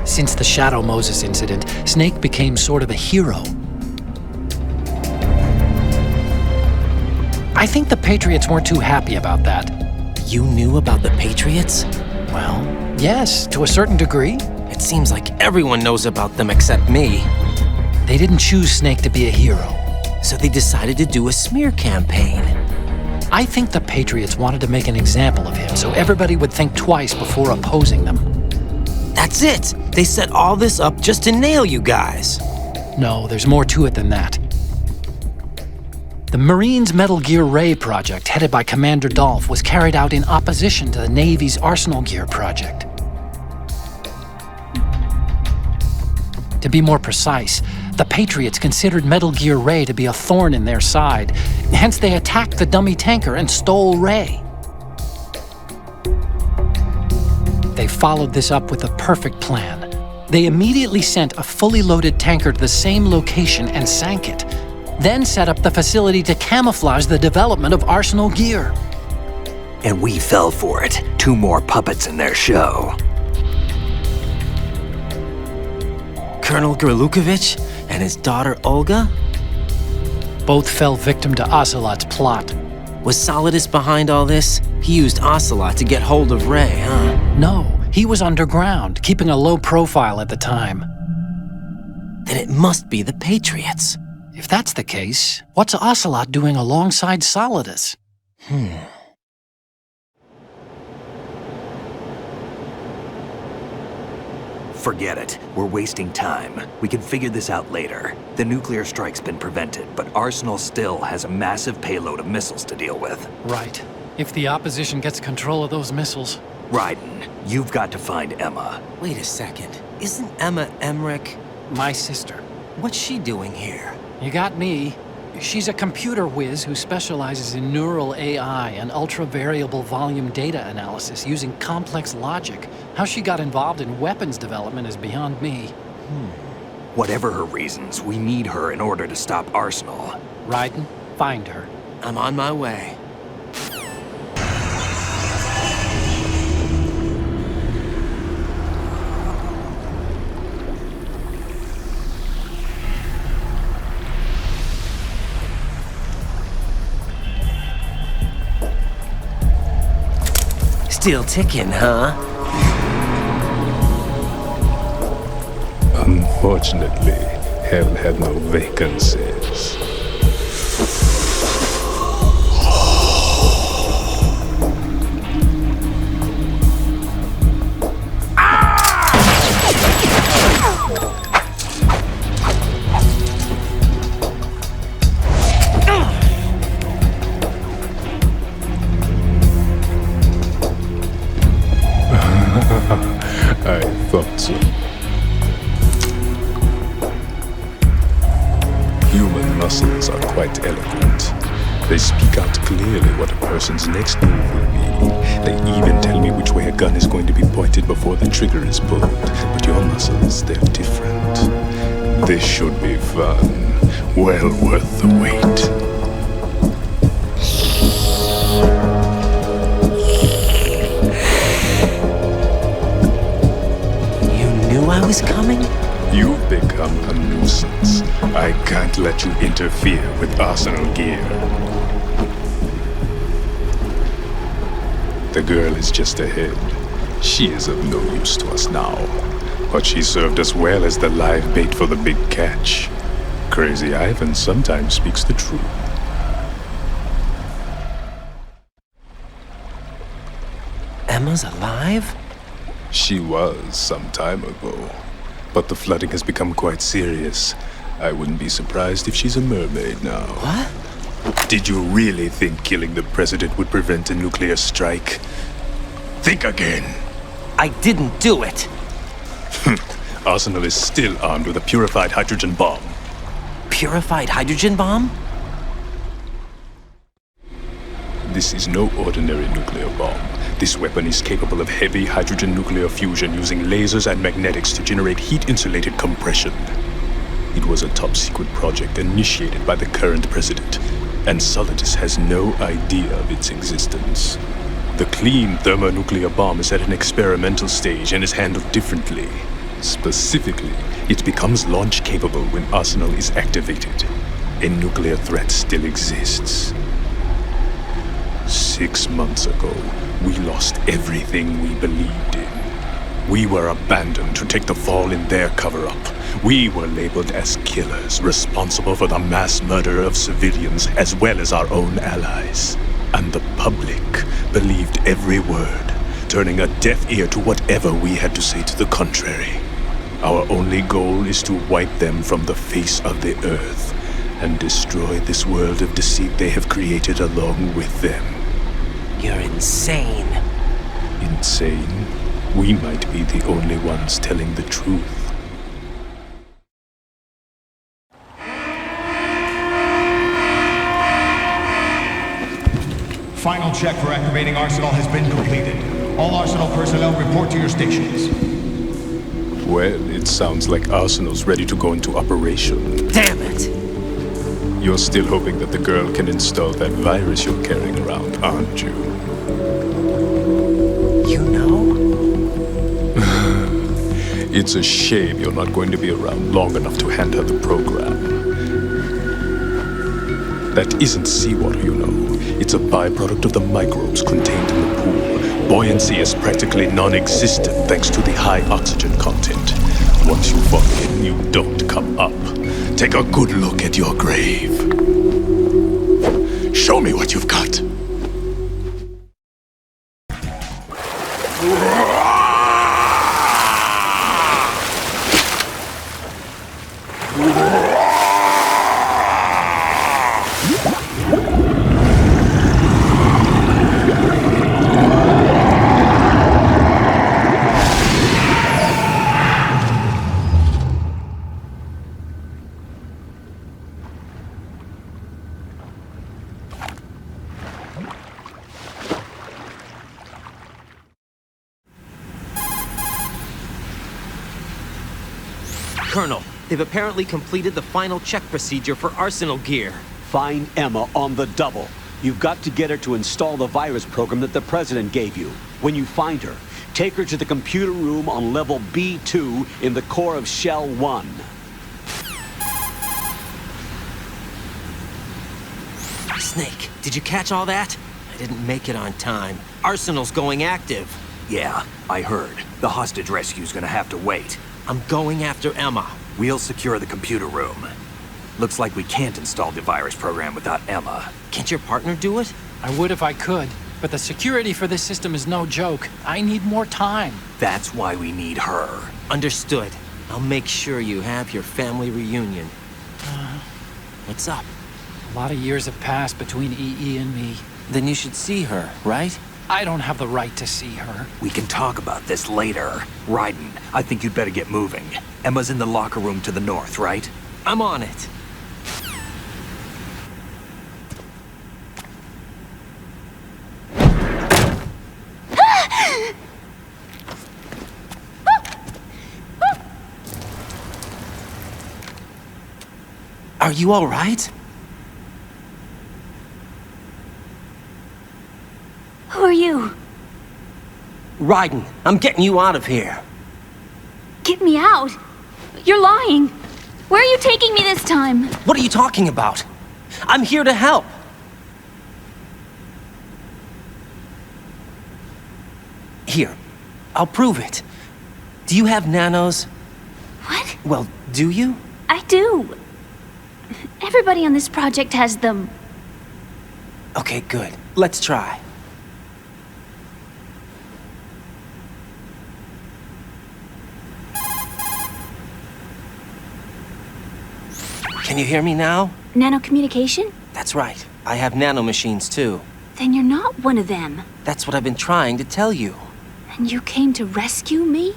Since the Shadow Moses incident, Snake became sort of a hero. I think the Patriots weren't too happy about that. You knew about the Patriots? Well, yes, to a certain degree. It seems like everyone knows about them except me. They didn't choose Snake to be a hero. So they decided to do a smear campaign. I think the Patriots wanted to make an example of him so everybody would think twice before opposing them. That's it! They set all this up just to nail you guys. No, there's more to it than that. The Marines' Metal Gear Ray project, headed by Commander Dolph, was carried out in opposition to the Navy's Arsenal Gear project. To be more precise, the Patriots considered Metal Gear Ray to be a thorn in their side. Hence, they attacked the dummy tanker and stole Ray. They followed this up with a perfect plan. They immediately sent a fully loaded tanker to the same location and sank it, then set up the facility to camouflage the development of Arsenal Gear. And we fell for it. 2 more puppets in their show. Colonel Gerlukovich and his daughter Olga? Both fell victim to Ocelot's plot. Was Solidus behind all this? He used Ocelot to get hold of Ray, huh? No, he was underground, keeping a low profile at the time. Then it must be the Patriots. If that's the case, what's Ocelot doing alongside Solidus? Forget it. We're wasting time. We can figure this out later. The nuclear strike's been prevented, but Arsenal still has a massive payload of missiles to deal with. Right. If the opposition gets control of those missiles. Raiden, you've got to find Emma. Wait a second. Isn't Emma Emmerich my sister? What's she doing here? You got me. She's a computer whiz who specializes in neural AI and ultra-variable volume data analysis using complex logic. How she got involved in weapons development is beyond me. Whatever her reasons, we need her in order to stop Arsenal. Raiden, find her. I'm on my way. Still ticking, huh? Unfortunately, hell had no vacancies. I thought so. Human muscles are quite eloquent. They speak out clearly what a person's next move will be. They even tell me which way a gun is going to be pointed before the trigger is pulled. But your muscles, they're different. This should be fun. Well worth the wait. I was coming? You've become a nuisance. I can't let you interfere with Arsenal Gear. The girl is just ahead. She is of no use to us now. But she served us well as the live bait for the big catch. Crazy Ivan sometimes speaks the truth. Emma's alive? She was some time ago, but the flooding has become quite serious. I wouldn't be surprised if she's a mermaid now. What? Did you really think killing the president would prevent a nuclear strike? Think again. I didn't do it. Arsenal is still armed with a purified hydrogen bomb. Purified hydrogen bomb? This is no ordinary nuclear bomb. This weapon is capable of heavy hydrogen nuclear fusion using lasers and magnetics to generate heat-insulated compression. It was a top-secret project initiated by the current president, and Solidus has no idea of its existence. The clean thermonuclear bomb is at an experimental stage and is handled differently. Specifically, it becomes launch-capable when Arsenal is activated. A nuclear threat still exists. 6 months ago, we lost everything we believed in. We were abandoned to take the fall in their cover-up. We were labeled as killers, responsible for the mass murder of civilians as well as our own allies. And the public believed every word, turning a deaf ear to whatever we had to say to the contrary. Our only goal is to wipe them from the face of the earth and destroy this world of deceit they have created along with them. You're insane. Insane? We might be the only ones telling the truth. Final check for activating Arsenal has been completed. All Arsenal personnel report to your stations. Well, it sounds like Arsenal's ready to go into operation. Damn it! You're still hoping that the girl can install that virus you're carrying around, aren't you? You know? It's a shame you're not going to be around long enough to hand her the program. That isn't seawater, you know. It's a byproduct of the microbes contained in the pool. Buoyancy is practically non-existent thanks to the high oxygen content. Once you fall in, you don't come up. Take a good look at your grave. Show me what you've got. Colonel, they've apparently completed the final check procedure for Arsenal gear. Find Emma on the double. You've got to get her to install the virus program that the President gave you. When you find her, take her to the computer room on level B2 in the core of Shell 1. Snake, did you catch all that? I didn't make it on time. Arsenal's going active. Yeah, I heard. The hostage rescue's gonna have to wait. I'm going after Emma. We'll secure the computer room. Looks like we can't install the virus program without Emma. Can't your partner do it? I would if I could, but the security for this system is no joke. I need more time. That's why we need her. Understood. I'll make sure you have your family reunion. What's up? A lot of years have passed between EE and me. Then you should see her, right? I don't have the right to see her. We can talk about this later. Raiden, I think you'd better get moving. Emma's in the locker room to the north, right? I'm on it. Are you all right? Who are you? Raiden, I'm getting you out of here. Get me out! You're lying! Where are you taking me this time? What are you talking about? I'm here to help. Here, I'll prove it. Do you have nanos? What? Well, do you? I do. Everybody on this project has them. Okay, good. Let's try. Can you hear me now? Nanocommunication? That's right. I have nanomachines too. Then you're not one of them. That's what I've been trying to tell you. And you came to rescue me?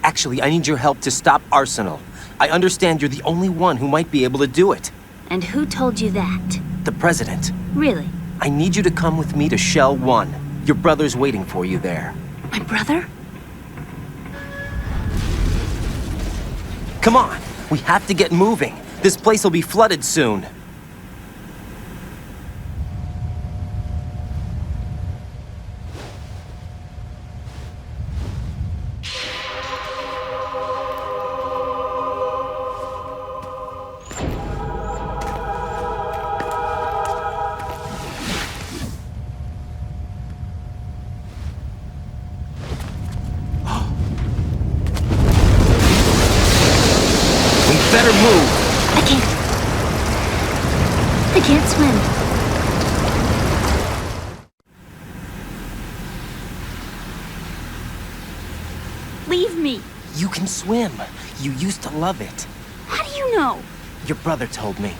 Actually, I need your help to stop Arsenal. I understand you're the only one who might be able to do it. And who told you that? The President. Really? I need you to come with me to Shell 1. Your brother's waiting for you there. My brother? Come on, we have to get moving. This place will be flooded soon. Better move. I can't swim. Leave me. You can swim. You used to love it. How do you know? Your brother told me.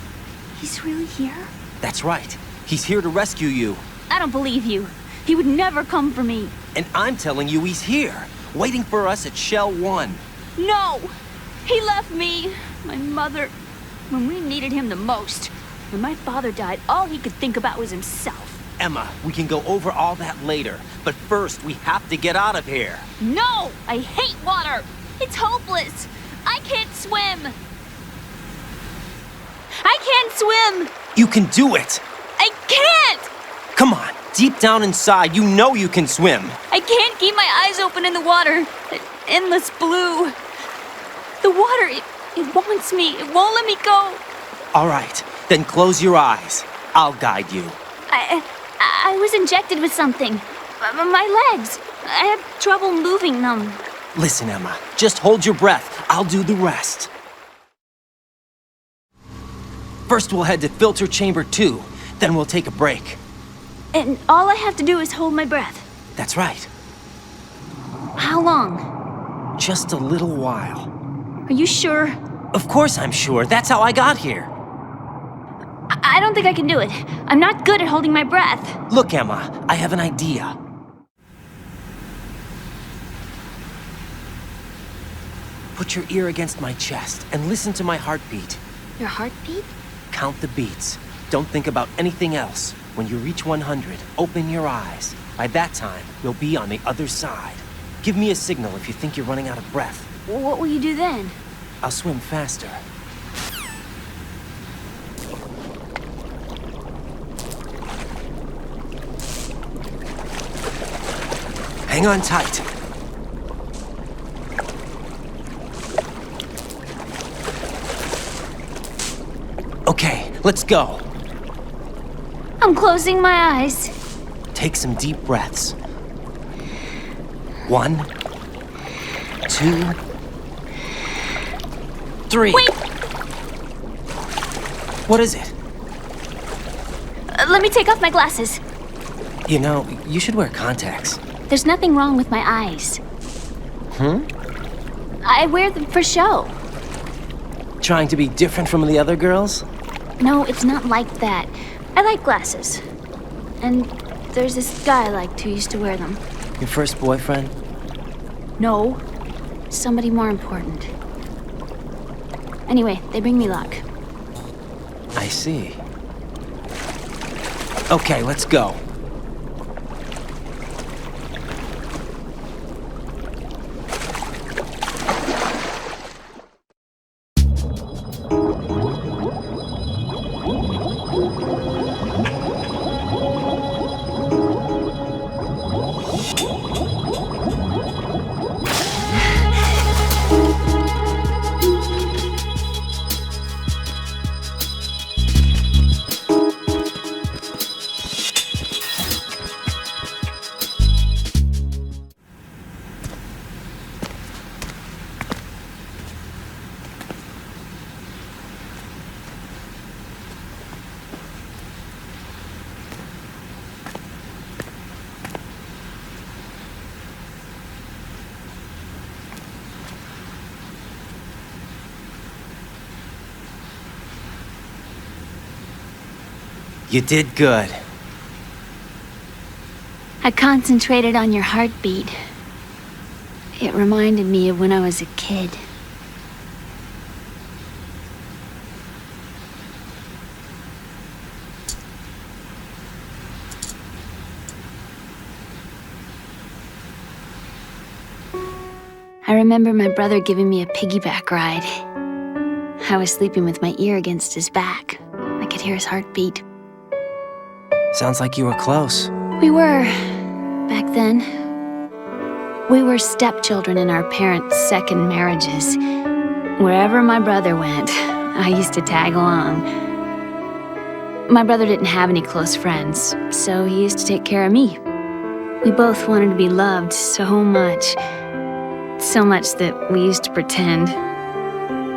He's really here? That's right. He's here to rescue you. I don't believe you. He would never come for me. And I'm telling you he's here, waiting for us at Shell 1. No! He left me, my mother, when we needed him the most. When my father died, all he could think about was himself. Emma, we can go over all that later. But first, we have to get out of here. No! I hate water! It's hopeless! I can't swim! I can't swim! You can do it! I can't! Come on, deep down inside, you know you can swim. I can't keep my eyes open in the water. That endless blue. The water, it wants me. It won't let me go. All right, then close your eyes. I'll guide you. I was injected with something. My legs. I have trouble moving them. Listen, Emma, just hold your breath. I'll do the rest. First, we'll head to filter chamber 2. Then we'll take a break. And all I have to do is hold my breath. That's right. How long? Just a little while. Are you sure? Of course I'm sure. That's how I got here. I don't think I can do it. I'm not good at holding my breath. Look, Emma, I have an idea. Put your ear against my chest and listen to my heartbeat. Your heartbeat? Count the beats. Don't think about anything else. When you reach 100, open your eyes. By that time, you'll be on the other side. Give me a signal if you think you're running out of breath. What will you do then? I'll swim faster. Hang on tight. Okay, let's go. I'm closing my eyes. Take some deep breaths. 1, 2, 3. Wait! What is it? Let me take off my glasses. You know, you should wear contacts. There's nothing wrong with my eyes. I wear them for show. Trying to be different from the other girls? No, it's not like that. I like glasses. And there's this guy I liked who used to wear them. Your first boyfriend? No. Somebody more important. Anyway, they bring me luck. I see. Okay, let's go. You did good. I concentrated on your heartbeat. It reminded me of when I was a kid. I remember my brother giving me a piggyback ride. I was sleeping with my ear against his back. I could hear his heartbeat. Sounds like you were close. We were, back then. We were stepchildren in our parents' second marriages. Wherever my brother went, I used to tag along. My brother didn't have any close friends, so he used to take care of me. We both wanted to be loved so much. So much that we used to pretend.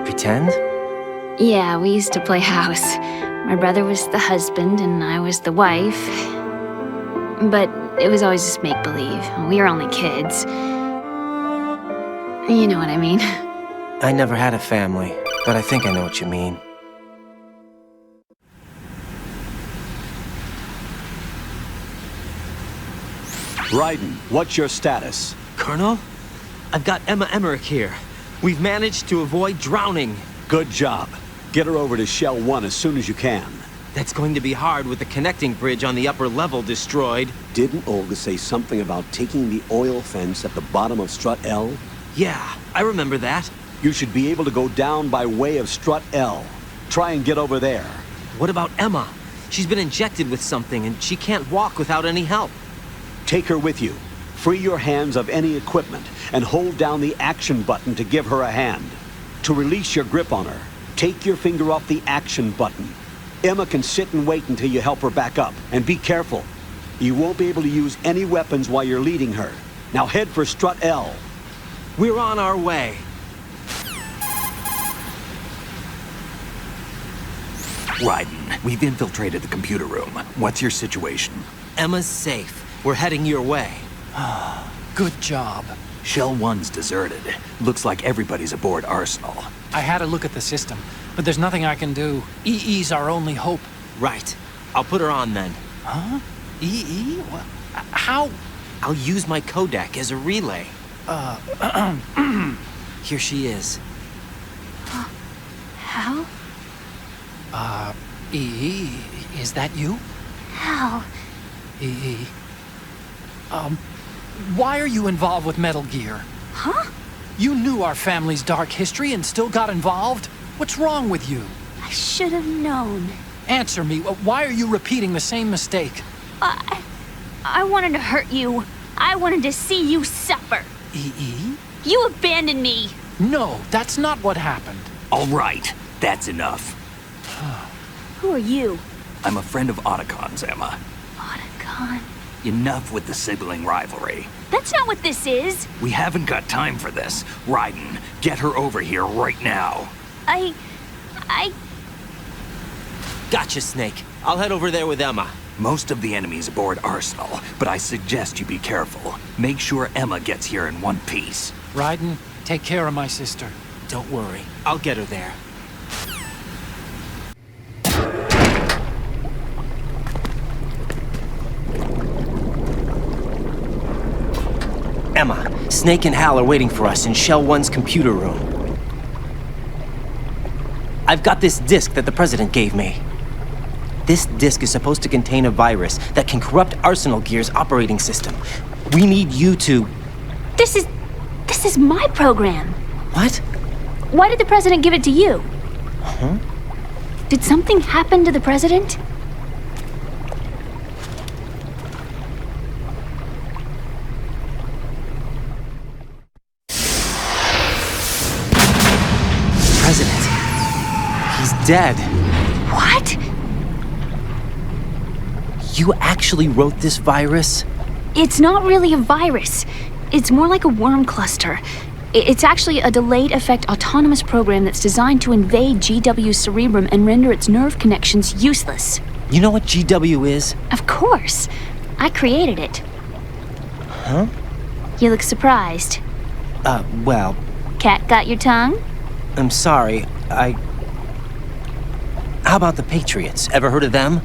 Pretend? Yeah, we used to play house. My brother was the husband and I was the wife. But it was always just make-believe. We were only kids. You know what I mean. I never had a family, but I think I know what you mean. Raiden, what's your status? Colonel? I've got Emma Emmerich here. We've managed to avoid drowning. Good job. Get her over to Shell 1 as soon as you can. That's going to be hard with the connecting bridge on the upper level destroyed. Didn't Olga say something about taking the oil fence at the bottom of Strut L? Yeah, I remember that. You should be able to go down by way of Strut L. Try and get over there. What about Emma? She's been injected with something and she can't walk without any help. Take her with you. Free your hands of any equipment and hold down the action button to give her a hand. To release your grip on her, take your finger off the action button. Emma can sit and wait until you help her back up. And be careful. You won't be able to use any weapons while you're leading her. Now head for Strut L. We're on our way. Raiden, we've infiltrated the computer room. What's your situation? Emma's safe. We're heading your way. Good job. Shell 1's deserted. Looks like everybody's aboard Arsenal. I had a look at the system, but there's nothing I can do. EE's our only hope. Right. I'll put her on then. Huh? EE? What? How? I'll use my Kodak as a relay. Here she is. Hal? EE, is that you? Hal? EE. Why are you involved with Metal Gear? Huh? You knew our family's dark history and still got involved? What's wrong with you? I should have known. Answer me. Why are you repeating the same mistake? I wanted to hurt you. I wanted to see you suffer. EE? You abandoned me. No, that's not what happened. All right, that's enough. Who are you? I'm a friend of Otacon's, Emma. Otacon? Enough with the sibling rivalry. That's not what this is. We haven't got time for this. Raiden, get her over here right now. I... Gotcha, Snake. I'll head over there with Emma. Most of the enemy's aboard Arsenal, but I suggest you be careful. Make sure Emma gets here in one piece. Raiden, take care of my sister. Don't worry. I'll get her there. Emma, Snake and Hal are waiting for us in Shell 1's computer room. I've got this disk that the President gave me. This disk is supposed to contain a virus that can corrupt Arsenal Gear's operating system. We need you to... This is my program. What? Why did the President give it to you? Huh? Did something happen to the President? President. He's dead. What? You actually wrote this virus? It's not really a virus. It's more like a worm cluster. It's actually a delayed effect autonomous program that's designed to invade GW's cerebrum and render its nerve connections useless. You know what GW is? Of course. I created it. Huh? You look surprised. Well... Cat got your tongue? I'm sorry, How about the Patriots? Ever heard of them?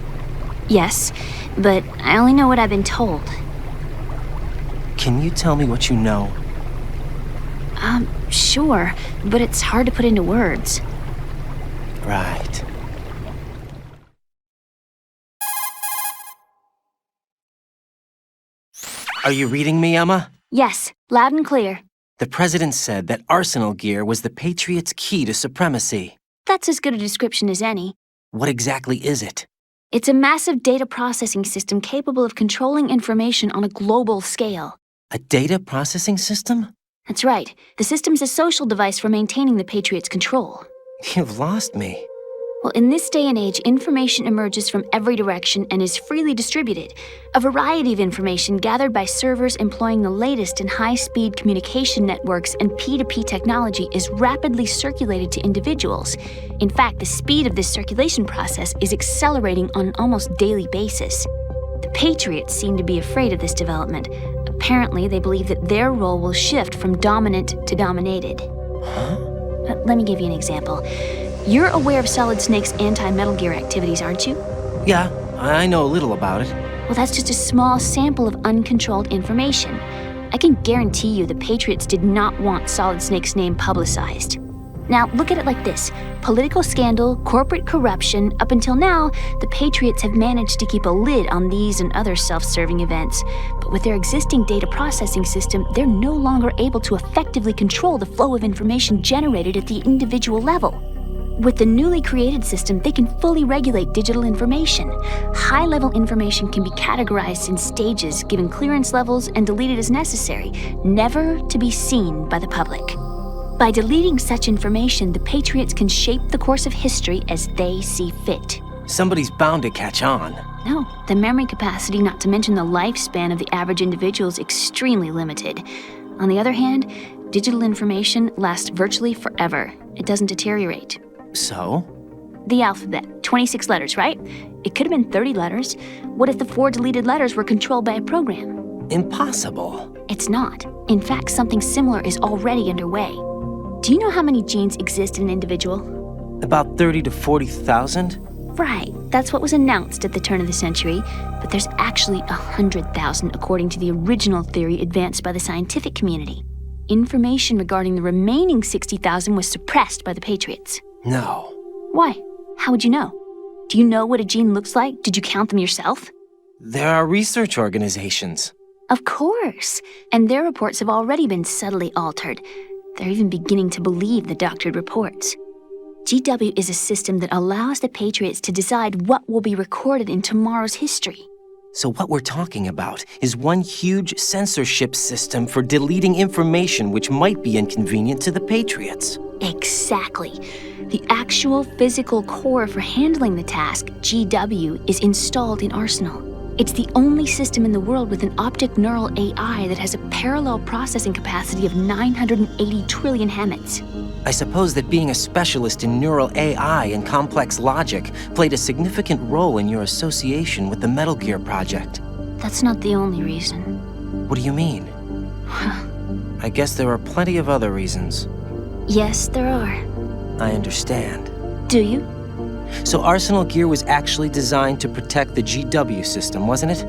Yes, but I only know what I've been told. Can you tell me what you know? Sure, but it's hard to put into words. Right. Are you reading me, Emma? Yes, loud and clear. The president said that Arsenal gear was the Patriots' key to supremacy. That's as good a description as any. What exactly is it? It's a massive data processing system capable of controlling information on a global scale. A data processing system? That's right. The system's a social device for maintaining the Patriots' control. You've lost me. Well, in this day and age, information emerges from every direction and is freely distributed. A variety of information gathered by servers employing the latest in high-speed communication networks and P2P technology is rapidly circulated to individuals. In fact, the speed of this circulation process is accelerating on an almost daily basis. The Patriots seem to be afraid of this development. Apparently, they believe that their role will shift from dominant to dominated. Huh? Let me give you an example. You're aware of Solid Snake's anti-Metal Gear activities, aren't you? Yeah, I know a little about it. Well, that's just a small sample of uncontrolled information. I can guarantee you the Patriots did not want Solid Snake's name publicized. Now, look at it like this. Political scandal, corporate corruption, up until now, the Patriots have managed to keep a lid on these and other self-serving events. But with their existing data processing system, they're no longer able to effectively control the flow of information generated at the individual level. With the newly created system, they can fully regulate digital information. High-level information can be categorized in stages, given clearance levels, and deleted as necessary, never to be seen by the public. By deleting such information, the Patriots can shape the course of history as they see fit. Somebody's bound to catch on. No, the memory capacity, not to mention the lifespan of the average individual, is extremely limited. On the other hand, digital information lasts virtually forever. It doesn't deteriorate. So? The alphabet, 26 letters, right? It could have been 30 letters. What if the 4 deleted letters were controlled by a program? Impossible. It's not. In fact, something similar is already underway. Do you know how many genes exist in an individual? About 30 to 40,000? Right, that's what was announced at the turn of the century, but there's actually 100,000 according to the original theory advanced by the scientific community. Information regarding the remaining 60,000 was suppressed by the Patriots. No. Why? How would you know? Do you know what a gene looks like? Did you count them yourself? There are research organizations. Of course, and their reports have already been subtly altered. They're even beginning to believe the doctored reports. GW is a system that allows the Patriots to decide what will be recorded in tomorrow's history. So what we're talking about is one huge censorship system for deleting information which might be inconvenient to the Patriots. Exactly. The actual physical core for handling the task, GW, is installed in Arsenal. It's the only system in the world with an optic neural AI that has a parallel processing capacity of 980 trillion Hammets. I suppose that being a specialist in neural AI and complex logic played a significant role in your association with the Metal Gear project. That's not the only reason. What do you mean? I guess there are plenty of other reasons. Yes, there are. I understand. Do you? So Arsenal Gear was actually designed to protect the GW system, wasn't it?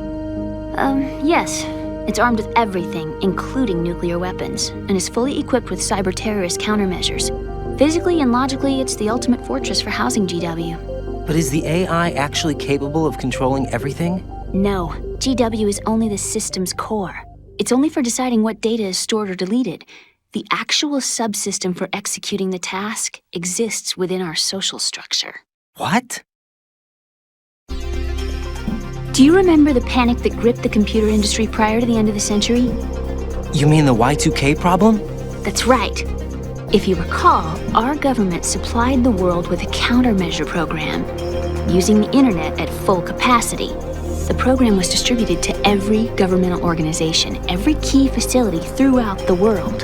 Yes. It's armed with everything, including nuclear weapons, and is fully equipped with cyber-terrorist countermeasures. Physically and logically, it's the ultimate fortress for housing GW. But is the AI actually capable of controlling everything? No. GW is only the system's core. It's only for deciding what data is stored or deleted. The actual subsystem for executing the task exists within our social structure. What? Do you remember the panic that gripped the computer industry prior to the end of the century? You mean the Y2K problem? That's right. If you recall, our government supplied the world with a countermeasure program, using the internet at full capacity. The program was distributed to every governmental organization, every key facility throughout the world.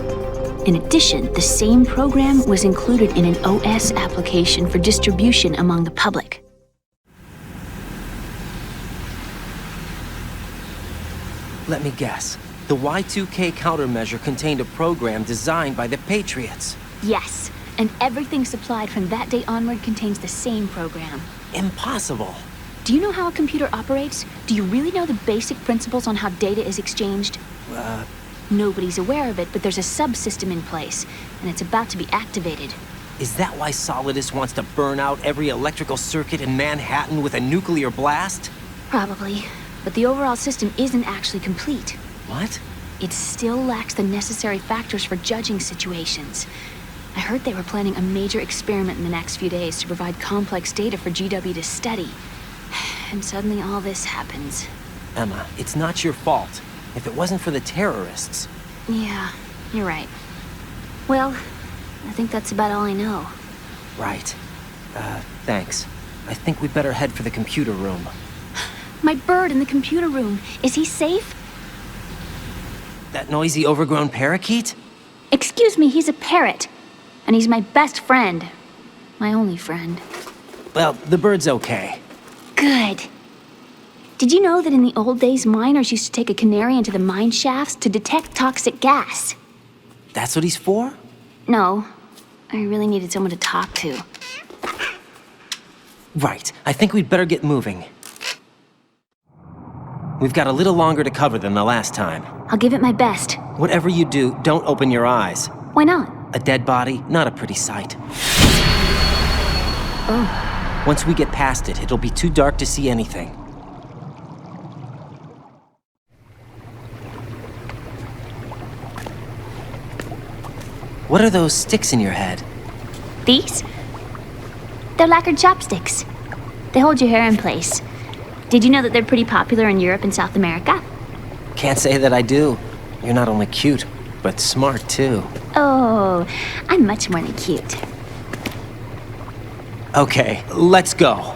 In addition, the same program was included in an OS application for distribution among the public. Let me guess. The Y2K countermeasure contained a program designed by the Patriots. Yes, and everything supplied from that day onward contains the same program. Impossible. Do you know how a computer operates? Do you really know the basic principles on how data is exchanged? Nobody's aware of it, but there's a subsystem in place, and it's about to be activated. Is that why Solidus wants to burn out every electrical circuit in Manhattan with a nuclear blast? Probably, but the overall system isn't actually complete. What? it still lacks the necessary factors for judging situations. I heard they were planning a major experiment in the next few days to provide complex data for GW to study. And suddenly all this happens. Emma, it's not your fault. If it wasn't for the terrorists... Yeah, you're right. Well, I think that's about all I know. Right. Thanks. I think we'd better head for the computer room. My bird in the computer room. Is he safe? That noisy, overgrown parakeet? Excuse me, he's a parrot. And he's my best friend. My only friend. Well, the bird's okay. Good. Did you know that in the old days, miners used to take a canary into the mine shafts to detect toxic gas? That's what he's for? No. I really needed someone to talk to. Right. I think we'd better get moving. We've got a little longer to cover than the last time. I'll give it my best. Whatever you do, don't open your eyes. Why not? A dead body, not a pretty sight. Oh. Once we get past it, it'll be too dark to see anything. What are those sticks in your head? These? They're lacquered chopsticks. They hold your hair in place. Did you know that they're pretty popular in Europe and South America? Can't say that I do. You're not only cute, but smart too. Oh, I'm much more than cute. Okay, let's go.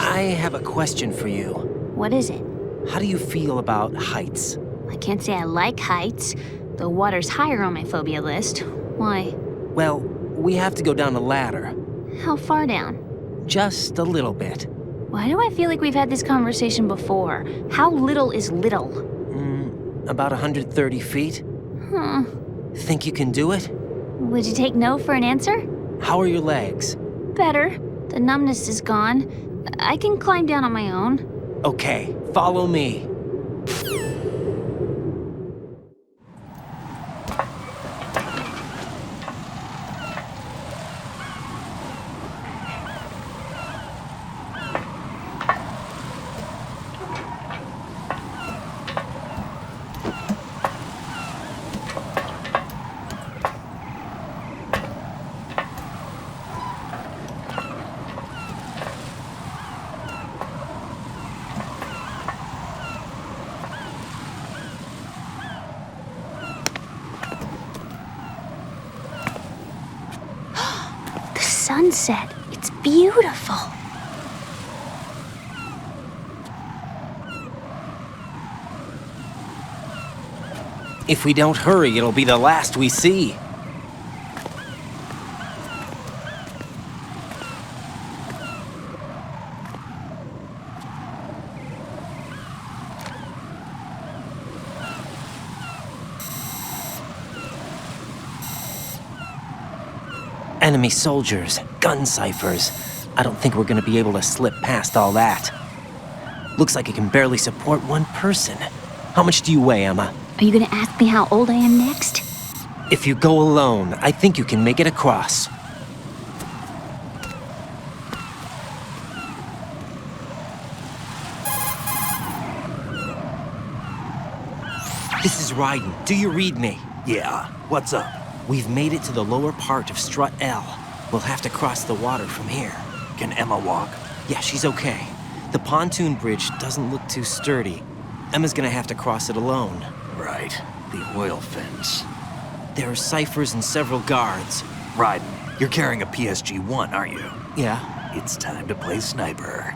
I have a question for you. What is it? How do you feel about heights? I can't say I like heights, though water's higher on my phobia list. Why? Well, we have to go down a ladder. How far down? Just a little bit. Why do I feel like we've had this conversation before? How little is little? About 130 feet. Think you can do it? Would you take no for an answer? How are your legs? Better. The numbness is gone. I can climb down on my own. Okay, follow me. Sunset. It's beautiful. If we don't hurry, it'll be the last we see. Enemy soldiers, gun ciphers. I don't think we're gonna be able to slip past all that. Looks like it can barely support one person. How much do you weigh, Emma? Are you gonna ask me how old I am next? If you go alone, I think you can make it across. This is Raiden. Do you read me? Yeah, what's up? We've made it to the lower part of Strut L. We'll have to cross the water from here. Can Emma walk? Yeah, she's okay. The pontoon bridge doesn't look too sturdy. Emma's gonna have to cross it alone. Right. The oil fence. There are ciphers and several guards. Raiden, you're carrying a PSG-1, aren't you? Yeah. It's time to play sniper.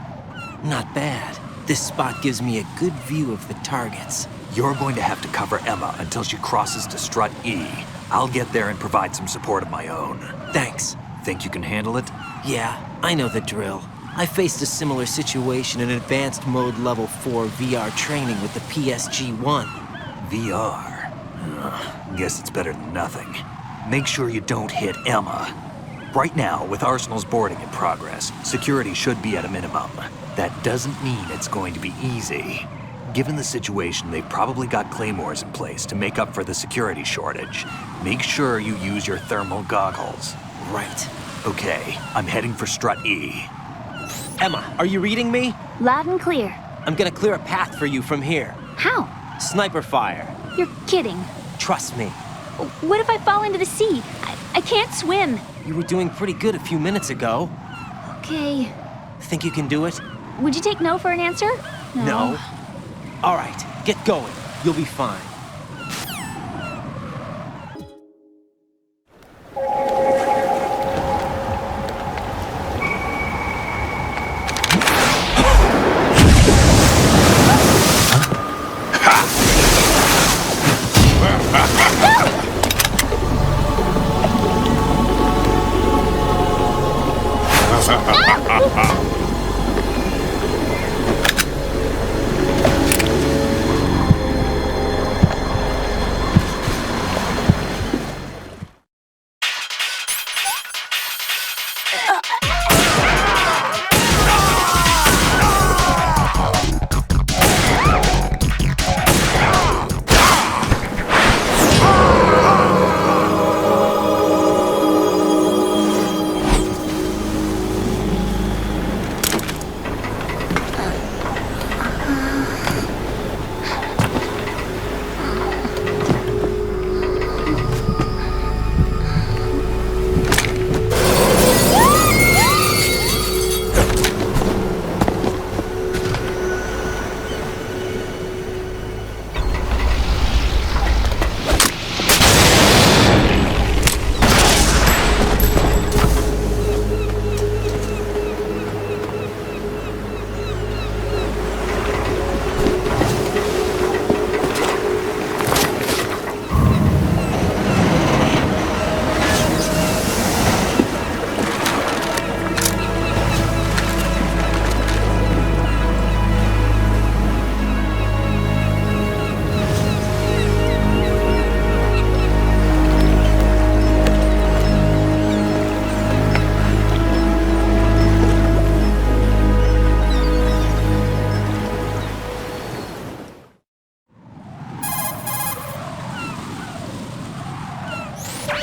Not bad. This spot gives me a good view of the targets. You're going to have to cover Emma until she crosses to Strut E. I'll get there and provide some support of my own. Thanks. Think you can handle it? Yeah, I know the drill. I faced a similar situation in advanced mode level 4 VR training with the PSG-1. VR? Guess it's better than nothing. Make sure you don't hit Emma. Right now, with Arsenal's boarding in progress, security should be at a minimum. That doesn't mean it's going to be easy. Given the situation, they've probably got claymores in place to make up for the security shortage. Make sure you use your thermal goggles. Right. Okay, I'm heading for Strut E. Emma, are you reading me? Loud and clear. I'm gonna clear a path for you from here. How? Sniper fire. You're kidding. Trust me. What if I fall into the sea? I can't swim. You were doing pretty good a few minutes ago. Okay. Think you can do it? Would you take no for an answer? No. All right, get going. You'll be fine.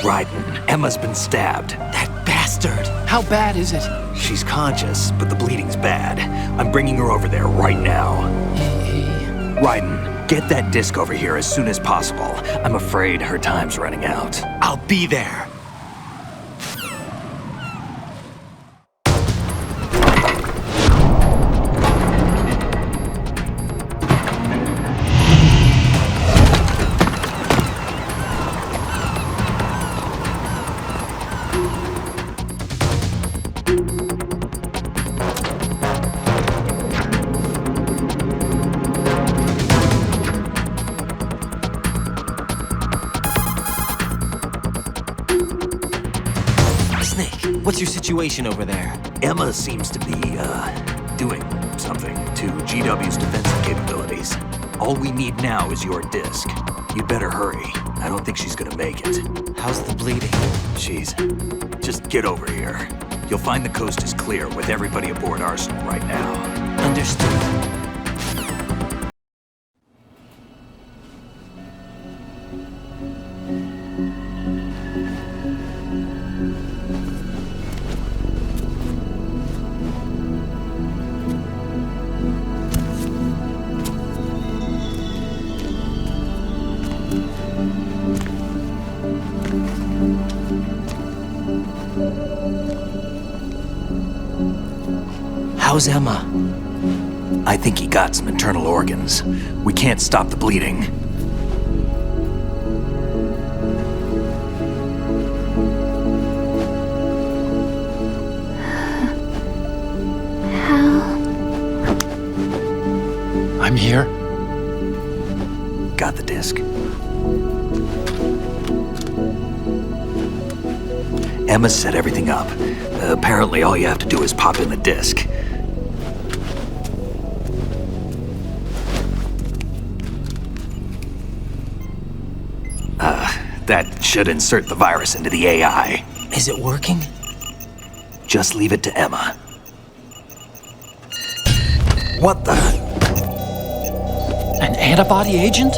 Raiden, Emma's been stabbed. That bastard! How bad is it? She's conscious, but the bleeding's bad. I'm bringing her over there right now. Raiden, get that disc over here as soon as possible. I'm afraid her time's running out. I'll be there. What's your situation over there? Emma seems to be, doing something to GW's defensive capabilities. All we need now is your disc. You'd better hurry. I don't think she's gonna make it. How's the bleeding? Just get over here. You'll find the coast is clear with everybody aboard Arsenal right now. Understood. How's Emma? I think he got some internal organs. We can't stop the bleeding. I'm here. Got the disc. Emma set everything up. Apparently, all you have to do is pop in the disk. That should insert the virus into the AI. Is it working? Just leave it to Emma. What the? An antibody agent?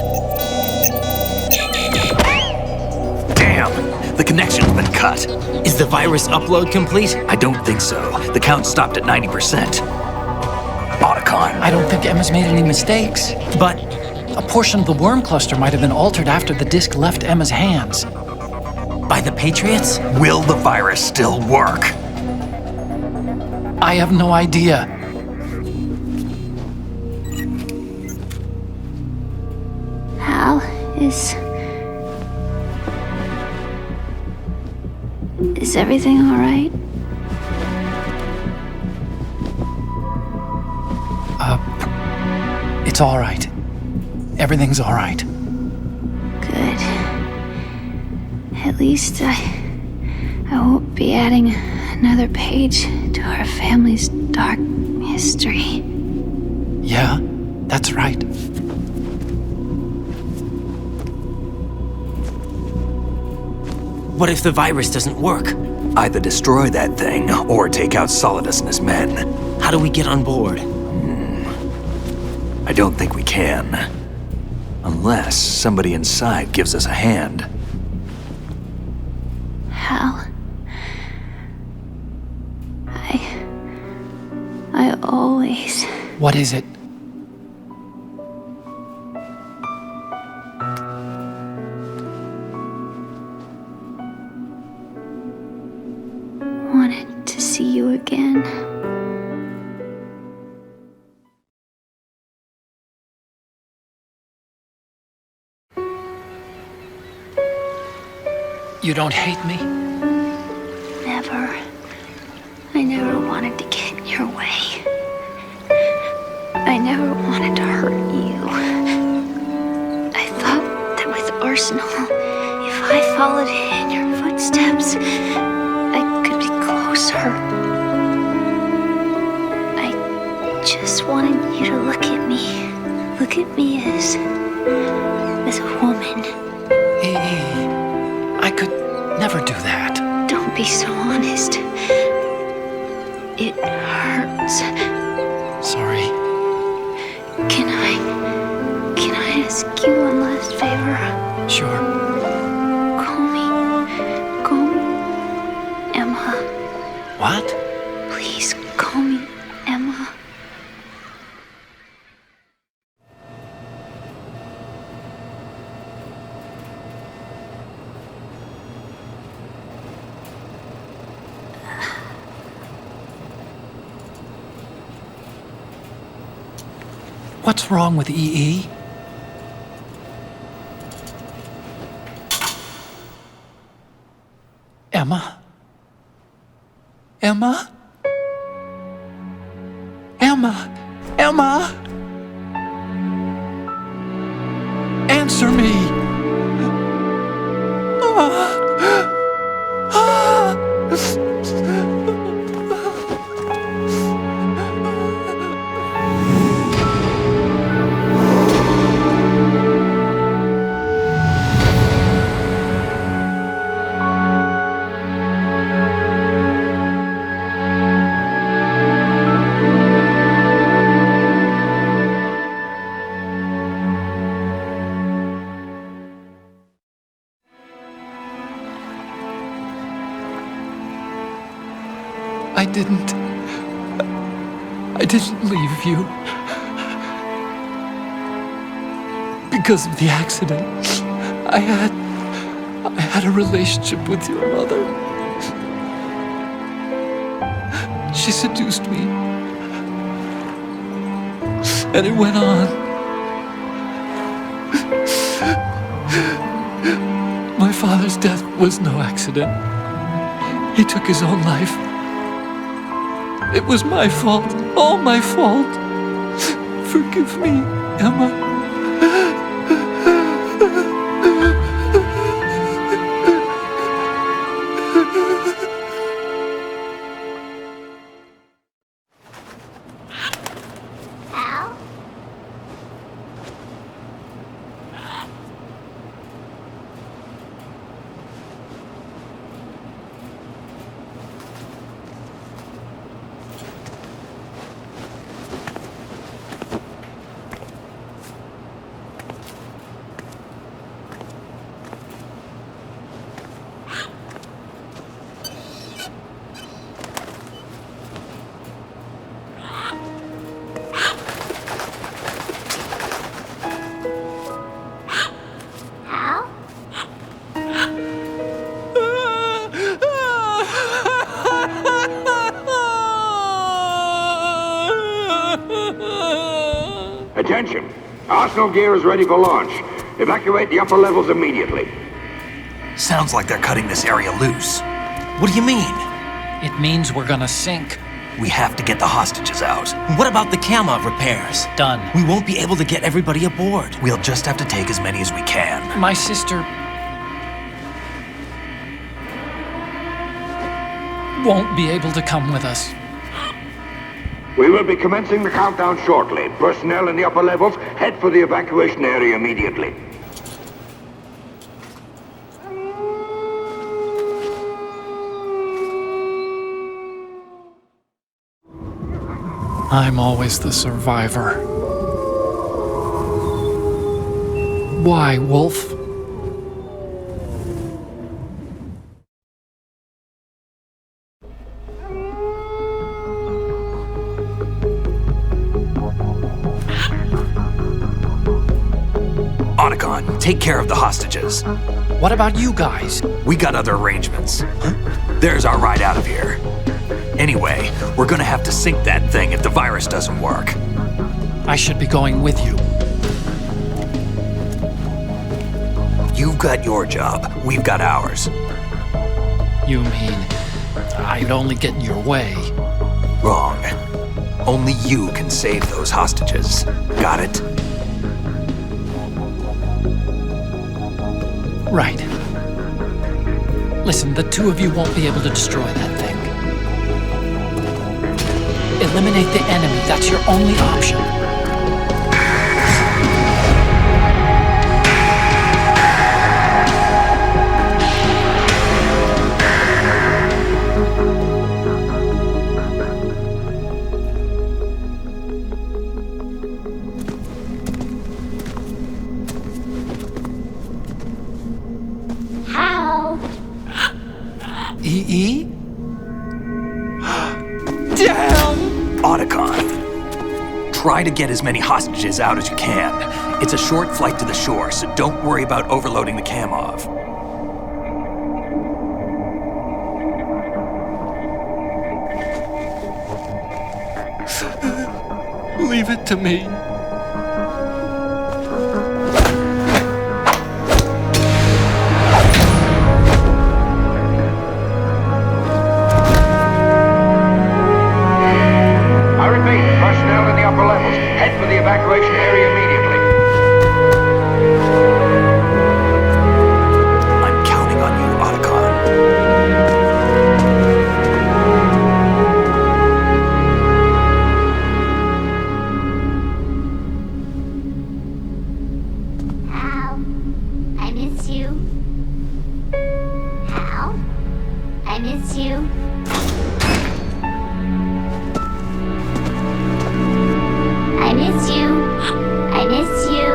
Damn! The connection's been cut. Is the virus upload complete? I don't think so. The count stopped at 90%. Otacon. I don't think Emma's made any mistakes. But a portion of the worm cluster might have been altered after the disk left Emma's hands. By the Patriots? Will the virus still work? I have no idea. Hal, is everything all right? It's all right. Everything's all right. Good. At least I won't be adding another page to our family's dark history. Yeah, that's right. What if the virus doesn't work? Either destroy that thing, or take out Solidus and his men. How do we get on board? I don't think we can. Unless somebody inside gives us a hand. Hal, I always... What is it? wanted to see you again. You don't hate me? Never. I never wanted to get in your way. I never wanted to hurt you. I thought that with Arsenal, if I followed in your footsteps, I could be closer. I just wanted you to look at me. Look at me as a woman. I could never do that. Don't be so honest. It hurts. Sorry. Can I ask you one last favor? Sure. Call me Emma. What? Please call me Emma. What's wrong with EE? Emma? Emma? Emma? Emma? Answer me! I didn't leave you. Because of the accident, I had a relationship with your mother. She seduced me. And it went on. My father's death was no accident. He took his own life. It was my fault, all my fault. Forgive me, Emma. Arsenal gear is ready for launch. Evacuate the upper levels immediately. Sounds like they're cutting this area loose. What do you mean? It means we're gonna sink. We have to get the hostages out. What about the Kamov repairs? Done. We won't be able to get everybody aboard. We'll just have to take as many as we can. My sister won't be able to come with us. We will be commencing the countdown shortly. Personnel in the upper levels, head for the evacuation area immediately. I'm always the survivor. Why, Wolf? Otacon, take care of the hostages. What about you guys? We got other arrangements. There's our ride out of here. Anyway, we're gonna have to sink that thing if the virus doesn't work. I should be going with you. You've got your job, we've got ours. You mean I'd only get in your way? Wrong. Only you can save those hostages. Got it? Right. Listen, the two of you won't be able to destroy that thing. Eliminate the enemy. That's your only option. How? EE? Damn! Otacon, try to get as many hostages out as you can. It's a short flight to the shore, so don't worry about overloading the Kamov. Leave it to me. Personnel in the upper levels, head for the evacuation area immediately. I'm counting on you, Otacon. Hal, I miss you. Hal, I miss you. I miss you. I miss you.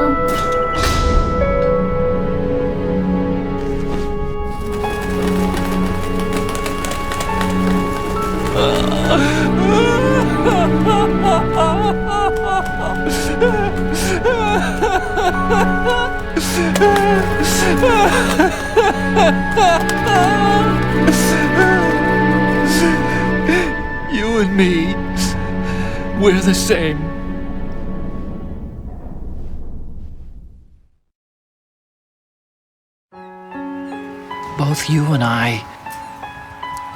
You and me, we're the same. Both you and I,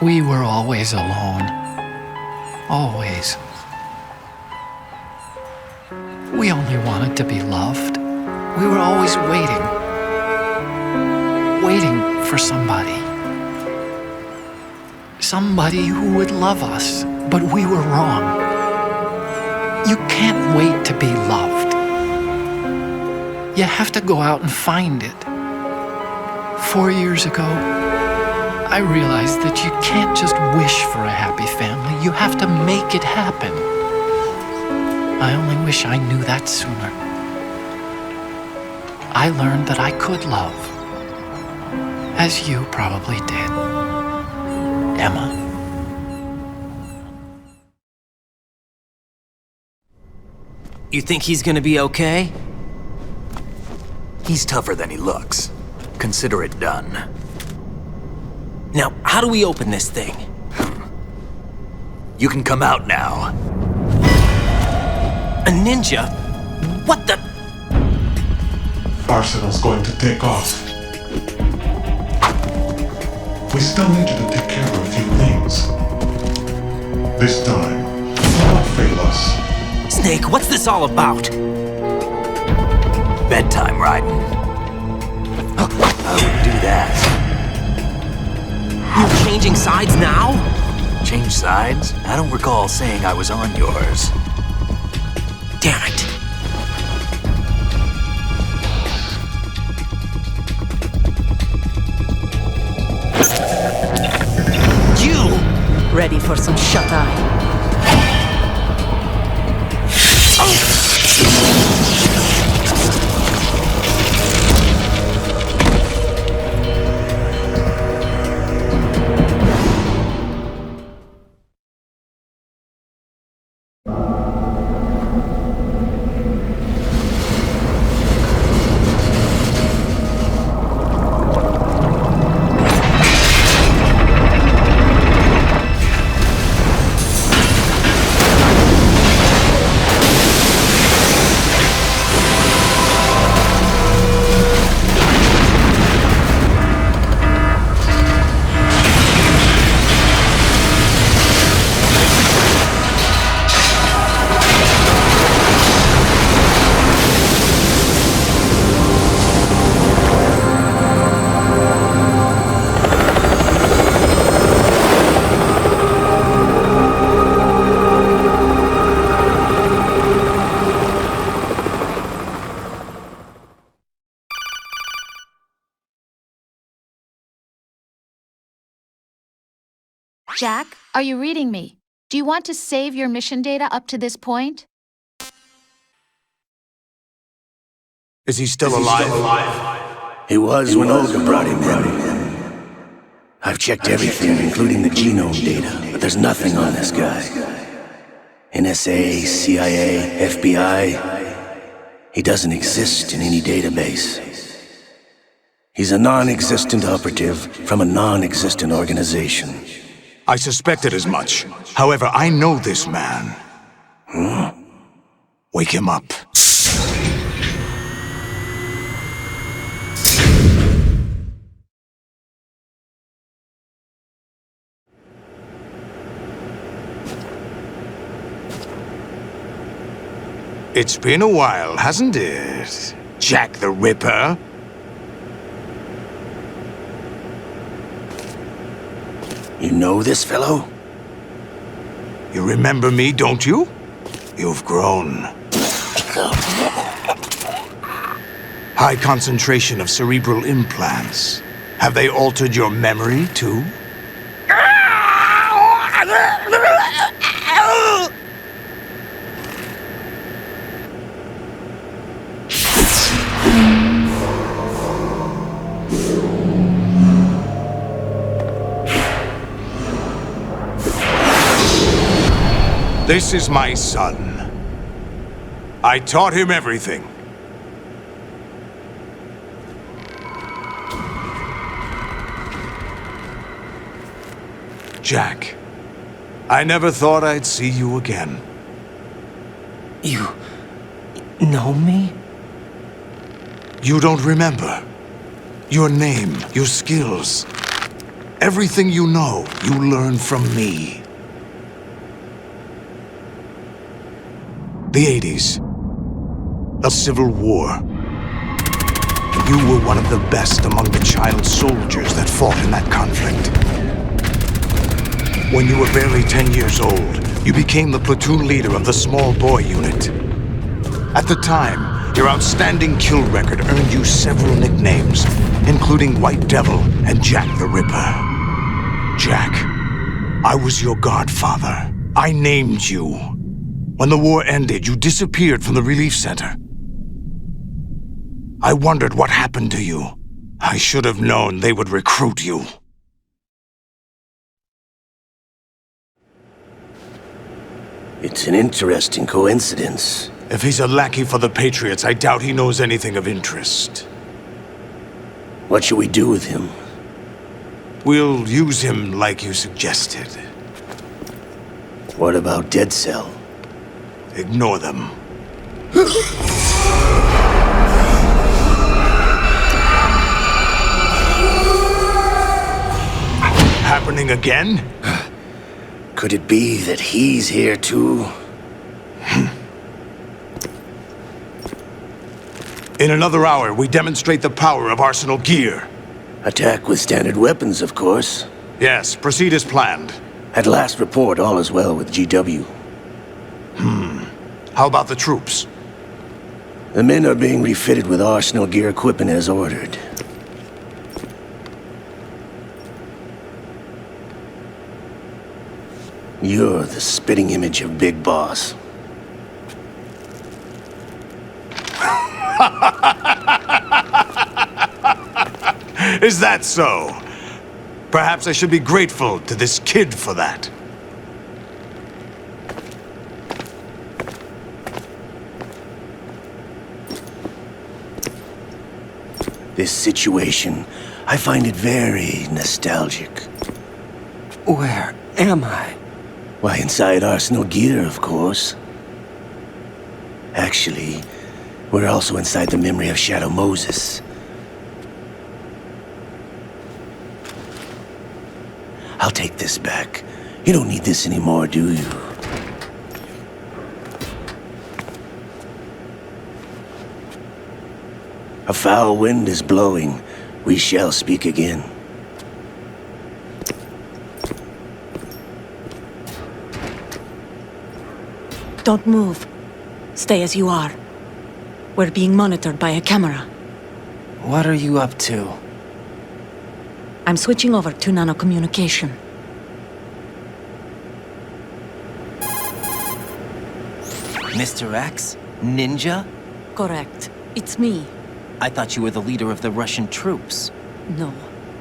we were always alone. Always. We only wanted to be loved. We were always waiting. Waiting for somebody. Somebody who would love us, but we were wrong. You can't wait to be loved. You have to go out and find it. 4 years ago, I realized that you can't just wish for a happy family. You have to make it happen. I only wish I knew that sooner. I learned that I could love, as you probably did, Emma. You think he's gonna be okay? He's tougher than he looks. Consider it done. Now, how do we open this thing? You can come out now. A ninja? What the? Arsenal's going to take off. We still need you to take care of a few things. This time, do not fail us. Snake, what's this all about? Bedtime, Raiden. I wouldn't do that. You changing sides now? Change sides? I don't recall saying I was on yours. Damn it. Ready for some shut-eye. Jack, are you reading me? Do you want to save your mission data up to this point? Is he still alive? He was when Olga brought him in. I've checked everything, including the genome data, but there's nothing on this guy. NSA, CIA, FBI. He doesn't exist in any database. He's a non-existent operative from a non-existent organization. I suspected as much. However, I know this man. Wake him up. It's been a while, hasn't it? Jack the Ripper? You know this fellow? You remember me, don't you? You've grown. High concentration of cerebral implants. Have they altered your memory, too? This is my son. I taught him everything. Jack, I never thought I'd see you again. You know me? You don't remember. Your name, your skills. Everything you know, you learned from me. The 80s. A civil war. You were one of the best among the child soldiers that fought in that conflict. When you were barely 10 years old, you became the platoon leader of the small boy unit. At the time, your outstanding kill record earned you several nicknames, including White Devil and Jack the Ripper. Jack, I was your godfather. I named you. When the war ended, you disappeared from the relief center. I wondered what happened to you. I should have known they would recruit you. It's an interesting coincidence. If he's a lackey for the Patriots, I doubt he knows anything of interest. What should we do with him? We'll use him like you suggested. What about Dead Cell? Ignore them. returning again? Could it be that he's here too? In another hour, we demonstrate the power of Arsenal gear. Attack with standard weapons, of course. Yes, proceed as planned. At last report, all is well with GW. How about the troops? The men are being refitted with Arsenal gear equipment as ordered. You're the spitting image of Big Boss. Is that so? Perhaps I should be grateful to this kid for that. This situation, I find it very nostalgic. Where am I? Why, inside Arsenal gear, of course. Actually, we're also inside the memory of Shadow Moses. I'll take this back. You don't need this anymore, do you? A foul wind is blowing. We shall speak again. Don't move. Stay as you are. We're being monitored by a camera. What are you up to? I'm switching over to nanocommunication. Mr. X? Ninja? Correct. It's me. I thought you were the leader of the Russian troops. No,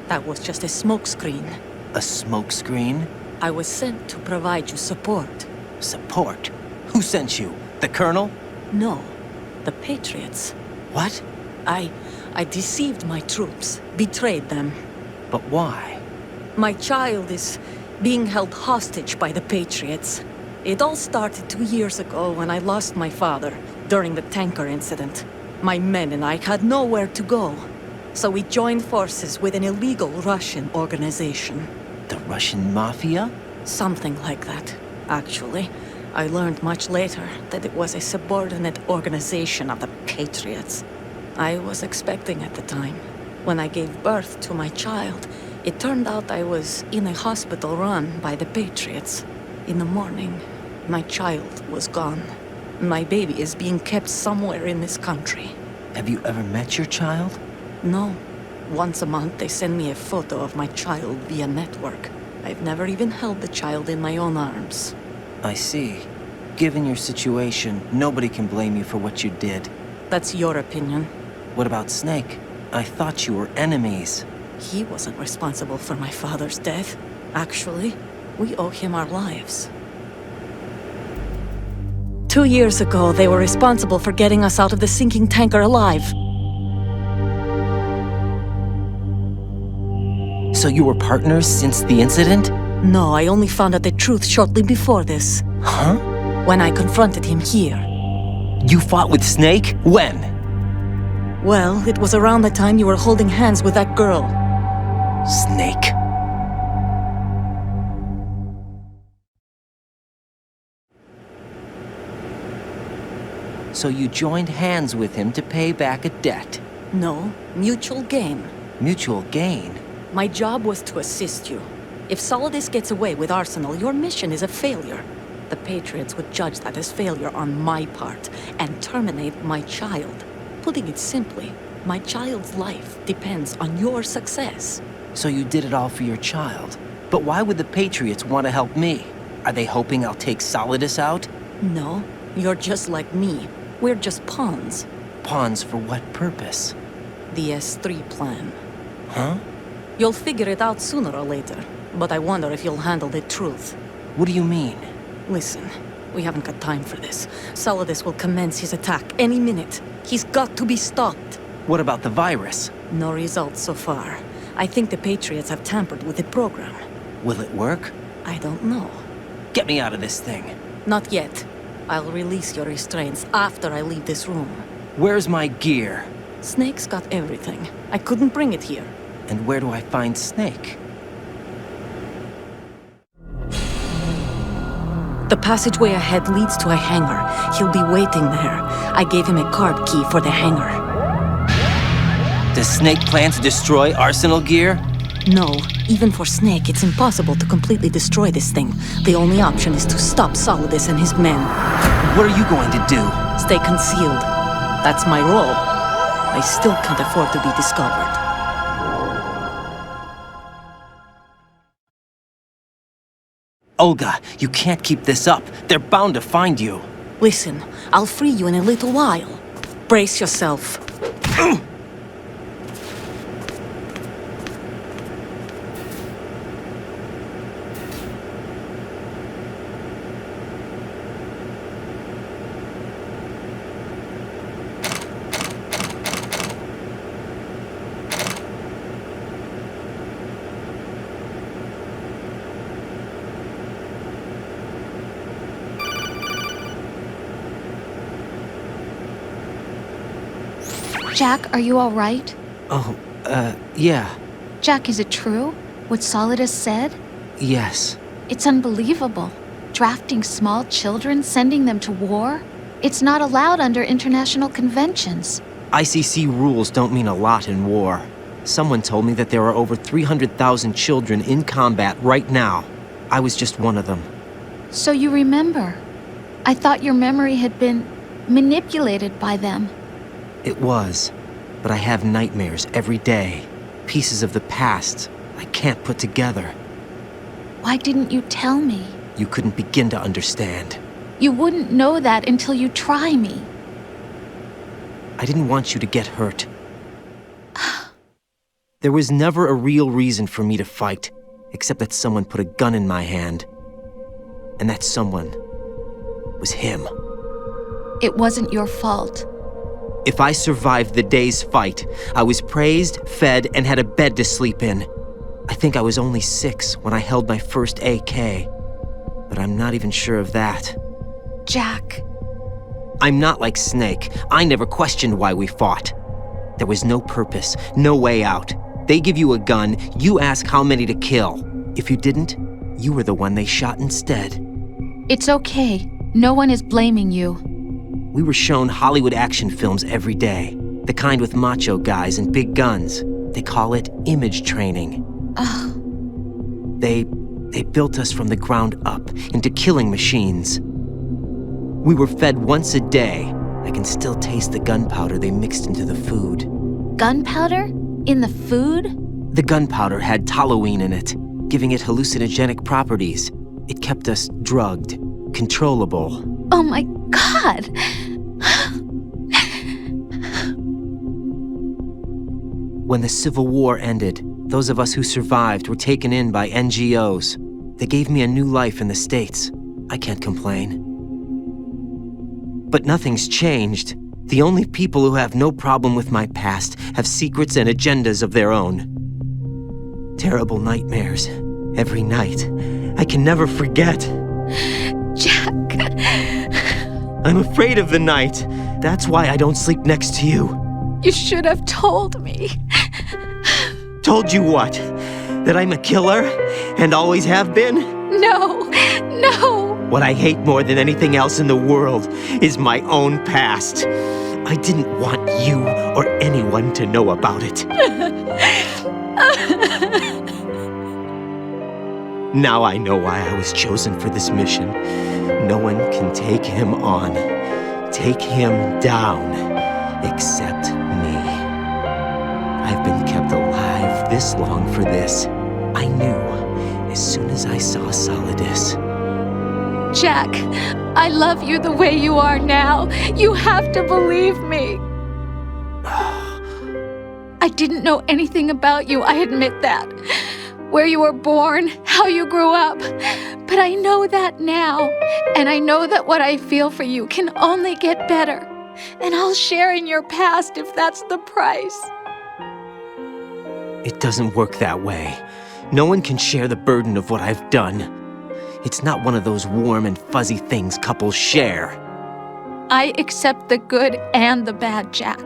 that was just a smokescreen. A smokescreen? I was sent to provide you support. Support? Who sent you? The Colonel? No, the Patriots. What? I deceived my troops, betrayed them. But why? My child is being held hostage by the Patriots. It all started 2 years ago when I lost my father during the tanker incident. My men and I had nowhere to go, so we joined forces with an illegal Russian organization. The Russian Mafia? Something like that, actually. I learned much later that it was a subordinate organization of the Patriots. I was expecting at the time. When I gave birth to my child, it turned out I was in a hospital run by the Patriots. In the morning, my child was gone. My baby is being kept somewhere in this country. Have you ever met your child? No. Once a month, they send me a photo of my child via network. I've never even held the child in my own arms. I see. Given your situation, nobody can blame you for what you did. That's your opinion. What about Snake? I thought you were enemies. He wasn't responsible for my father's death. Actually, we owe him our lives. 2 years ago, they were responsible for getting us out of the sinking tanker alive. So you were partners since the incident? No, I only found out the truth shortly before this. Huh? When I confronted him here. You fought with Snake? When? Well, it was around the time you were holding hands with that girl. Snake. So you joined hands with him to pay back a debt? No, mutual gain. Mutual gain? My job was to assist you. If Solidus gets away with Arsenal, your mission is a failure. The Patriots would judge that as failure on my part and terminate my child. Putting it simply, my child's life depends on your success. So you did it all for your child. But why would the Patriots want to help me? Are they hoping I'll take Solidus out? No, you're just like me. We're just pawns. Pawns for what purpose? The S3 plan. Huh? You'll figure it out sooner or later, but I wonder if you'll handle the truth. What do you mean? Listen, we haven't got time for this. Solidus will commence his attack any minute. He's got to be stopped. What about the virus? No results so far. I think the Patriots have tampered with the program. Will it work? I don't know. Get me out of this thing. Not yet. I'll release your restraints after I leave this room. Where's my gear? Snake's got everything. I couldn't bring it here. And where do I find Snake? The passageway ahead leads to a hangar. He'll be waiting there. I gave him a card key for the hangar. Does Snake plan to destroy Arsenal gear? No, even for Snake, it's impossible to completely destroy this thing. The only option is to stop Solidus and his men. What are you going to do? Stay concealed. That's my role. I still can't afford to be discovered. Olga, you can't keep this up. They're bound to find you. Listen, I'll free you in a little while. Brace yourself. Jack, are you all right? Oh, yeah. Jack, is it true? What Solidus said? Yes. It's unbelievable. Drafting small children, sending them to war? It's not allowed under international conventions. ICC rules don't mean a lot in war. Someone told me that there are over 300,000 children in combat right now. I was just one of them. So you remember. I thought your memory had been manipulated by them. It was, but I have nightmares every day. Pieces of the past I can't put together. Why didn't you tell me? You couldn't begin to understand. You wouldn't know that until you try me. I didn't want you to get hurt. There was never a real reason for me to fight, except that someone put a gun in my hand. And that someone was him. It wasn't your fault. If I survived the day's fight, I was praised, fed, and had a bed to sleep in. I think I was only 6 when I held my first AK. But I'm not even sure of that. Jack. I'm not like Snake. I never questioned why we fought. There was no purpose, no way out. They give you a gun, you ask how many to kill. If you didn't, you were the one they shot instead. It's okay. No one is blaming you. We were shown Hollywood action films every day. The kind with macho guys and big guns. They call it image training. They built us from the ground up into killing machines. We were fed once a day. I can still taste the gunpowder they mixed into the food. Gunpowder? In the food? The gunpowder had toluene in it, giving it hallucinogenic properties. It kept us drugged, controllable. Oh my God! When the Civil War ended, those of us who survived were taken in by NGOs. They gave me a new life in the States. I can't complain. But nothing's changed. The only people who have no problem with my past have secrets and agendas of their own. Terrible nightmares. Every night. I can never forget. Jack. I'm afraid of the night. That's why I don't sleep next to you. You should have told me. Told you what? That I'm a killer? And always have been? No, no. What I hate more than anything else in the world is my own past. I didn't want you or anyone to know about it. Now I know why I was chosen for this mission. No one can take him on, take him down, except me. I've been kept alive this long for this. I knew as soon as I saw Solidus. Jack, I love you the way you are now. You have to believe me. I didn't know anything about you, I admit that. Where you were born, how you grew up. But I know that now. And I know that what I feel for you can only get better. And I'll share in your past if that's the price. It doesn't work that way. No one can share the burden of what I've done. It's not one of those warm and fuzzy things couples share. I accept the good and the bad, Jack.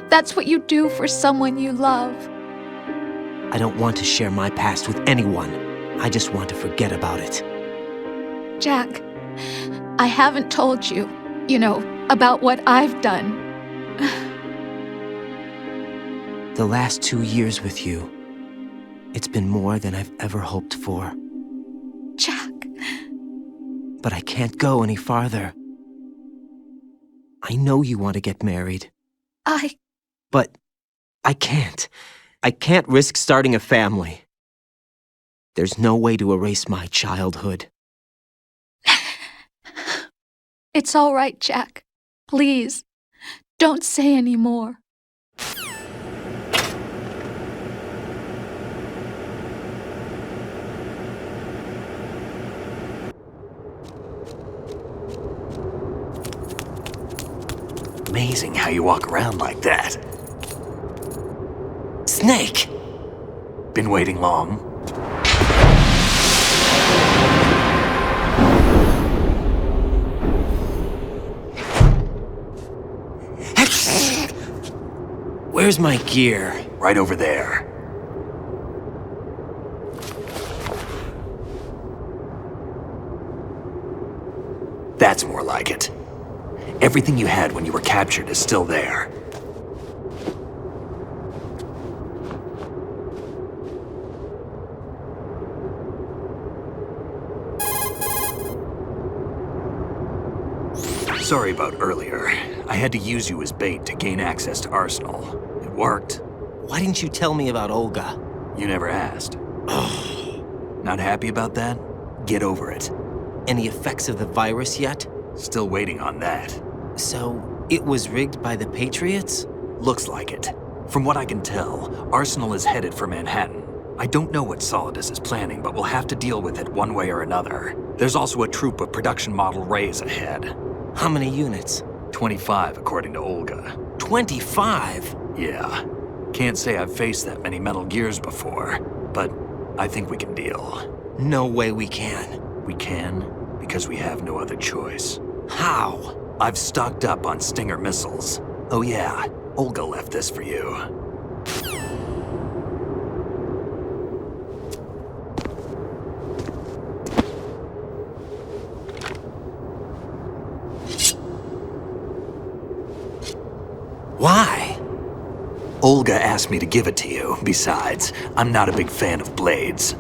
That's what you do for someone you love. I don't want to share my past with anyone. I just want to forget about it. Jack, I haven't told you, about what I've done. The last 2 years with you, it's been more than I've ever hoped for. Jack. But I can't go any farther. I know you want to get married. But I can't. I can't risk starting a family. There's no way to erase my childhood. It's all right, Jack. Please, don't say any more. Amazing how you walk around like that. Snake! Been waiting long? Where's my gear? Right over there. That's more like it. Everything you had when you were captured is still there. Sorry about earlier. I had to use you as bait to gain access to Arsenal. It worked. Why didn't you tell me about Olga? You never asked. Not happy about that? Get over it. Any effects of the virus yet? Still waiting on that. So, it was rigged by the Patriots? Looks like it. From what I can tell, Arsenal is headed for Manhattan. I don't know what Solidus is planning, but we'll have to deal with it one way or another. There's also a troop of production model Rays ahead. How many units? 25, according to Olga. 25? Yeah. Can't say I've faced that many Metal Gears before, but I think we can deal. No way we can. We can, because we have no other choice. How? I've stocked up on Stinger missiles. Oh yeah, Olga left this for you. Why? Olga asked me to give it to you. Besides, I'm not a big fan of blades.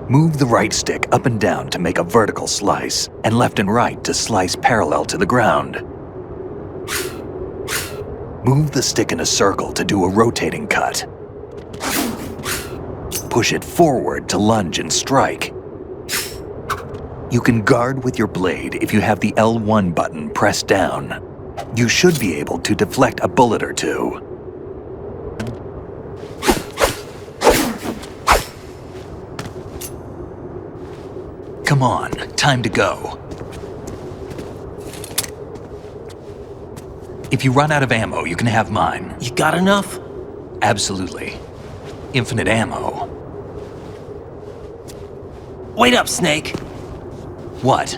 Move the right stick up and down to make a vertical slice, and left and right to slice parallel to the ground. Move the stick in a circle to do a rotating cut. Push it forward to lunge and strike. You can guard with your blade if you have the L1 button pressed down. You should be able to deflect a bullet or two. Come on, time to go. If you run out of ammo, you can have mine. You got enough? Absolutely. Infinite ammo. Wait up, Snake. What?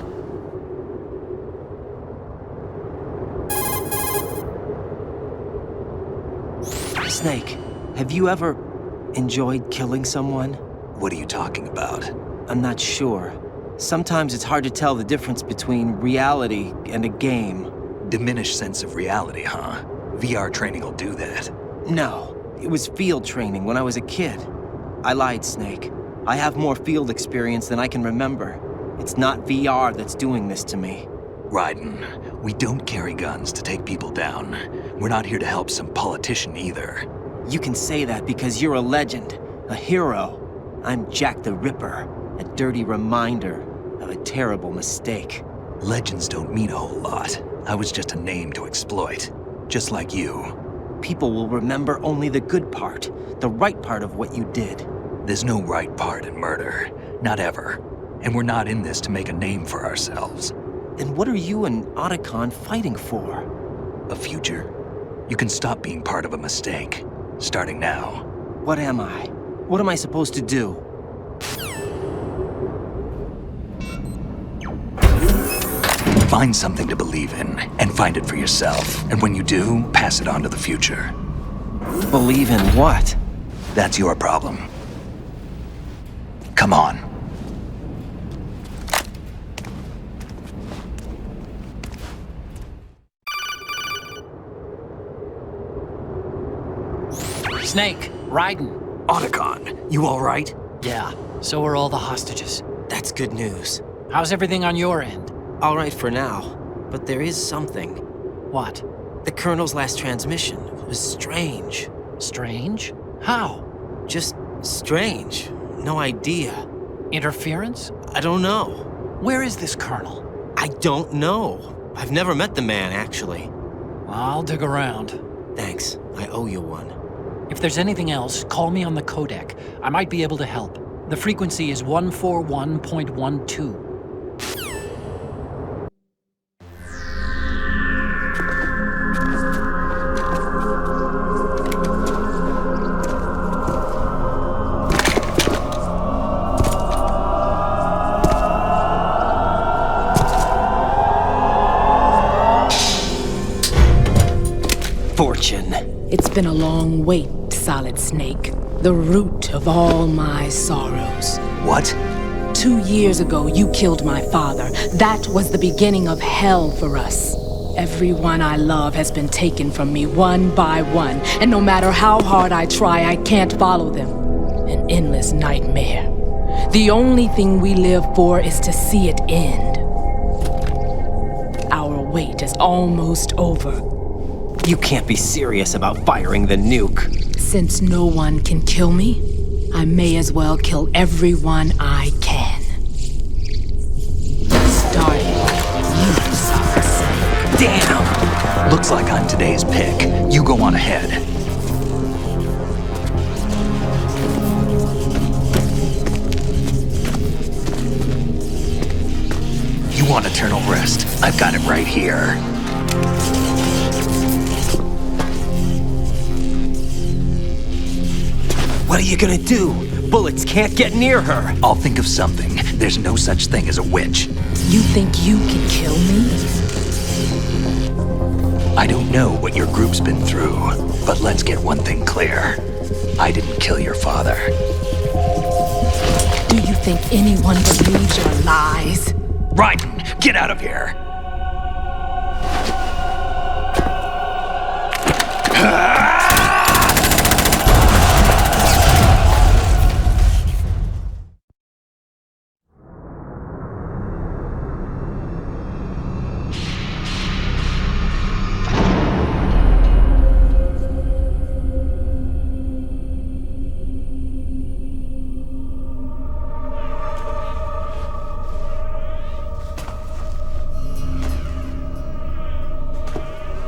Snake, have you ever enjoyed killing someone? What are you talking about? I'm not sure. Sometimes it's hard to tell the difference between reality and a game. Diminished sense of reality, huh? VR training will do that. No, it was field training when I was a kid. I lied, Snake. I have more field experience than I can remember. It's not VR that's doing this to me. Raiden, we don't carry guns to take people down. We're not here to help some politician either. You can say that because you're a legend, a hero. I'm Jack the Ripper, a dirty reminder of a terrible mistake. Legends don't mean a whole lot. I was just a name to exploit, just like you. People will remember only the good part, the right part of what you did. There's no right part in murder, not ever. And we're not in this to make a name for ourselves. Then what are you and Otacon fighting for? A future. You can stop being part of a mistake, starting now. What am I? What am I supposed to do? Find something to believe in, and find it for yourself. And when you do, pass it on to the future. Believe in what? That's your problem. Come on. Snake, Raiden. Otacon, you all right? Yeah, so are all the hostages. That's good news. How's everything on your end? All right for now, but there is something. What? The Colonel's last transmission was strange. Strange? How? Just strange. No idea. Interference? I don't know. Where is this Colonel? I don't know. I've never met the man, actually. I'll dig around. Thanks. I owe you one. If there's anything else, call me on the codec. I might be able to help. The frequency is 141.12. Fortune. It's been a long wait, Solid Snake. The root of all my sorrows. What? 2 years ago, you killed my father. That was the beginning of hell for us. Everyone I love has been taken from me one by one, and no matter how hard I try, I can't follow them. An endless nightmare. The only thing we live for is to see it end. Our wait is almost over. You can't be serious about firing the nuke. Since no one can kill me, I may as well kill everyone I can. Starting with you, Solid Snake. Damn! Looks like I'm today's pick. You go on ahead. You want eternal rest? I've got it right here. What are you gonna do? Bullets can't get near her. I'll think of something. There's no such thing as a witch. You think you can kill me? I don't know what your group's been through, but let's get one thing clear. I didn't kill your father. Do you think anyone believes your lies? Raiden, get out of here!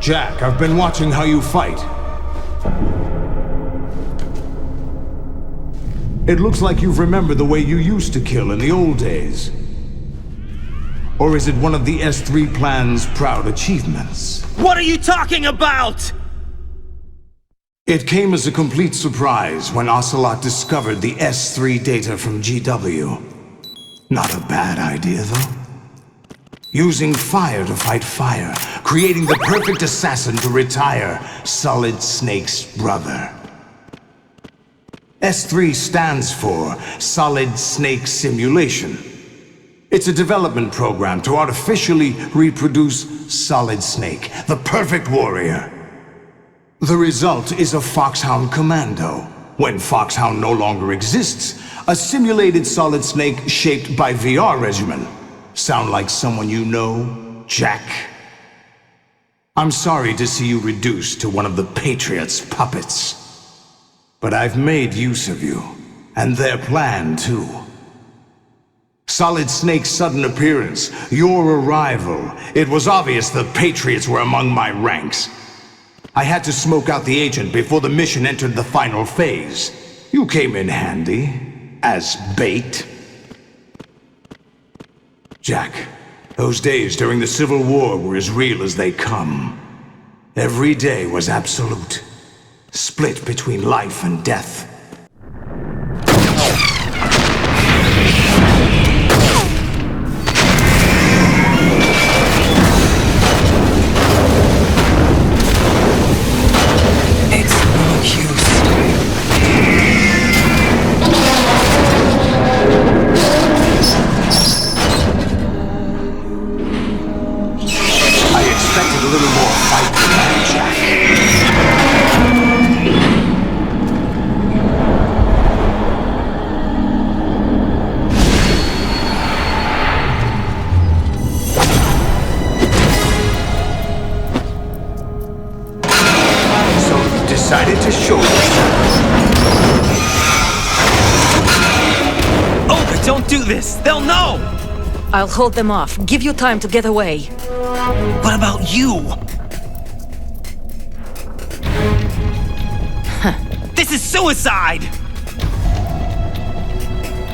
Jack, I've been watching how you fight. It looks like you've remembered the way you used to kill in the old days. Or is it one of the S3 plan's proud achievements? What are you talking about? It came as a complete surprise when Ocelot discovered the S3 data from GW. Not a bad idea, though. Using fire to fight fire, creating the perfect assassin to retire Solid Snake's brother. S3 stands for Solid Snake Simulation. It's a development program to artificially reproduce Solid Snake, the perfect warrior. The result is a Foxhound Commando. When Foxhound no longer exists, a simulated Solid Snake shaped by VR regimen. Sound like someone you know, Jack? I'm sorry to see you reduced to one of the Patriots' puppets. But I've made use of you, and their plan too. Solid Snake's sudden appearance, your arrival, it was obvious the Patriots were among my ranks. I had to smoke out the agent before the mission entered the final phase. You came in handy, as bait. Jack, those days during the Civil War were as real as they come. Every day was absolute, split between life and death. Don't do this! They'll know! I'll hold them off. Give you time to get away. What about you? This is suicide!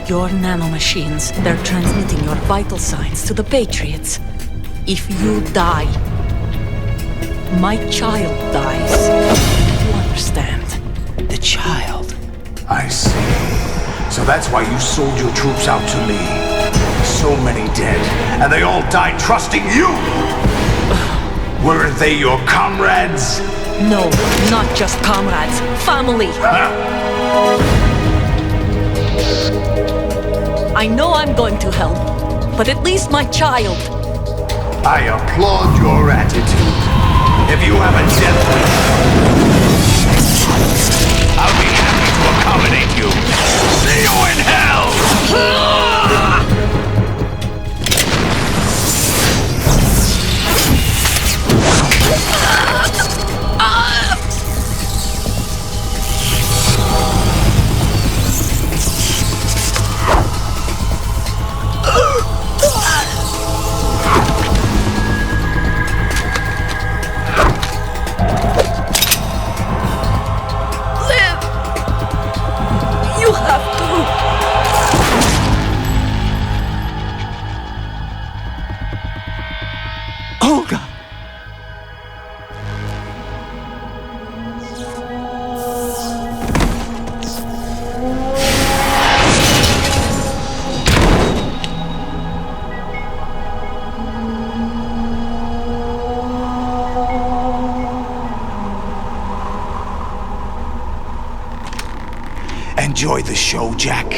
Your nanomachines, they're transmitting your vital signs to the Patriots. If you die, my child dies. You understand? The child. I see. So that's why you sold your troops out to me. So many dead, and they all died trusting you! Weren't they your comrades? No, not just comrades. Family! I know I'm going to hell, but at least my child. I applaud your attitude. If you have a death wish, I'll be happy to accommodate you. See you in hell! Olga! Enjoy the show, Jack.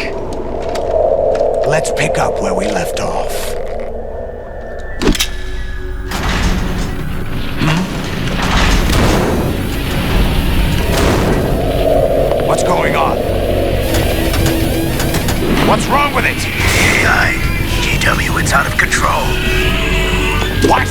Let's pick up where we left off. What's going on? What's wrong with it? AI, GW, it's out of control. What?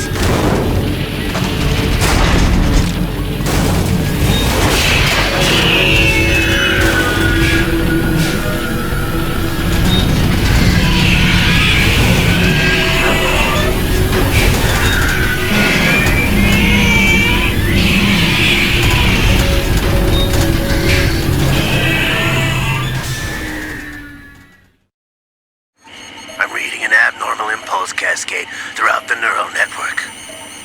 Cascade throughout the neural network.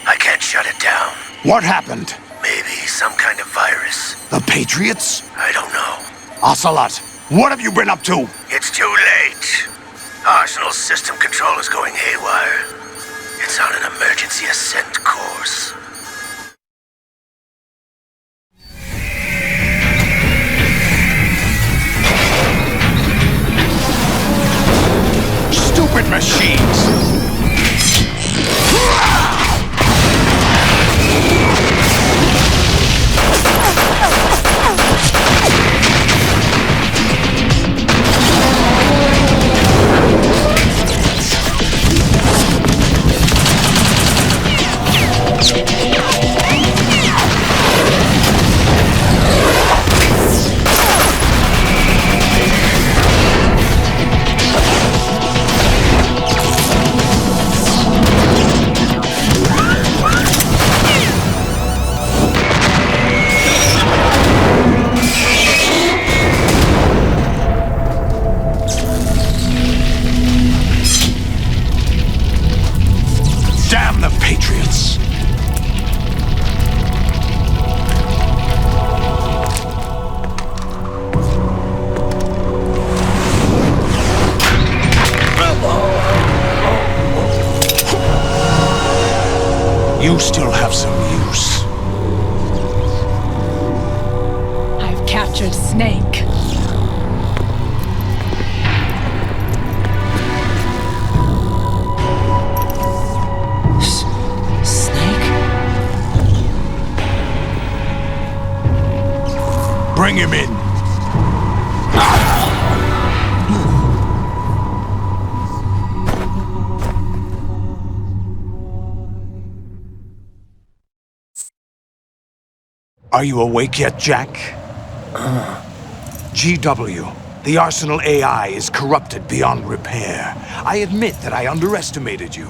I can't shut it down. What happened? Maybe some kind of virus. The Patriots? I don't know. Ocelot, what have you been up to? It's too late. Arsenal's system control is going haywire. It's on an emergency ascent course. Stupid machines! Damn the Patriots! You still have some use. I've captured Snake. Bring him in. Are you awake yet, Jack? GW, The Arsenal AI is corrupted beyond repair. I admit that I underestimated you.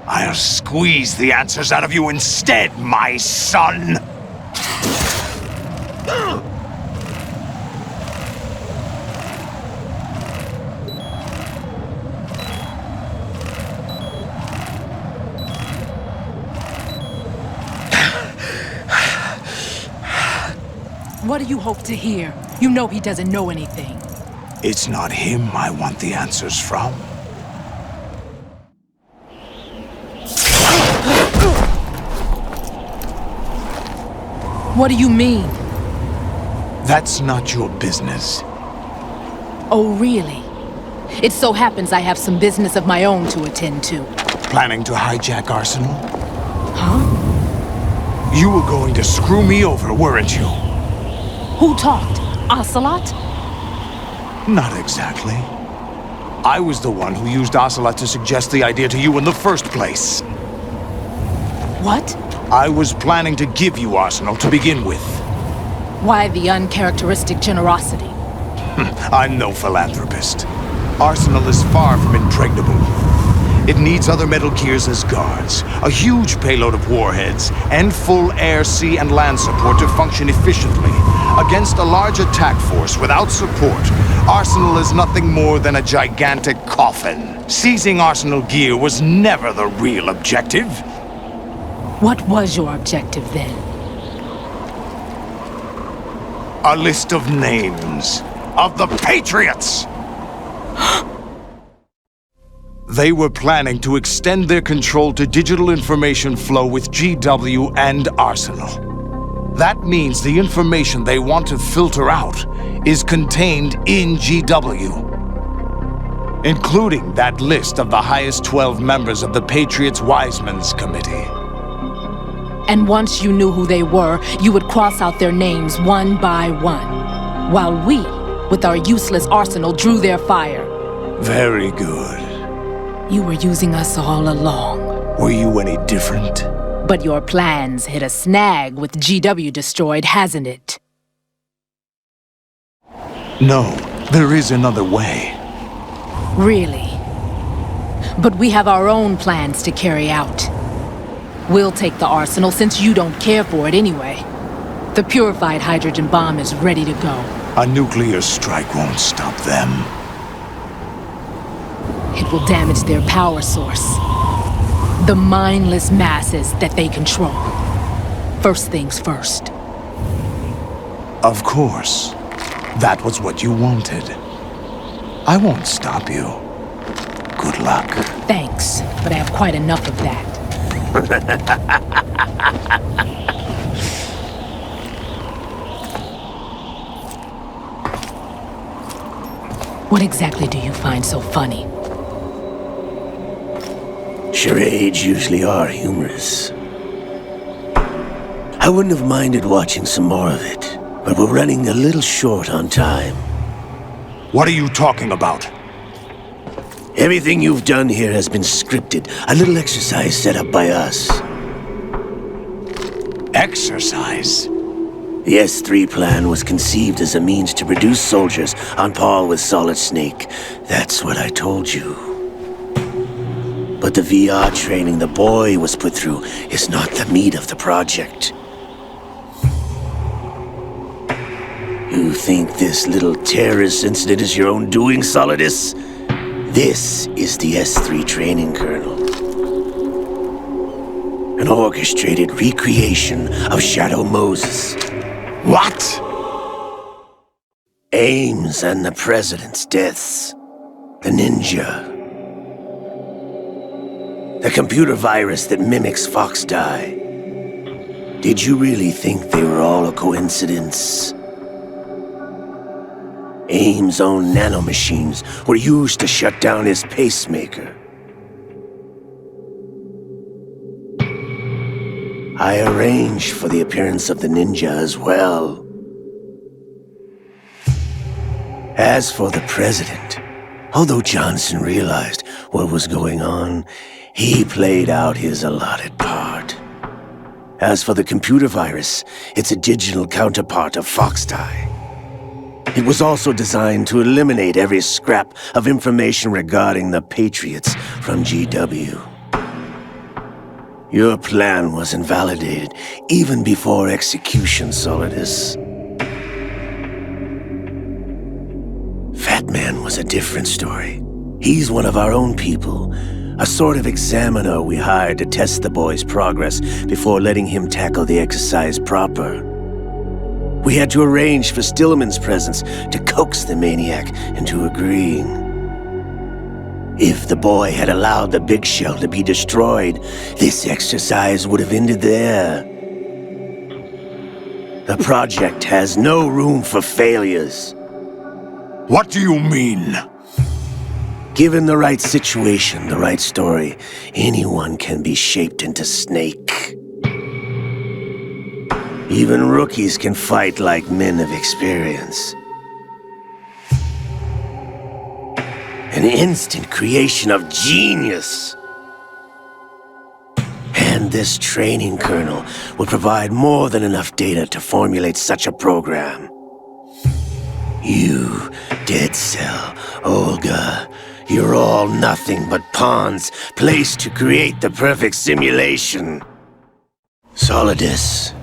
I'll squeeze the answers out of you instead, my son! What do you hope to hear? You know he doesn't know anything. It's not him I want the answers from. What do you mean? That's not your business. Oh, really? It so happens I have some business of my own to attend to. Planning to hijack Arsenal? Huh? You were going to screw me over, weren't you? Who talked? Ocelot? Not exactly. I was the one who used Ocelot to suggest the idea to you in the first place. What? I was planning to give you Arsenal to begin with. Why the uncharacteristic generosity? I'm no philanthropist. Arsenal is far from impregnable. It needs other Metal Gears as guards, a huge payload of warheads, and full air, sea, and land support to function efficiently. Against a large attack force without support, Arsenal is nothing more than a gigantic coffin. Seizing Arsenal gear was never the real objective. What was your objective then? A list of names of the Patriots! They were planning to extend their control to digital information flow with GW and Arsenal. That means the information they want to filter out is contained in GW, including that list of the highest 12 members of the Patriots Wiseman's Committee. And once you knew who they were, you would cross out their names one by one, while we, with our useless arsenal, drew their fire. Very good. You were using us all along. Were you any different? But your plans hit a snag with GW destroyed, hasn't it? No, there is another way. Really? But we have our own plans to carry out. We'll take the arsenal since you don't care for it anyway. The purified hydrogen bomb is ready to go. A nuclear strike won't stop them. It will damage their power source. The mindless masses that they control. First things first. Of course. That was what you wanted. I won't stop you. Good luck. Thanks, but I have quite enough of that. What exactly do you find so funny? Charades usually are humorous. I wouldn't have minded watching some more of it, but we're running a little short on time. What are you talking about? Everything you've done here has been scripted, a little exercise set up by us. Exercise? The S3 plan was conceived as a means to produce soldiers on par with Solid Snake. That's what I told you. But the VR training the boy was put through is not the meat of the project. You think this little terrorist incident is your own doing, Solidus? This is the S3 training kernel. An orchestrated recreation of Shadow Moses. What? Ames and the President's deaths. The ninja. The computer virus that mimics Foxdie. Did you really think they were all a coincidence? Ames' own nanomachines were used to shut down his pacemaker. I arranged for the appearance of the ninja as well. As for the President, although Johnson realized what was going on, he played out his allotted part. As for the computer virus, it's a digital counterpart of Foxtie. It was also designed to eliminate every scrap of information regarding the Patriots from GW. Your plan was invalidated even before execution, Solidus. Fat Man was a different story. He's one of our own people, a sort of examiner we hired to test the boy's progress before letting him tackle the exercise proper. We had to arrange for Stillman's presence to coax the maniac into agreeing. If the boy had allowed the big shell to be destroyed, this exercise would have ended there. The project has no room for failures. What do you mean? Given the right situation, the right story, anyone can be shaped into Snake. Even rookies can fight like men of experience. An instant creation of genius. And this training kernel will provide more than enough data to formulate such a program. You, Dead Cell, Olga, you're all nothing but pawns placed to create the perfect simulation. Solidus,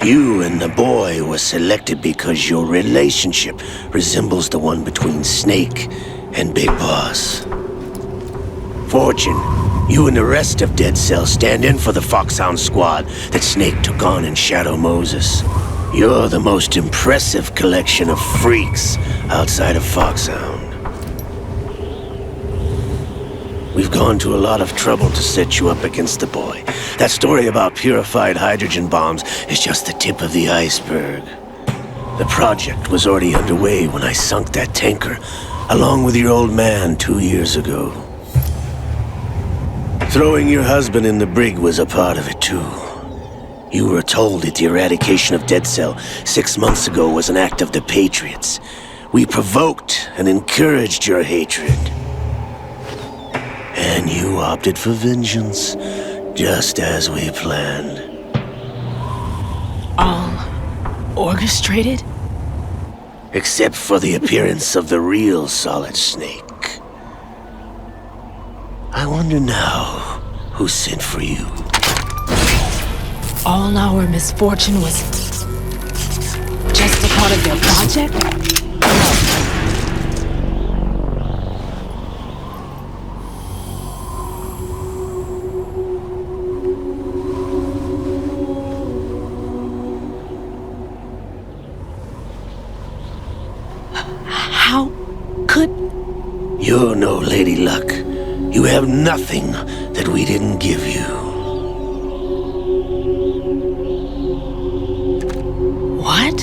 you and the boy were selected because your relationship resembles the one between Snake and Big Boss. Fortune, you and the rest of Dead Cell stand in for the Foxhound squad that Snake took on in Shadow Moses. You're the most impressive collection of freaks outside of Foxhound. We've gone to a lot of trouble to set you up against the boy. That story about purified hydrogen bombs is just the tip of the iceberg. The project was already underway when I sunk that tanker, along with your old man 2 years ago. Throwing your husband in the brig was a part of it too. You were told that the eradication of Dead Cell 6 months ago was an act of the Patriots. We provoked and encouraged your hatred. And you opted for vengeance, just as we planned. All orchestrated? Except for the appearance of the real Solid Snake. I wonder now who sent for you. All our misfortune was just a part of their project? How could... You're no Lady Luck. You have nothing that we didn't give you. What?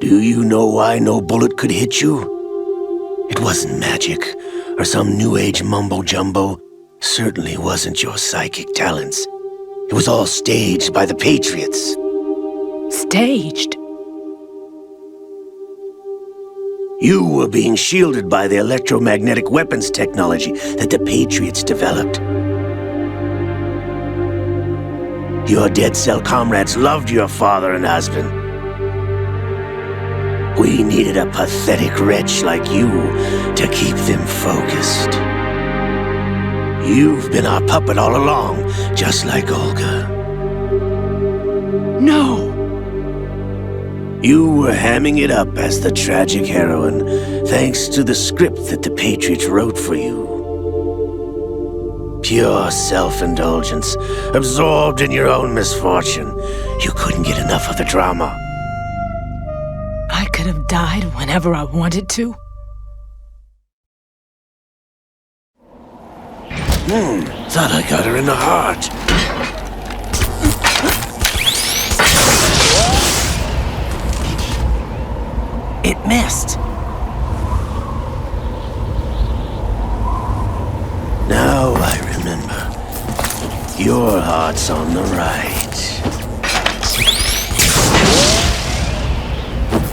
Do you know why no bullet could hit you? It wasn't magic, or some new age mumbo-jumbo. Certainly wasn't your psychic talents. It was all staged by the Patriots. Staged? You were being shielded by the electromagnetic weapons technology that the Patriots developed. Your Dead Cell comrades loved your father and husband. We needed a pathetic wretch like you to keep them focused. You've been our puppet all along, just like Olga. No! You were hamming it up as the tragic heroine, thanks to the script that the Patriots wrote for you. Pure self-indulgence, absorbed in your own misfortune. You couldn't get enough of the drama. I could have died whenever I wanted to. Thought I got her in the heart. It missed. Now I remember. Your heart's on the right.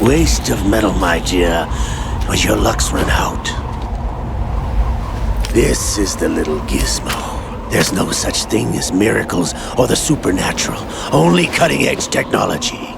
Waste of metal, my dear. but your luck's run out. This is the little gizmo. There's no such thing as miracles or the supernatural, only cutting-edge technology.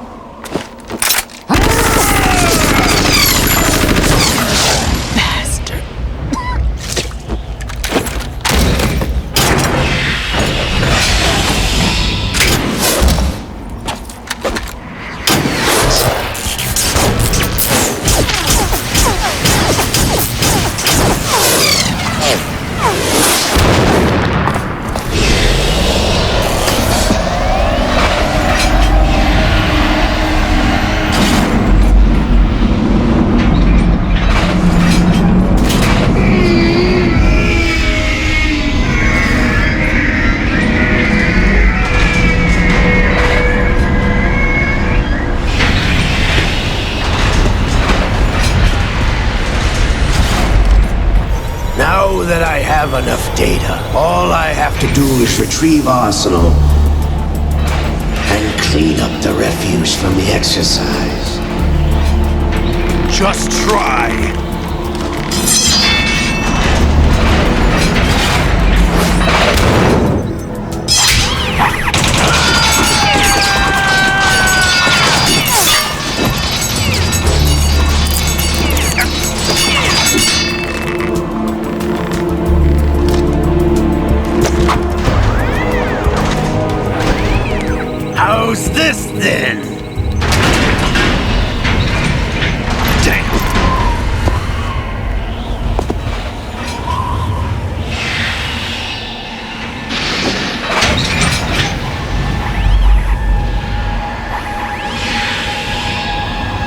Now that I have enough data, all I have to do is retrieve Arsenal and clean up the refuse from the exercise. Just try. How's this then? Damn.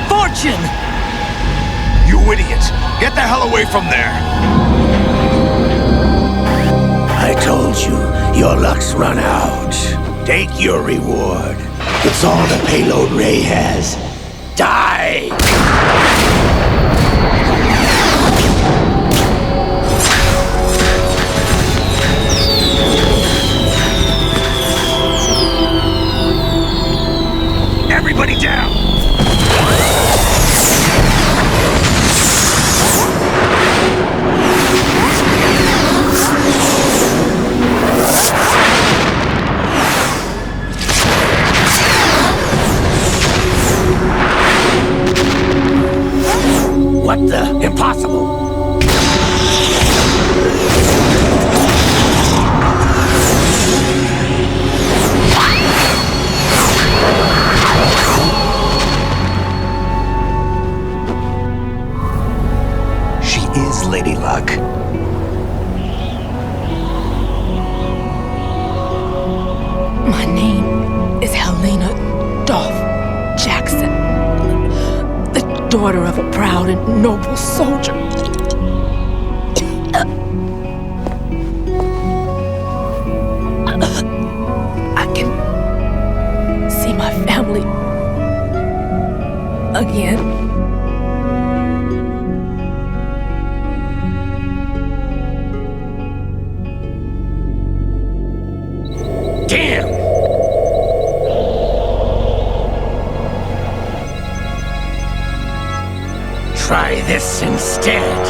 Fortune! You idiot! Get the hell away from there! I told you, your luck's run out. Take your reward. It's all the payload Ray has. Die! Everybody down! What the? Impossible! She is Lady Luck. My name is Helena Dolph Jackson, the daughter of a proud and noble soldier. I can see my family again. Damn! Try this instead.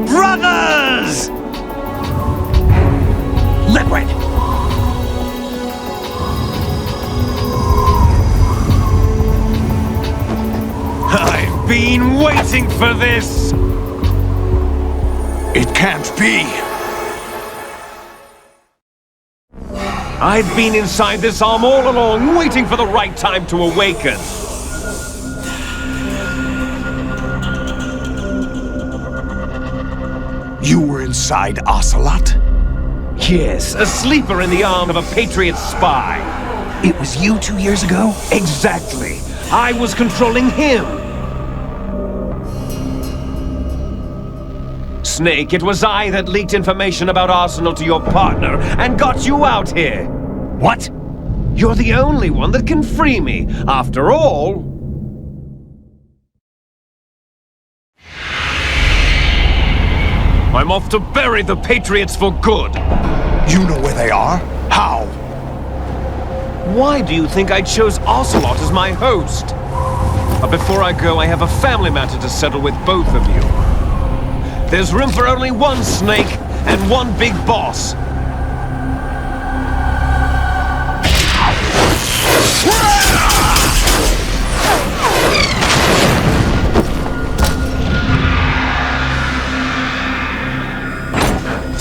Brothers! Liquid! I've been waiting for this! It can't be. I've been inside this arm all along, waiting for the right time to awaken. You were inside Ocelot? Yes, a sleeper in the arm of a Patriot spy. It was you 2 years ago? Exactly. I was controlling him. Snake, it was I that leaked information about Arsenal to your partner and got you out here. What? You're the only one that can free me. After all... I'm off to bury the Patriots for good. You know where they are? How? Why do you think I chose Ocelot as my host? But before I go, I have a family matter to settle with both of you. There's room for only one Snake and one big boss.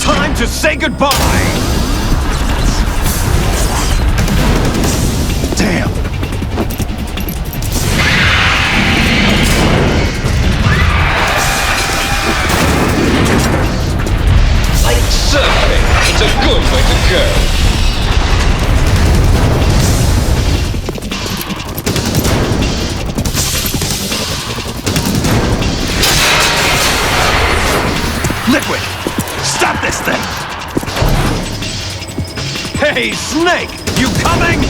Time to say goodbye! Damn! Like surfing, it's a good way to go. Liquid! Stop this thing! Hey, Snake! You coming?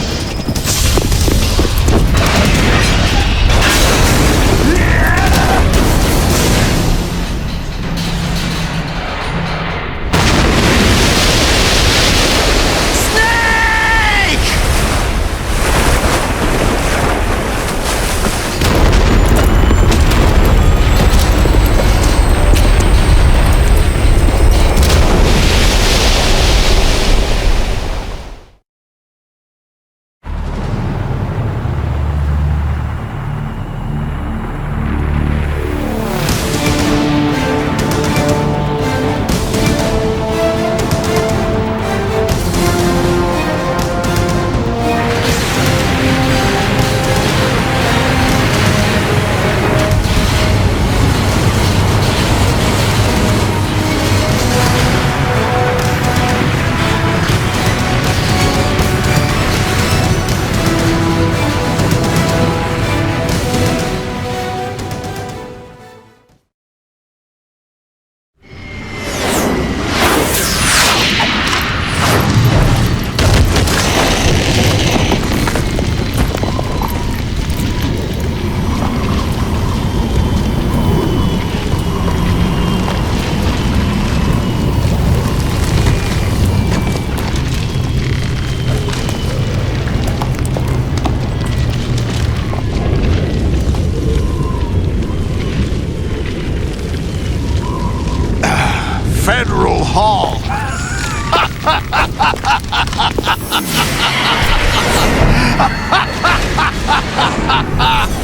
Federal Hall.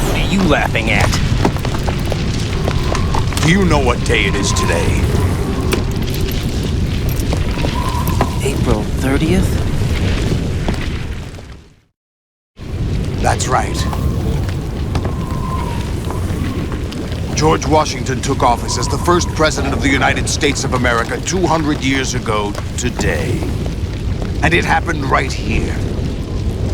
What are you laughing at? Do you know what day it is today? April 30th? That's right. George Washington took office as the first president of the United States of America 200 years ago today. And it happened right here.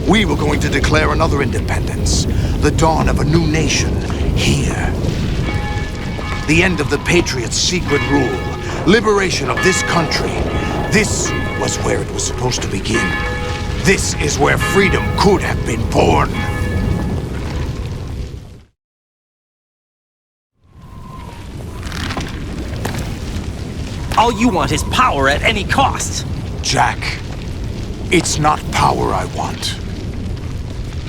We were going to declare another independence, the dawn of a new nation, here. The end of the Patriots' secret rule, liberation of this country. This was where it was supposed to begin. This is where freedom could have been born. All you want is power at any cost. Jack, it's not power I want.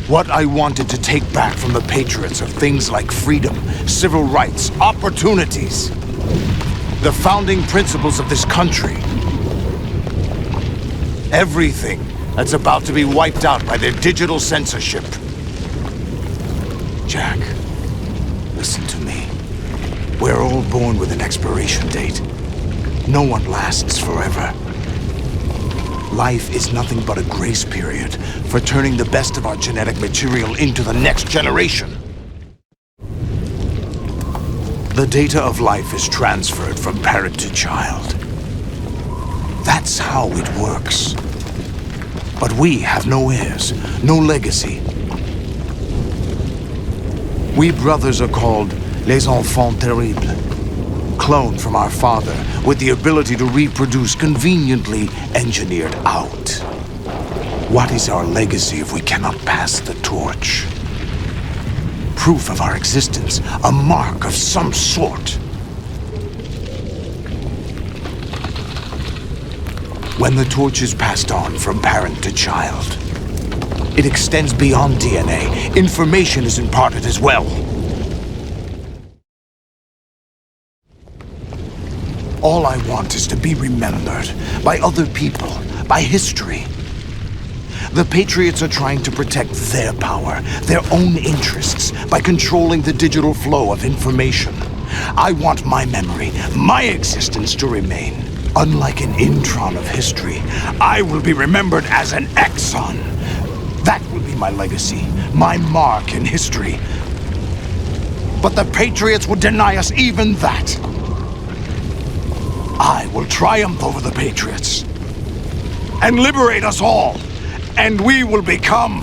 What I wanted to take back from the Patriots are things like freedom, civil rights, opportunities. The founding principles of this country. Everything that's about to be wiped out by their digital censorship. Jack, listen to me. We're all born with an expiration date. No one lasts forever. Life is nothing but a grace period for turning the best of our genetic material into the next generation. The data of life is transferred from parent to child. That's how it works. But we have no heirs, no legacy. We brothers are called Les Enfants Terribles, cloned from our father with the ability to reproduce conveniently engineered out. What is our legacy if we cannot pass the torch? Proof of our existence, a mark of some sort. When the torch is passed on from parent to child, it extends beyond DNA. Information is imparted as well. All I want is to be remembered by other people, by history. The Patriots are trying to protect their power, their own interests, by controlling the digital flow of information. I want my memory, my existence to remain. Unlike an intron of history, I will be remembered as an exon. That will be my legacy, my mark in history. But the Patriots would deny us even that. I will triumph over the Patriots and liberate us all, and we will become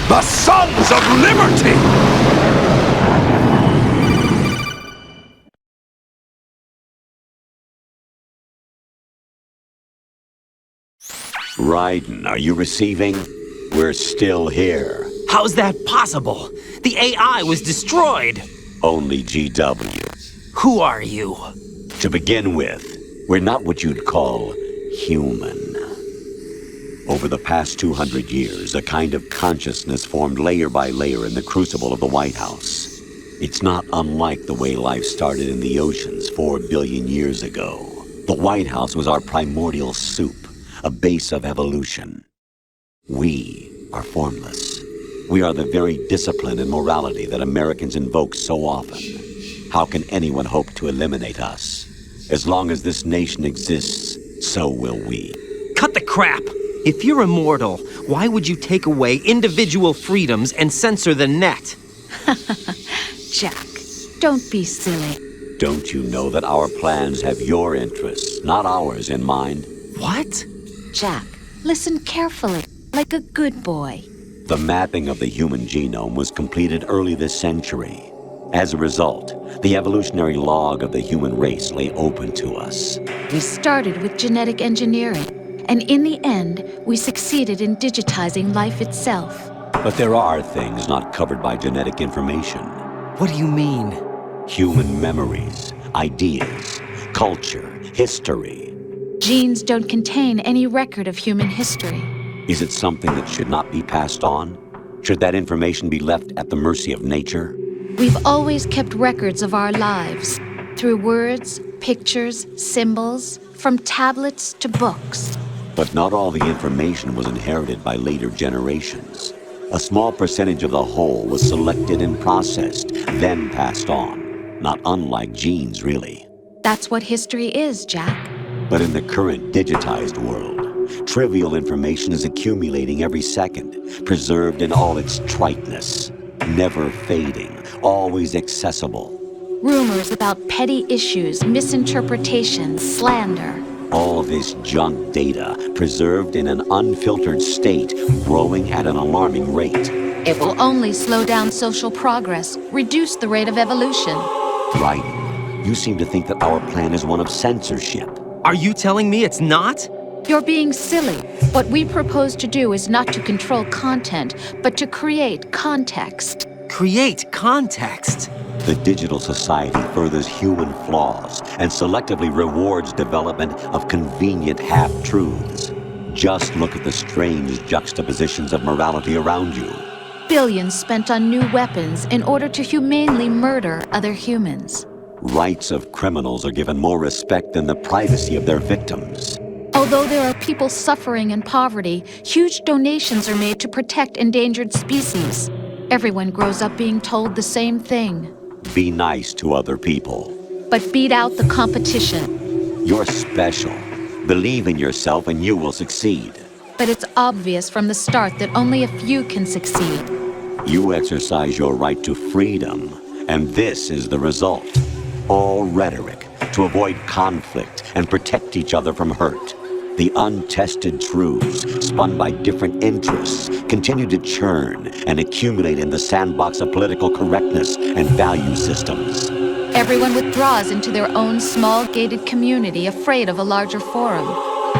the Sons of Liberty! Raiden, are you receiving? We're still here. How's that possible? The AI was destroyed. Only GW. Who are you? To begin with, we're not what you'd call human. Over the past 200 years, a kind of consciousness formed layer by layer in the crucible of the White House. It's not unlike the way life started in the oceans 4 billion years ago. The White House was our primordial soup, a base of evolution. We are formless. We are the very discipline and morality that Americans invoke so often. How can anyone hope to eliminate us? As long as this nation exists, so will we. Cut the crap! If you're immortal, why would you take away individual freedoms and censor the net? Jack, don't be silly. Don't you know that our plans have your interests, not ours, in mind? What? Jack, listen carefully, like a good boy. The mapping of the human genome was completed early this century. As a result, the evolutionary log of the human race lay open to us. We started with genetic engineering, and in the end, we succeeded in digitizing life itself. But there are things not covered by genetic information. What do you mean? Human memories, ideas, culture, history. Genes don't contain any record of human history. Is it something that should not be passed on? Should that information be left at the mercy of nature? We've always kept records of our lives, through words, pictures, symbols, from tablets to books. But not all the information was inherited by later generations. A small percentage of the whole was selected and processed, then passed on. Not unlike genes, really. That's what history is, Jack. But in the current digitized world, trivial information is accumulating every second, preserved in all its triteness, never fading, always accessible. Rumors about petty issues, misinterpretations, slander. All this junk data, preserved in an unfiltered state, growing at an alarming rate. It will only slow down social progress, reduce the rate of evolution. Raiden, you seem to think that our plan is one of censorship. Are you telling me it's not? You're being silly. What we propose to do is not to control content, but to create context. Create context? The digital society furthers human flaws and selectively rewards development of convenient half-truths. Just look at the strange juxtapositions of morality around you. Billions spent on new weapons in order to humanely murder other humans. Rights of criminals are given more respect than the privacy of their victims. Although there are people suffering in poverty, huge donations are made to protect endangered species. Everyone grows up being told the same thing. Be nice to other people. But beat out the competition. You're special. Believe in yourself and you will succeed. But it's obvious from the start that only a few can succeed. You exercise your right to freedom, and this is the result. All rhetoric, to avoid conflict and protect each other from hurt. The untested truths, spun by different interests, continue to churn and accumulate in the sandbox of political correctness and value systems. Everyone withdraws into their own small gated community, afraid of a larger forum.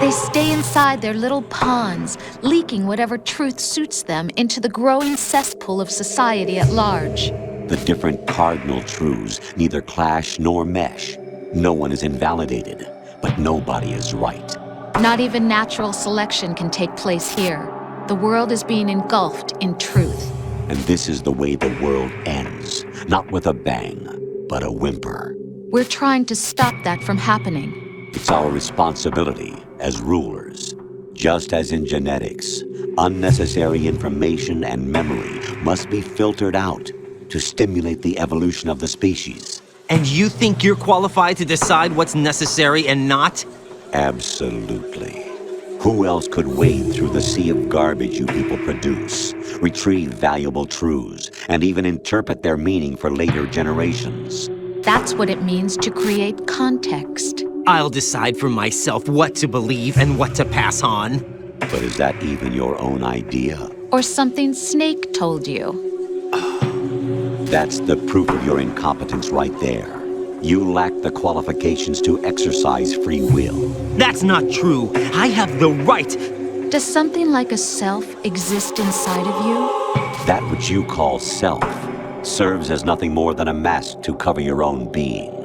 They stay inside their little ponds, leaking whatever truth suits them into the growing cesspool of society at large. The different cardinal truths neither clash nor mesh. No one is invalidated, but nobody is right. Not even natural selection can take place here. The world is being engulfed in truth. And this is the way the world ends, not with a bang, but a whimper. We're trying to stop that from happening. It's our responsibility as rulers. Just as in genetics, unnecessary information and memory must be filtered out to stimulate the evolution of the species. And you think you're qualified to decide what's necessary and not? Absolutely. Who else could wade through the sea of garbage you people produce, retrieve valuable truths, and even interpret their meaning for later generations? That's what it means to create context. I'll decide for myself what to believe and what to pass on. But is that even your own idea? Or something Snake told you? That's the proof of your incompetence right there. You lack the qualifications to exercise free will. That's not true. I have the right. Does something like a self exist inside of you? That which you call self serves as nothing more than a mask to cover your own being.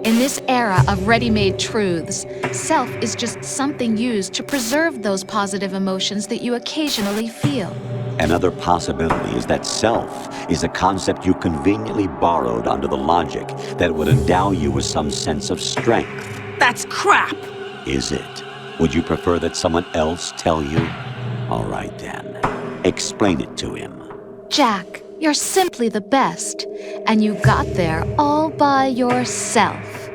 In this era of ready-made truths, self is just something used to preserve those positive emotions that you occasionally feel. Another possibility is that self is a concept you conveniently borrowed under the logic that would endow you with some sense of strength. That's crap! Is it? Would you prefer that someone else tell you? All right then. Explain it to him. Jack, you're simply the best, and you got there all by yourself.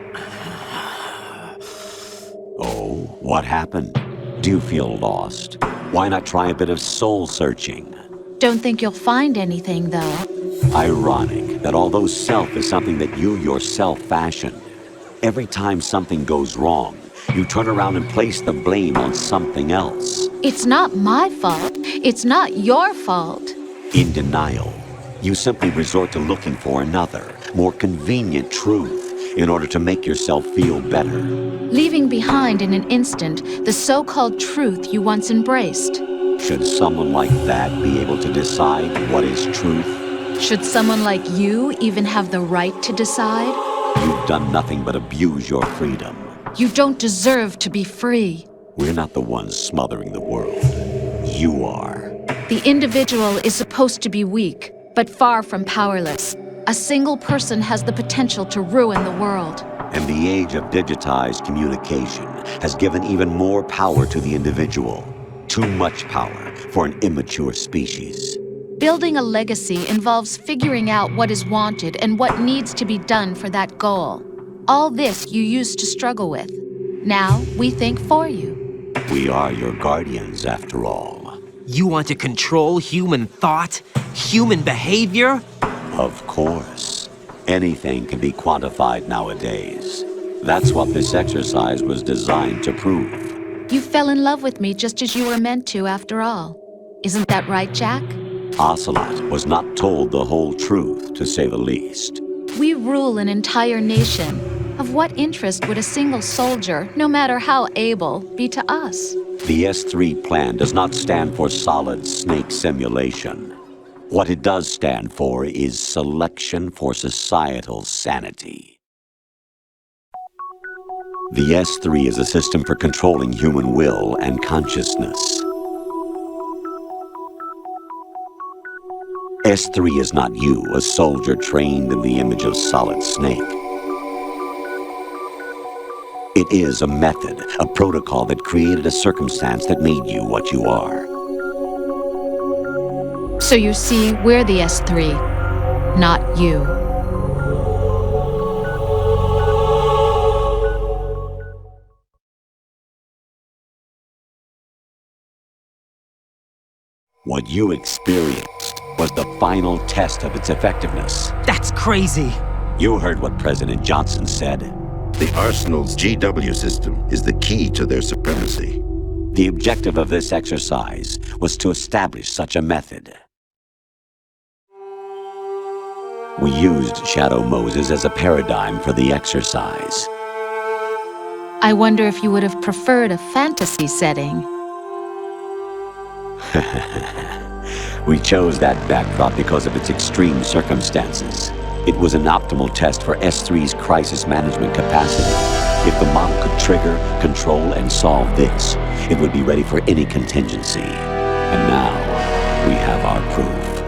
Oh, what happened? Do you feel lost? Why not try a bit of soul-searching? Don't think you'll find anything, though. Ironic that although self is something that you yourself fashioned, every time something goes wrong, you turn around and place the blame on something else. It's not my fault. It's not your fault. In denial, you simply resort to looking for another, more convenient truth in order to make yourself feel better. Leaving behind in an instant the so-called truth you once embraced. Should someone like that be able to decide what is truth? Should someone like you even have the right to decide? You've done nothing but abuse your freedom. You don't deserve to be free. We're not the ones smothering the world. You are. The individual is supposed to be weak, but far from powerless. A single person has the potential to ruin the world. And the age of digitized communication has given even more power to the individual. Too much power for an immature species. Building a legacy involves figuring out what is wanted and what needs to be done for that goal. All this you used to struggle with. Now we think for you. We are your guardians, after all. You want to control human thought? Human behavior? Of course. Anything can be quantified nowadays. That's what this exercise was designed to prove. You fell in love with me just as you were meant to, after all. Isn't that right, Jack? Ocelot was not told the whole truth, to say the least. We rule an entire nation. Of what interest would a single soldier, no matter how able, be to us? The S3 plan does not stand for Solid Snake Simulation. What it does stand for is Selection for Societal Sanity. The S3 is a system for controlling human will and consciousness. S3 is not you, a soldier trained in the image of Solid Snake. It is a method, a protocol that created a circumstance that made you what you are. So you see, we're the S3, not you. What you experienced was the final test of its effectiveness. That's crazy. You heard what President Johnson said. The Arsenal's GW system is the key to their supremacy. The objective of this exercise was to establish such a method. We used Shadow Moses as a paradigm for the exercise. I wonder if you would have preferred a fantasy setting. We chose that backdrop because of its extreme circumstances. It was an optimal test for S3's crisis management capacity. If the model could trigger, control, and solve this, it would be ready for any contingency. And now, we have our proof.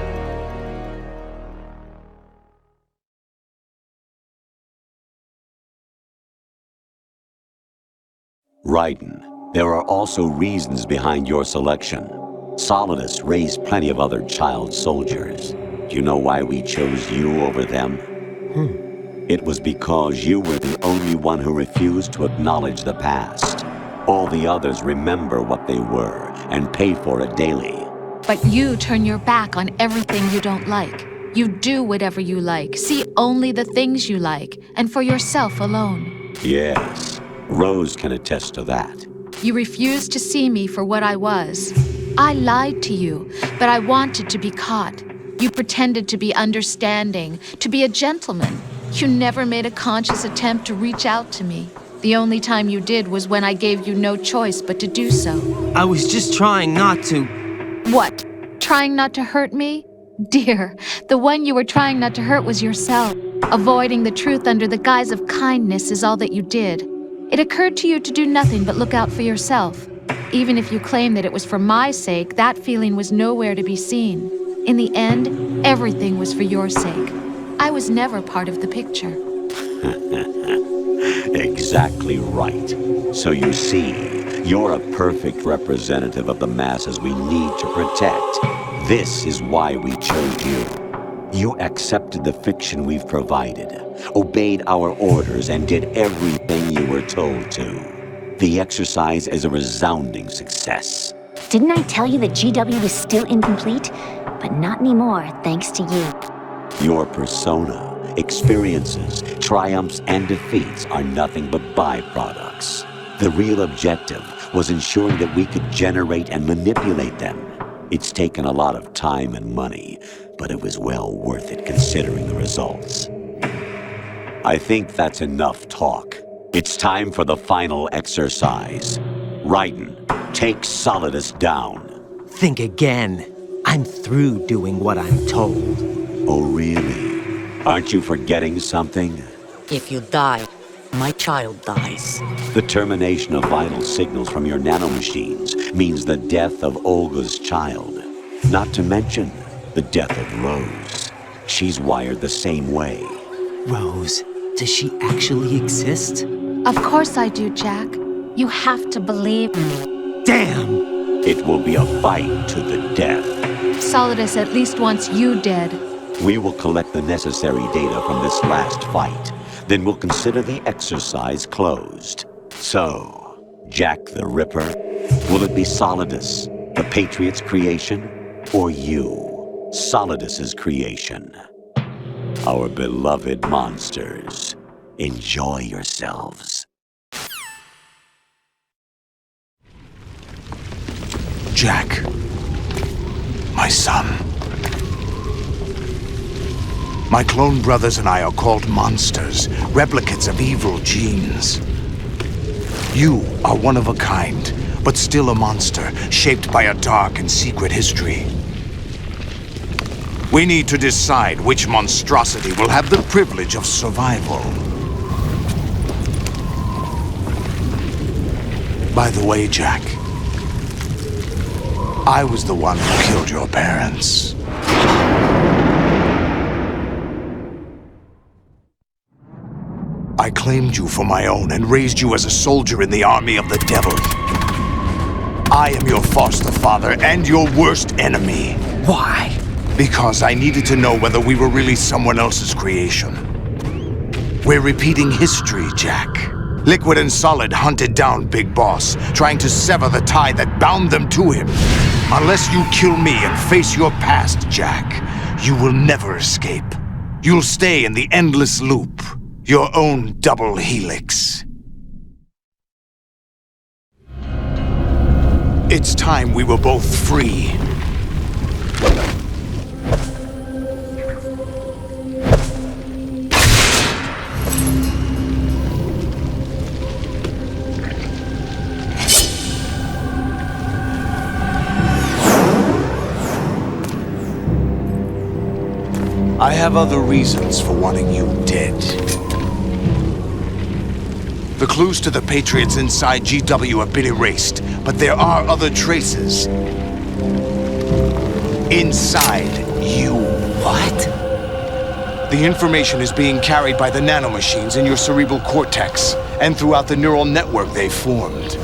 Raiden, there are also reasons behind your selection. Solidus raised plenty of other child soldiers. Do you know why we chose you over them? It was because you were the only one who refused to acknowledge the past. All the others remember what they were and pay for it daily. But you turn your back on everything you don't like. You do whatever you like, see only the things you like, and for yourself alone. Yes, Rose can attest to that. You refused to see me for what I was. I lied to you, but I wanted to be caught. You pretended to be understanding, to be a gentleman. You never made a conscious attempt to reach out to me. The only time you did was when I gave you no choice but to do so. I was just trying not to. What? Trying not to hurt me? Dear, the one you were trying not to hurt was yourself. Avoiding the truth under the guise of kindness is all that you did. It occurred to you to do nothing but look out for yourself. Even if you claim that it was for my sake, that feeling was nowhere to be seen. In the end, everything was for your sake. I was never part of the picture. Exactly right. So you see, you're a perfect representative of the masses we need to protect. This is why we chose you. You accepted the fiction we've provided, obeyed our orders, and did everything you were told to. The exercise is a resounding success. Didn't I tell you that GW was still incomplete? But not anymore, thanks to you. Your persona, experiences, triumphs, and defeats are nothing but byproducts. The real objective was ensuring that we could generate and manipulate them. It's taken a lot of time and money, but it was well worth it considering the results. I think that's enough talk. It's time for the final exercise. Raiden, take Solidus down. Think again. I'm through doing what I'm told. Oh, really? Aren't you forgetting something? If you die, my child dies. The termination of vital signals from your nanomachines means the death of Olga's child. Not to mention the death of Rose. She's wired the same way. Rose, does she actually exist? Of course I do, Jack. You have to believe me. Damn! It will be a fight to the death. Solidus at least wants you dead. We will collect the necessary data from this last fight. Then we'll consider the exercise closed. So, Jack the Ripper, will it be Solidus, the Patriot's creation, or you, Solidus's creation? Our beloved monsters, enjoy yourselves. Jack, my son. My clone brothers and I are called monsters, replicates of evil genes. You are one of a kind, but still a monster, shaped by a dark and secret history. We need to decide which monstrosity will have the privilege of survival. By the way, Jack, I was the one who killed your parents. I claimed you for my own and raised you as a soldier in the army of the devil. I am your foster father and your worst enemy. Why? Because I needed to know whether we were really someone else's creation. We're repeating history, Jack. Liquid and Solid hunted down Big Boss, trying to sever the tie that bound them to him. Unless you kill me and face your past, Jack, you will never escape. You'll stay in the endless loop. Your own double helix. It's time we were both free. I have other reasons for wanting you dead. The clues to the Patriots inside GW have been erased, but there are other traces. Inside you. What? The information is being carried by the nanomachines in your cerebral cortex, and throughout the neural network they formed.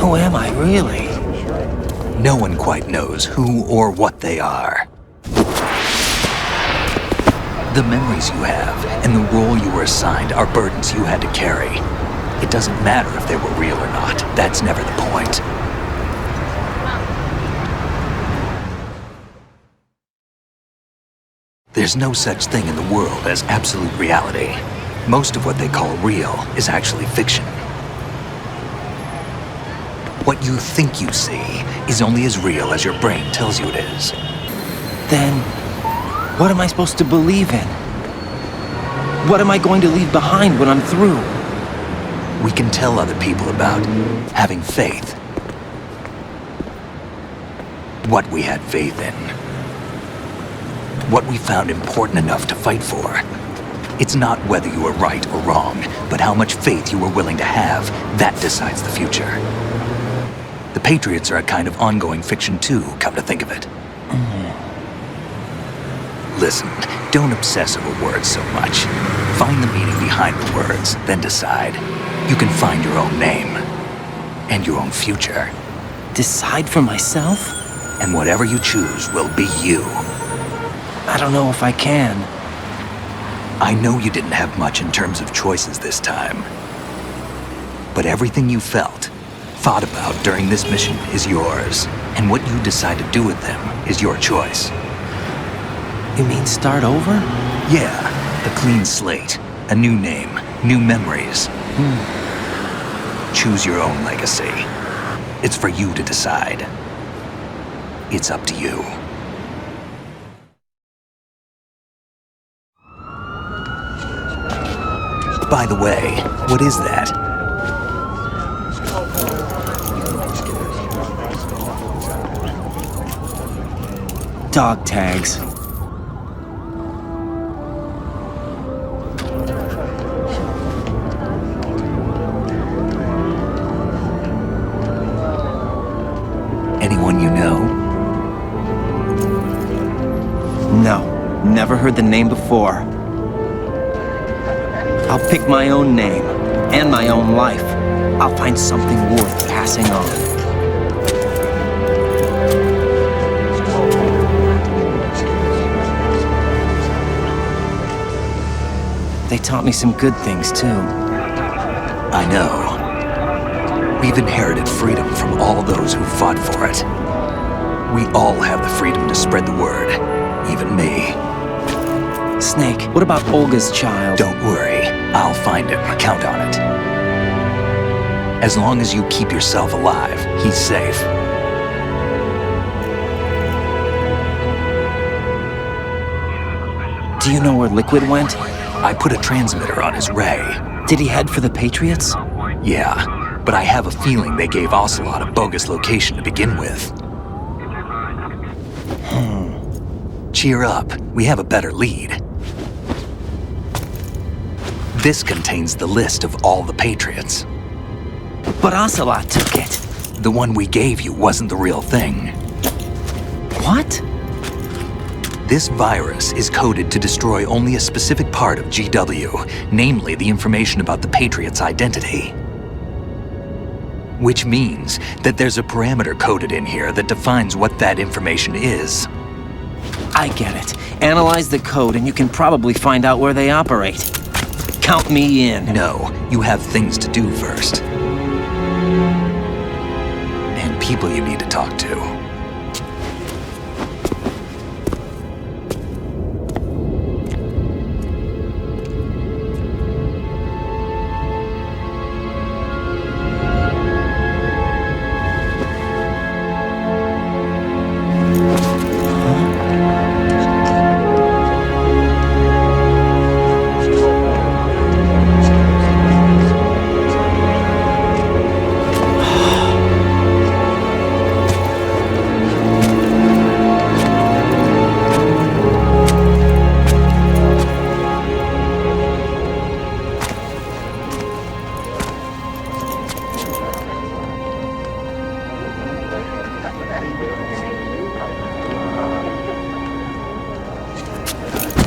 Who am I, really? No one quite knows who or what they are. The memories you have and the role you were assigned are burdens you had to carry. It doesn't matter if they were real or not. That's never the point. There's no such thing in the world as absolute reality. Most of what they call real is actually fiction. What you think you see is only as real as your brain tells you it is. Then, what am I supposed to believe in? What am I going to leave behind when I'm through? We can tell other people about having faith. What we had faith in. What we found important enough to fight for. It's not whether you were right or wrong, but how much faith you were willing to have. That decides the future. The Patriots are a kind of ongoing fiction too, come to think of it. Listen, don't obsess over words so much. Find the meaning behind the words, then decide. You can find your own name. And your own future. Decide for myself? And whatever you choose will be you. I don't know if I can. I know you didn't have much in terms of choices this time. But everything you felt, thought about during this mission is yours. And what you decide to do with them is your choice. You mean start over? Yeah, a clean slate, a new name, new memories. Choose your own legacy. It's for you to decide. It's up to you. By the way, what is that? Dog tags. Anyone you know? No, never heard the name before. I'll pick my own name, and my own life. I'll find something worth passing on. They taught me some good things, too. I know. We've inherited freedom from all those who fought for it. We all have the freedom to spread the word, even me. Snake, what about Olga's child? Don't worry, I'll find him. Count on it. As long as you keep yourself alive, he's safe. Do you know where Liquid went? I put a transmitter on his ray. Did he head for the Patriots? Yeah, but I have a feeling they gave Ocelot a bogus location to begin with. Cheer up, we have a better lead. This contains the list of all the Patriots. But Ocelot took it. The one we gave you wasn't the real thing. What? This virus is coded to destroy only a specific part of GW, namely the information about the Patriots' identity. Which means that there's a parameter coded in here that defines what that information is. I get it. Analyze the code and you can probably find out where they operate. Count me in. No, you have things to do first. And people you need to talk to.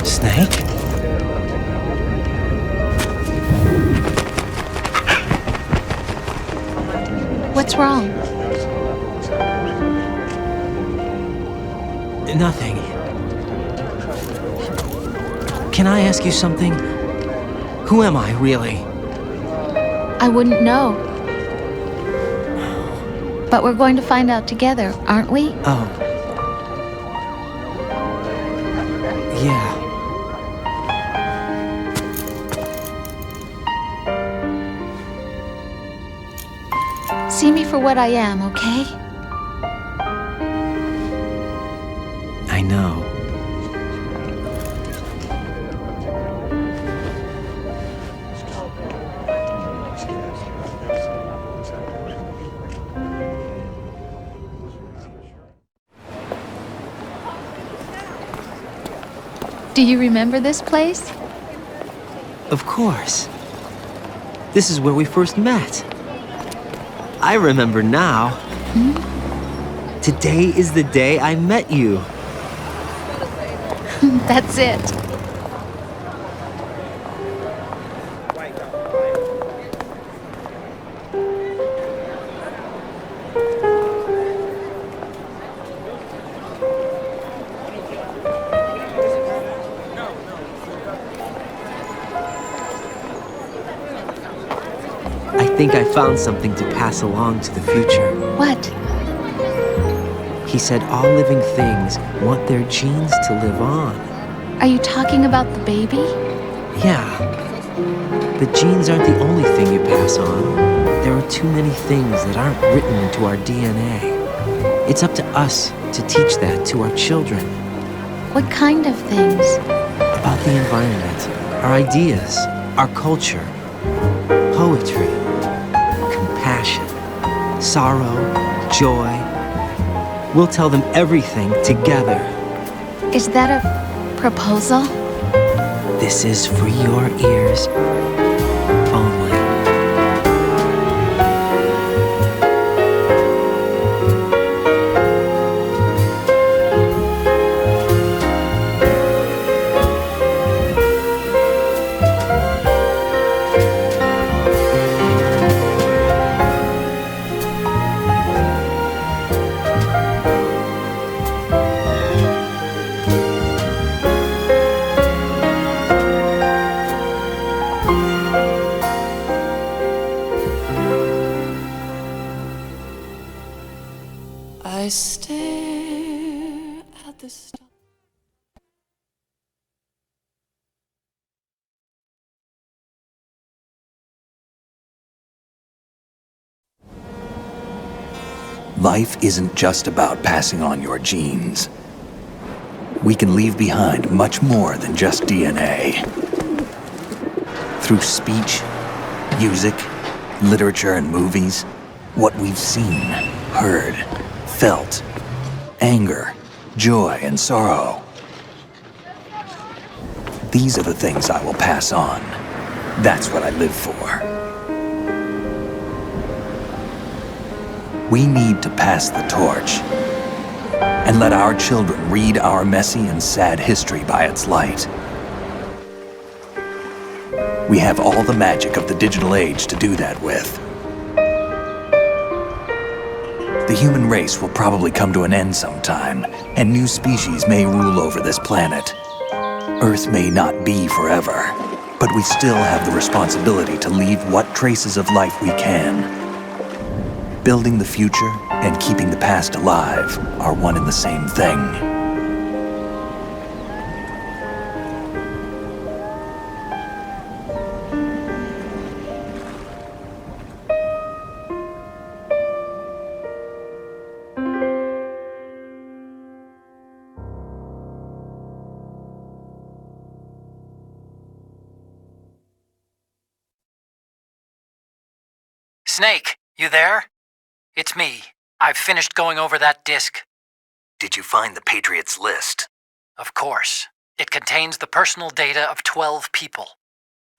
Snake? What's wrong? Nothing. Can I ask you something? Who am I, really? I wouldn't know. But we're going to find out together, aren't we? Oh. Yeah. See me for what I am, okay? I know. Do you remember this place? Of course. This is where we first met. I remember now. Today is the day I met you. That's it. I think I found something to pass along to the future. What? He said all living things want their genes to live on. Are you talking about the baby? Yeah. But genes aren't the only thing you pass on. There are too many things that aren't written into our DNA. It's up to us to teach that to our children. What kind of things? About the environment, our ideas, our culture, poetry, compassion, sorrow, joy. We'll tell them everything together. Is that a proposal? This is for your ears only. I stare at the stars. Life isn't just about passing on your genes. We can leave behind much more than just DNA. Through speech, music, literature, and movies, what we've seen, heard, felt, anger, joy, and sorrow. These are the things I will pass on. That's what I live for. We need to pass the torch and let our children read our messy and sad history by its light. We have all the magic of the digital age to do that with. The human race will probably come to an end sometime, and new species may rule over this planet. Earth may not be forever, but we still have the responsibility to leave what traces of life we can. Building the future and keeping the past alive are one and the same thing. Snake, you there? It's me. I've finished going over that disc. Did you find the Patriots list? Of course. It contains the personal data of 12 people.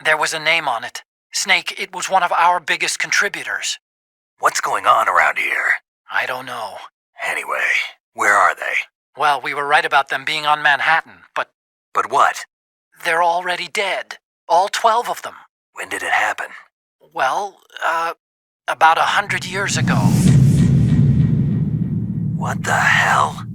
There was a name on it. Snake, it was one of our biggest contributors. What's going on around here? I don't know. Anyway, where are they? Well, we were right about them being on Manhattan, but... But what? They're already dead. All 12 of them. When did it happen? Well, about 100 years ago. What the hell?